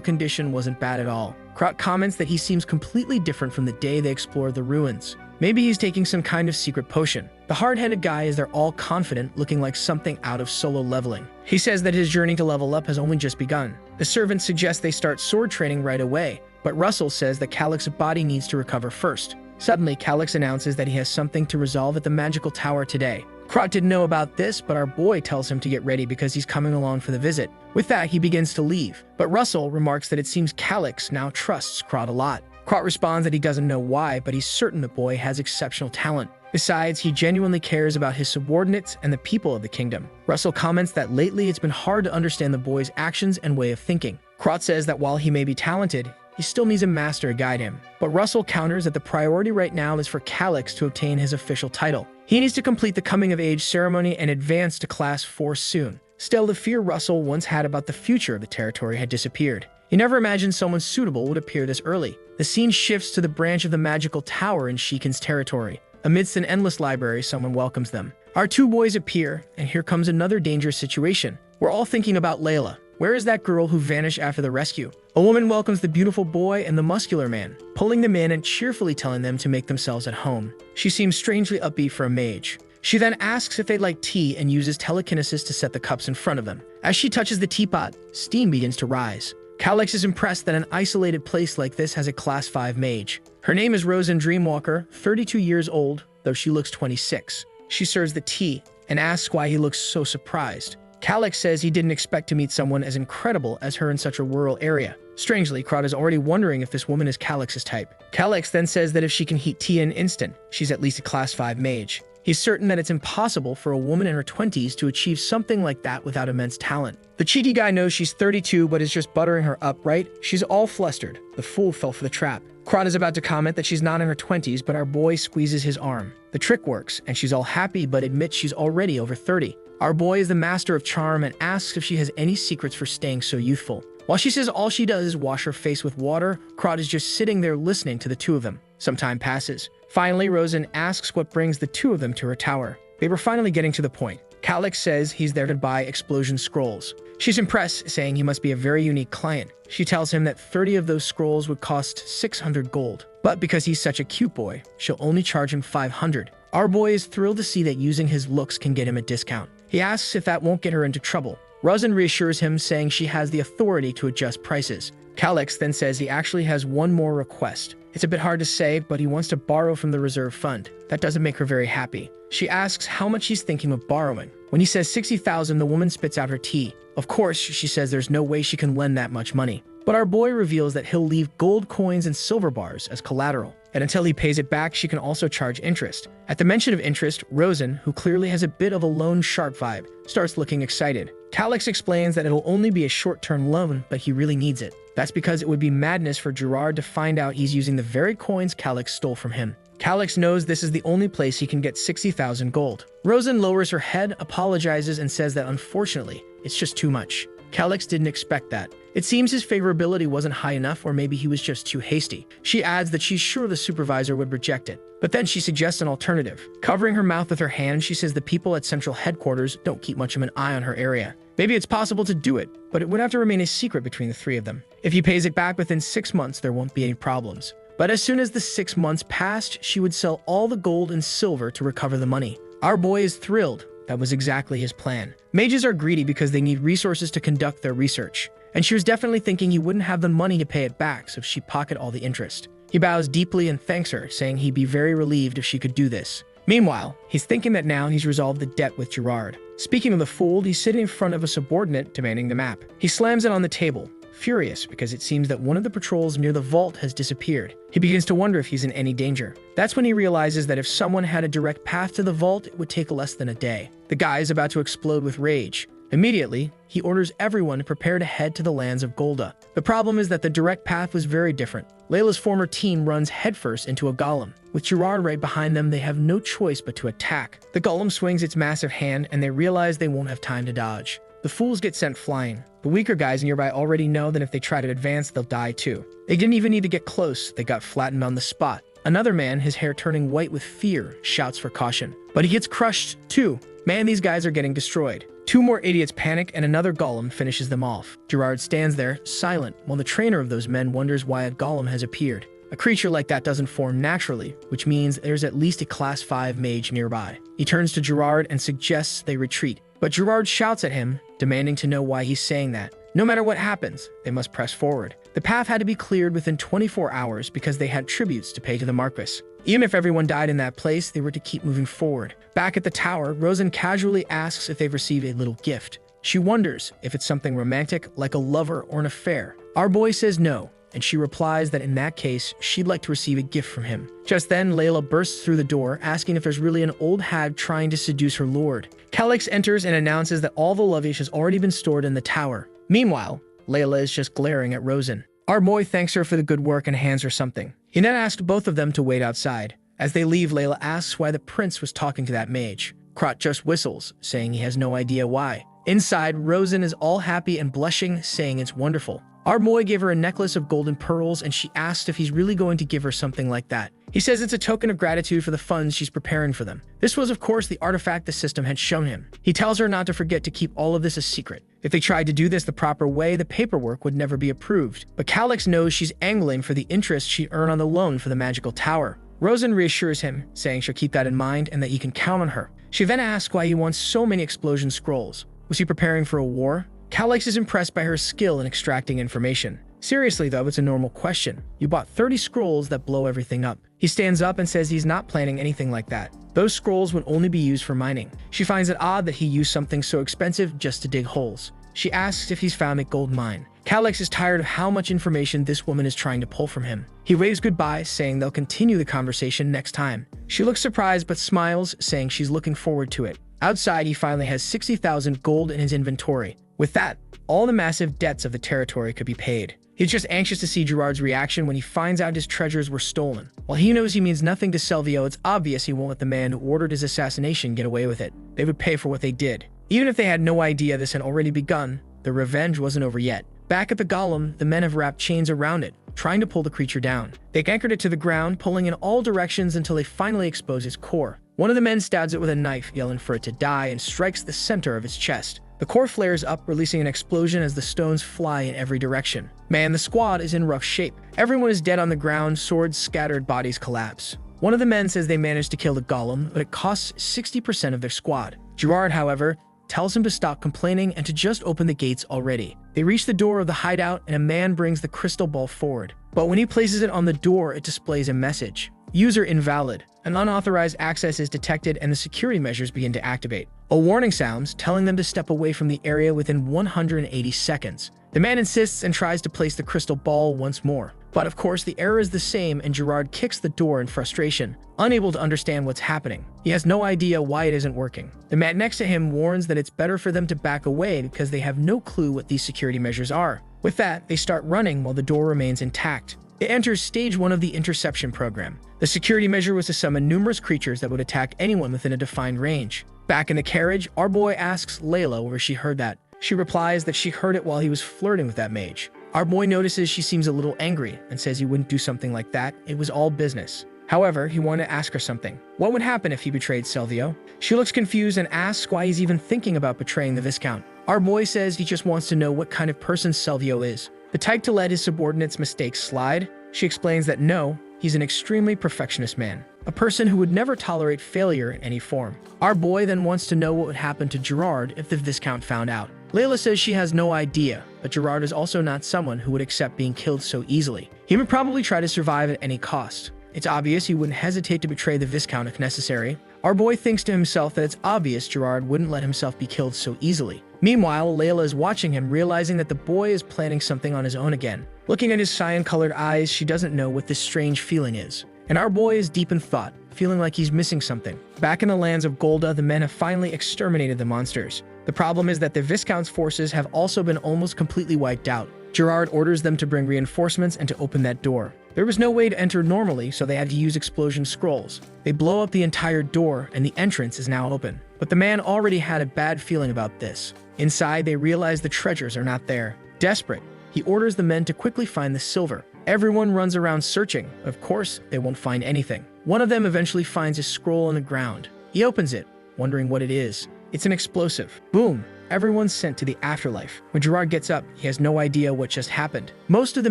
condition wasn't bad at all. Krot comments that he seems completely different from the day they explored the ruins. Maybe he's taking some kind of secret potion. The hard-headed guy is there all confident, looking like something out of Solo Leveling. He says that his journey to level up has only just begun. The servant suggests they start sword training right away, but Russell says that Calyx's body needs to recover first. Suddenly, Calyx announces that he has something to resolve at the magical tower today. Krot didn't know about this, but our boy tells him to get ready because he's coming along for the visit. With that, he begins to leave, but Russell remarks that it seems Calyx now trusts Krot a lot. Krot responds that he doesn't know why, but he's certain the boy has exceptional talent. Besides, he genuinely cares about his subordinates and the people of the kingdom. Russell comments that lately it's been hard to understand the boy's actions and way of thinking. Krot says that while he may be talented, he still needs a master to guide him. But Russell counters that the priority right now is for Calyx to obtain his official title. He needs to complete the coming-of-age ceremony and advance to Class 4 soon. Still, the fear Russell once had about the future of the territory had disappeared. He never imagined someone suitable would appear this early. The scene shifts to the branch of the magical tower in Shikin's territory. Amidst an endless library, someone welcomes them. Our two boys appear, and here comes another dangerous situation. We're all thinking about Layla. Where is that girl who vanished after the rescue? A woman welcomes the beautiful boy and the muscular man, pulling them in and cheerfully telling them to make themselves at home. She seems strangely upbeat for a mage. She then asks if they'd like tea and uses telekinesis to set the cups in front of them. As she touches the teapot, steam begins to rise. Calyx is impressed that an isolated place like this has a Class 5 mage. Her name is Rosen Dreamwalker, 32 years old, though she looks 26. She serves the tea and asks why he looks so surprised. Calyx says he didn't expect to meet someone as incredible as her in such a rural area. Strangely, Krot is already wondering if this woman is Calyx's type. Calyx then says that if she can heat tea in an instant, she's at least a Class 5 mage. He's certain that it's impossible for a woman in her 20s to achieve something like that without immense talent. The cheaty guy knows she's 32 but is just buttering her up, right? She's all flustered. The fool fell for the trap. Krot is about to comment that she's not in her 20s, but our boy squeezes his arm. The trick works, and she's all happy but admits she's already over 30. Our boy is the master of charm and asks if she has any secrets for staying so youthful. While she says all she does is wash her face with water, Krot is just sitting there listening to the two of them. Some time passes. Finally, Rosen asks what brings the two of them to her tower. They were finally getting to the point. Calyx says he's there to buy explosion scrolls. She's impressed, saying he must be a very unique client. She tells him that 30 of those scrolls would cost 600 gold. But because he's such a cute boy, she'll only charge him 500. Our boy is thrilled to see that using his looks can get him a discount. He asks if that won't get her into trouble. Rosen reassures him, saying she has the authority to adjust prices. Calyx then says he actually has one more request. It's a bit hard to say, but he wants to borrow from the reserve fund. That doesn't make her very happy. She asks how much he's thinking of borrowing. When he says 60,000, the woman spits out her tea. Of course, she says there's no way she can lend that much money. But our boy reveals that he'll leave gold coins and silver bars as collateral. And until he pays it back, she can also charge interest. At the mention of interest, Rosen, who clearly has a bit of a loan shark vibe, starts looking excited. Calyx explains that it'll only be a short-term loan, but he really needs it. That's because it would be madness for Gerard to find out he's using the very coins Calyx stole from him. Calyx knows this is the only place he can get 60,000 gold. Rosen lowers her head, apologizes, and says that unfortunately, it's just too much. Calyx didn't expect that. It seems his favorability wasn't high enough, or maybe he was just too hasty. She adds that she's sure the supervisor would reject it. But then she suggests an alternative. Covering her mouth with her hand, she says the people at Central Headquarters don't keep much of an eye on her area. Maybe it's possible to do it, but it would have to remain a secret between the three of them. If he pays it back within 6 months, there won't be any problems. But as soon as the 6 months passed, she would sell all the gold and silver to recover the money. Our boy is thrilled. That was exactly his plan. Mages are greedy because they need resources to conduct their research. And she was definitely thinking he wouldn't have the money to pay it back, so she'd pocket all the interest. He bows deeply and thanks her, saying he'd be very relieved if she could do this. Meanwhile, he's thinking that now he's resolved the debt with Gerard. Speaking of the fool, he's sitting in front of a subordinate demanding the map. He slams it on the table, furious because it seems that one of the patrols near the vault has disappeared. He begins to wonder if he's in any danger. That's when he realizes that if someone had a direct path to the vault, it would take less than a day. The guy is about to explode with rage. Immediately, he orders everyone to prepare to head to the lands of Golda. The problem is that the direct path was very different. Layla's former team runs headfirst into a golem. With Gerard right behind them, they have no choice but to attack. The golem swings its massive hand, and they realize they won't have time to dodge. The fools get sent flying. The weaker guys nearby already know that if they try to advance, they'll die too. They didn't even need to get close, they got flattened on the spot. Another man, his hair turning white with fear, shouts for caution. But he gets crushed too. Man, these guys are getting destroyed. 2 more idiots panic, and another golem finishes them off. Gerard stands there, silent, while the trainer of those men wonders why a golem has appeared. A creature like that doesn't form naturally, which means there's at least a Class 5 mage nearby. He turns to Gerard and suggests they retreat, but Gerard shouts at him, demanding to know why he's saying that. No matter what happens, they must press forward. The path had to be cleared within 24 hours because they had tributes to pay to the Marquis. Even if everyone died in that place, they were to keep moving forward. Back at the tower, Rosen casually asks if they've received a little gift. She wonders if it's something romantic, like a lover or an affair. Our boy says no, and she replies that in that case, she'd like to receive a gift from him. Just then, Layla bursts through the door, asking if there's really an old hag trying to seduce her lord. Calyx enters and announces that all the luggage has already been stored in the tower. Meanwhile, Layla is just glaring at Rosen. Our boy thanks her for the good work and hands her something. He then asks both of them to wait outside. As they leave, Layla asks why the prince was talking to that mage. Krot just whistles, saying he has no idea why. Inside, Rosen is all happy and blushing, saying it's wonderful. Our boy gave her a necklace of golden pearls, and she asked if he's really going to give her something like that. He says it's a token of gratitude for the funds she's preparing for them. This was, of course, the artifact the system had shown him. He tells her not to forget to keep all of this a secret. If they tried to do this the proper way, the paperwork would never be approved. But Calyx knows she's angling for the interest she'd earn on the loan for the magical tower. Rosen reassures him, saying she'll keep that in mind and that he can count on her. She then asks why he wants so many explosion scrolls. Was he preparing for a war? Calyx is impressed by her skill in extracting information. Seriously though, it's a normal question. You bought 30 scrolls that blow everything up. He stands up and says he's not planning anything like that. Those scrolls would only be used for mining. She finds it odd that he used something so expensive just to dig holes. She asks if he's found a gold mine. Calyx is tired of how much information this woman is trying to pull from him. He waves goodbye, saying they'll continue the conversation next time. She looks surprised but smiles, saying she's looking forward to it. Outside, he finally has 60,000 gold in his inventory. With that, all the massive debts of the territory could be paid. He's just anxious to see Gerard's reaction when he finds out his treasures were stolen. While he knows he means nothing to Selvio, it's obvious he won't let the man who ordered his assassination get away with it. They would pay for what they did. Even if they had no idea this had already begun, the revenge wasn't over yet. Back at the golem, the men have wrapped chains around it, trying to pull the creature down. They anchored it to the ground, pulling in all directions until they finally expose its core. One of the men stabs it with a knife, yelling for it to die, and strikes the center of its chest. The core flares up, releasing an explosion as the stones fly in every direction. Man, the squad is in rough shape. Everyone is dead on the ground, swords scattered, bodies collapse. One of the men says they managed to kill the golem, but it costs 60% of their squad. Gerard, however, tells him to stop complaining and to just open the gates already. They reach the door of the hideout, and a man brings the crystal ball forward. But when he places it on the door, it displays a message. User invalid. An unauthorized access is detected and the security measures begin to activate. A warning sounds, telling them to step away from the area within 180 seconds. The man insists and tries to place the crystal ball once more. But of course, the error is the same and Gerard kicks the door in frustration, unable to understand what's happening. He has no idea why it isn't working. The man next to him warns that it's better for them to back away because they have no clue what these security measures are. With that, they start running while the door remains intact. It enters stage 1 of the interception program. The security measure was to summon numerous creatures that would attack anyone within a defined range. Back in the carriage, our boy asks Layla where she heard that. She replies that she heard it while he was flirting with that mage. Our boy notices she seems a little angry and says he wouldn't do something like that. It was all business. However, he wanted to ask her something. What would happen if he betrayed Selvio? She looks confused and asks why he's even thinking about betraying the Viscount. Our boy says he just wants to know what kind of person Selvio is. The type to let his subordinates' mistakes slide? She explains that no, he's an extremely perfectionist man, a person who would never tolerate failure in any form. Our boy then wants to know what would happen to Gerard if the Viscount found out. Layla says she has no idea, but Gerard is also not someone who would accept being killed so easily. He would probably try to survive at any cost. It's obvious he wouldn't hesitate to betray the Viscount if necessary. Our boy thinks to himself that it's obvious Gerard wouldn't let himself be killed so easily. Meanwhile, Layla is watching him, realizing that the boy is planning something on his own again. Looking at his cyan-colored eyes, she doesn't know what this strange feeling is. And our boy is deep in thought, feeling like he's missing something. Back in the lands of Golda, the men have finally exterminated the monsters. The problem is that the Viscount's forces have also been almost completely wiped out. Gerard orders them to bring reinforcements and to open that door. There was no way to enter normally, so they had to use explosion scrolls. They blow up the entire door, and the entrance is now open. But the man already had a bad feeling about this. Inside, they realize the treasures are not there. Desperate, he orders the men to quickly find the silver. Everyone runs around searching. Of course, they won't find anything. One of them eventually finds a scroll on the ground. He opens it, wondering what it is. It's an explosive. Boom! Everyone's sent to the afterlife. When Gerard gets up, he has no idea what just happened. Most of the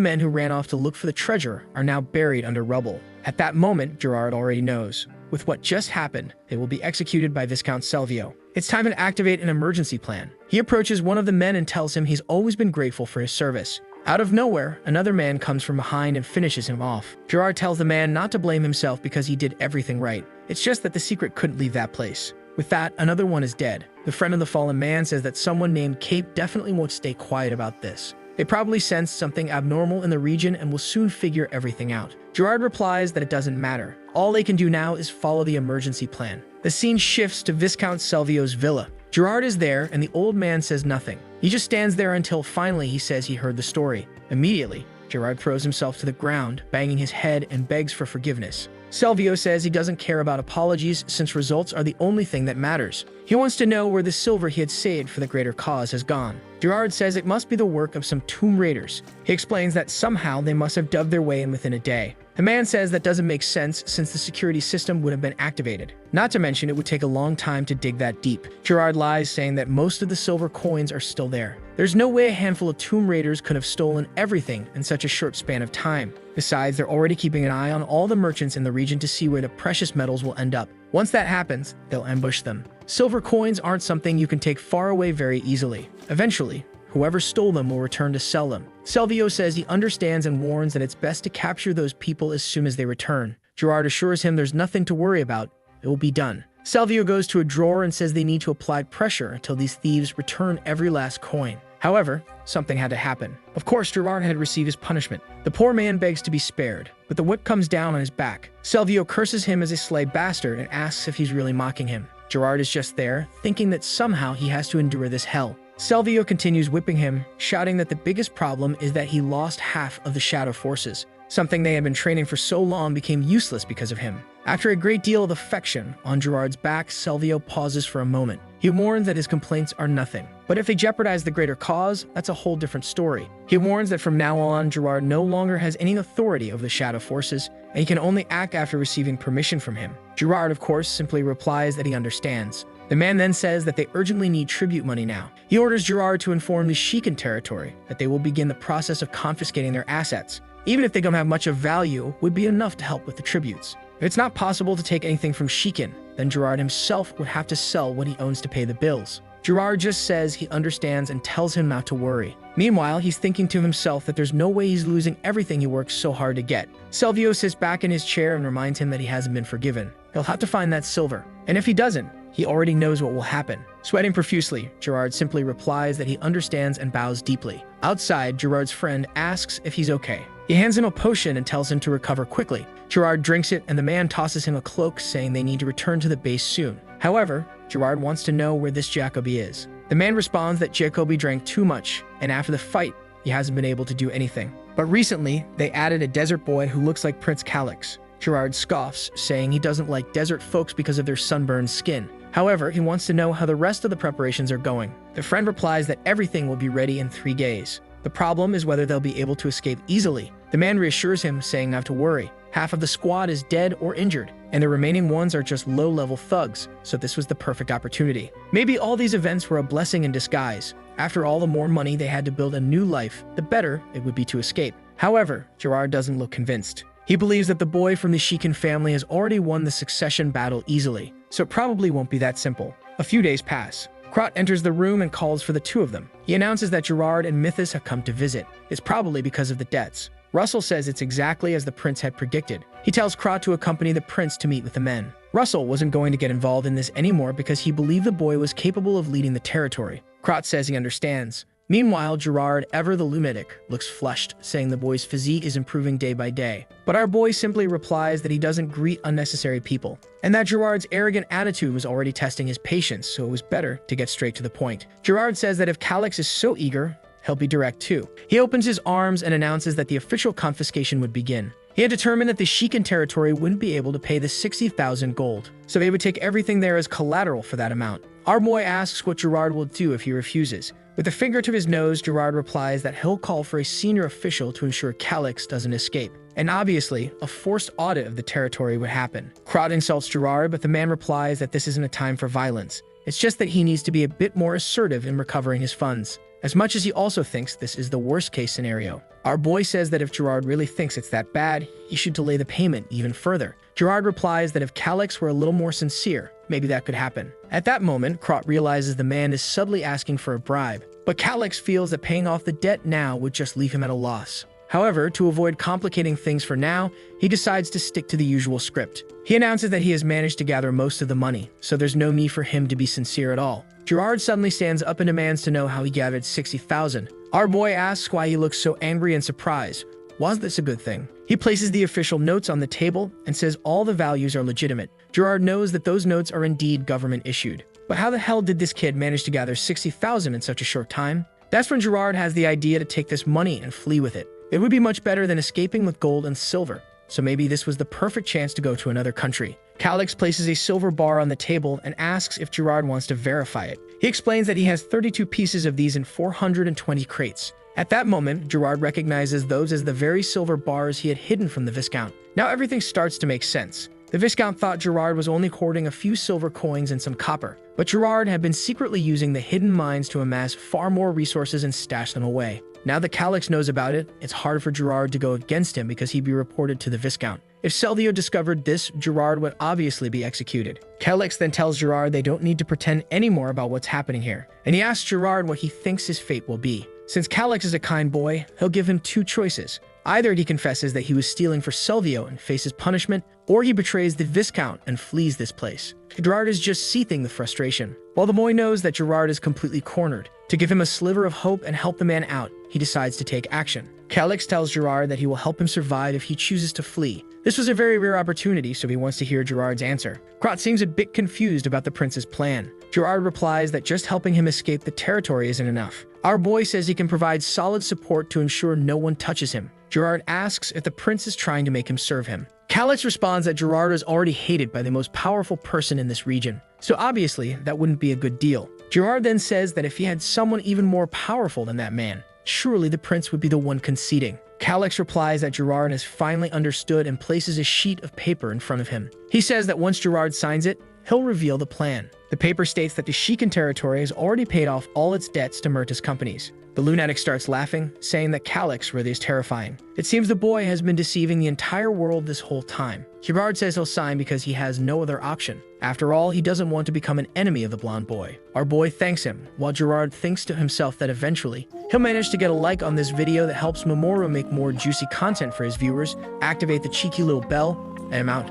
men who ran off to look for the treasure are now buried under rubble. At that moment, Gerard already knows. With what just happened, they will be executed by Viscount Selvio. It's time to activate an emergency plan. He approaches one of the men and tells him he's always been grateful for his service. Out of nowhere, another man comes from behind and finishes him off. Gerard tells the man not to blame himself because he did everything right. It's just that the secret couldn't leave that place. With that, another one is dead. The friend of the fallen man says that someone named Cape definitely won't stay quiet about this. They probably sense something abnormal in the region and will soon figure everything out. Gerard replies that it doesn't matter. All they can do now is follow the emergency plan. The scene shifts to Viscount Selvio's villa. Gerard is there and the old man says nothing. He just stands there until finally he says he heard the story. Immediately, Gerard throws himself to the ground, banging his head and begs for forgiveness. Silvio says he doesn't care about apologies since results are the only thing that matters. He wants to know where the silver he had saved for the greater cause has gone. Gerard says it must be the work of some tomb raiders. He explains that somehow they must have dug their way in within a day. The man says that doesn't make sense since the security system would have been activated. Not to mention it would take a long time to dig that deep. Gerard lies, saying that most of the silver coins are still there. There's no way a handful of tomb raiders could have stolen everything in such a short span of time. Besides, they're already keeping an eye on all the merchants in the region to see where the precious metals will end up. Once that happens, they'll ambush them. Silver coins aren't something you can take far away very easily. Eventually, whoever stole them will return to sell them. Silvio says he understands and warns that it's best to capture those people as soon as they return. Gerard assures him there's nothing to worry about. It will be done. Silvio goes to a drawer and says they need to apply pressure until these thieves return every last coin. However, something had to happen. Of course, Gerard had received his punishment. The poor man begs to be spared, but the whip comes down on his back. Silvio curses him as a slay bastard and asks if he's really mocking him. Gerard is just there, thinking that somehow he has to endure this hell. Silvio continues whipping him, shouting that the biggest problem is that he lost half of the shadow forces. Something they had been training for so long became useless because of him. After a great deal of affection on Gerard's back, Silvio pauses for a moment. He warns that his complaints are nothing. But if they jeopardize the greater cause, that's a whole different story. He warns that from now on, Gerard no longer has any authority over the shadow forces, and he can only act after receiving permission from him. Gerard, of course, simply replies that he understands. The man then says that they urgently need tribute money now. He orders Gerard to inform the Shikan territory that they will begin the process of confiscating their assets. Even if they don't have much of value, would be enough to help with the tributes. If it's not possible to take anything from Shikan, then Gerard himself would have to sell what he owns to pay the bills. Gerard just says he understands and tells him not to worry. Meanwhile, he's thinking to himself that there's no way he's losing everything he worked so hard to get. Silvio sits back in his chair and reminds him that he hasn't been forgiven. He'll have to find that silver. And if he doesn't, he already knows what will happen. Sweating profusely, Gerard simply replies that he understands and bows deeply. Outside, Gerard's friend asks if he's okay. He hands him a potion and tells him to recover quickly. Gerard drinks it, and the man tosses him a cloak, saying they need to return to the base soon. However, Gerard wants to know where this Jacoby is. The man responds that Jacoby drank too much, and after the fight, he hasn't been able to do anything. But recently, they added a desert boy who looks like Prince Calix. Gerard scoffs, saying he doesn't like desert folks because of their sunburned skin. However, he wants to know how the rest of the preparations are going. The friend replies that everything will be ready in 3 days. The problem is whether they'll be able to escape easily. The man reassures him, saying not to worry. Half of the squad is dead or injured, and the remaining ones are just low-level thugs, so this was the perfect opportunity. Maybe all these events were a blessing in disguise. After all, the more money they had to build a new life, the better it would be to escape. However, Gerard doesn't look convinced. He believes that the boy from the Shikan family has already won the succession battle easily, so it probably won't be that simple. A few days pass. Krot enters the room and calls for the two of them. He announces that Gerard and Mythos have come to visit. It's probably because of the debts. Russell says it's exactly as the prince had predicted. He tells Krot to accompany the prince to meet with the men. Russell wasn't going to get involved in this anymore because he believed the boy was capable of leading the territory. Krot says he understands. Meanwhile, Gerard, ever the lunatic, looks flushed, saying the boy's physique is improving day by day. But our boy simply replies that he doesn't greet unnecessary people, and that Gerard's arrogant attitude was already testing his patience, so it was better to get straight to the point. Gerard says that if Calix is so eager, he'll be direct too. He opens his arms and announces that the official confiscation would begin. He had determined that the Shikan territory wouldn't be able to pay the 60,000 gold, so they would take everything there as collateral for that amount. Our boy asks what Gerard will do if he refuses. With a finger to his nose, Gerard replies that he'll call for a senior official to ensure Calix doesn't escape. And obviously, a forced audit of the territory would happen. Krot insults Gerard, but the man replies that this isn't a time for violence. It's just that he needs to be a bit more assertive in recovering his funds, as much as he also thinks this is the worst-case scenario. Our boy says that if Gerard really thinks it's that bad, he should delay the payment even further. Gerard replies that if Calix were a little more sincere, maybe that could happen. At that moment, Krot realizes the man is subtly asking for a bribe, but Calix feels that paying off the debt now would just leave him at a loss. However, to avoid complicating things for now, he decides to stick to the usual script. He announces that he has managed to gather most of the money, so there's no need for him to be sincere at all. Gerard suddenly stands up and demands to know how he gathered 60,000. Our boy asks why he looks so angry and surprised. Was this a good thing? He places the official notes on the table and says all the values are legitimate. Gerard knows that those notes are indeed government issued. But how the hell did this kid manage to gather 60,000 in such a short time? That's when Gerard has the idea to take this money and flee with it. It would be much better than escaping with gold and silver, so maybe this was the perfect chance to go to another country. Calix places a silver bar on the table and asks if Gerard wants to verify it. He explains that he has 32 pieces of these in 420 crates. At that moment, Gerard recognizes those as the very silver bars he had hidden from the Viscount. Now everything starts to make sense. The Viscount thought Gerard was only hoarding a few silver coins and some copper, but Gerard had been secretly using the hidden mines to amass far more resources and stash them away. Now that Calix knows about it, it's hard for Gerard to go against him because he'd be reported to the Viscount. If Selvio discovered this, Gerard would obviously be executed. Calix then tells Gerard they don't need to pretend anymore about what's happening here, and he asks Gerard what he thinks his fate will be. Since Calix is a kind boy, he'll give him two choices. Either he confesses that he was stealing for Selvio and faces punishment, or he betrays the Viscount and flees this place. Gerard is just seething with frustration, while the boy knows that Gerard is completely cornered. To give him a sliver of hope and help the man out, he decides to take action. Calix tells Gerard that he will help him survive if he chooses to flee. This was a very rare opportunity, so he wants to hear Gerard's answer. Krat seems a bit confused about the prince's plan. Gerard replies that just helping him escape the territory isn't enough. Our boy says he can provide solid support to ensure no one touches him. Gerard asks if the prince is trying to make him serve him. Calix responds that Gerard is already hated by the most powerful person in this region, so obviously that wouldn't be a good deal. Gerard then says that if he had someone even more powerful than that man, surely the prince would be the one conceding. Calix replies that Gerard has finally understood and places a sheet of paper in front of him. He says that once Gerard signs it, he'll reveal the plan. The paper states that the Shikan territory has already paid off all its debts to Myrta's companies. The lunatic starts laughing, saying that Calix really is terrifying. It seems the boy has been deceiving the entire world this whole time. Gerard says he'll sign because he has no other option. After all, he doesn't want to become an enemy of the blonde boy. Our boy thanks him, while Gerard thinks to himself that eventually, he'll manage to get a like on this video that helps Mamoru make more juicy content for his viewers, activate the cheeky little bell, and I'm out.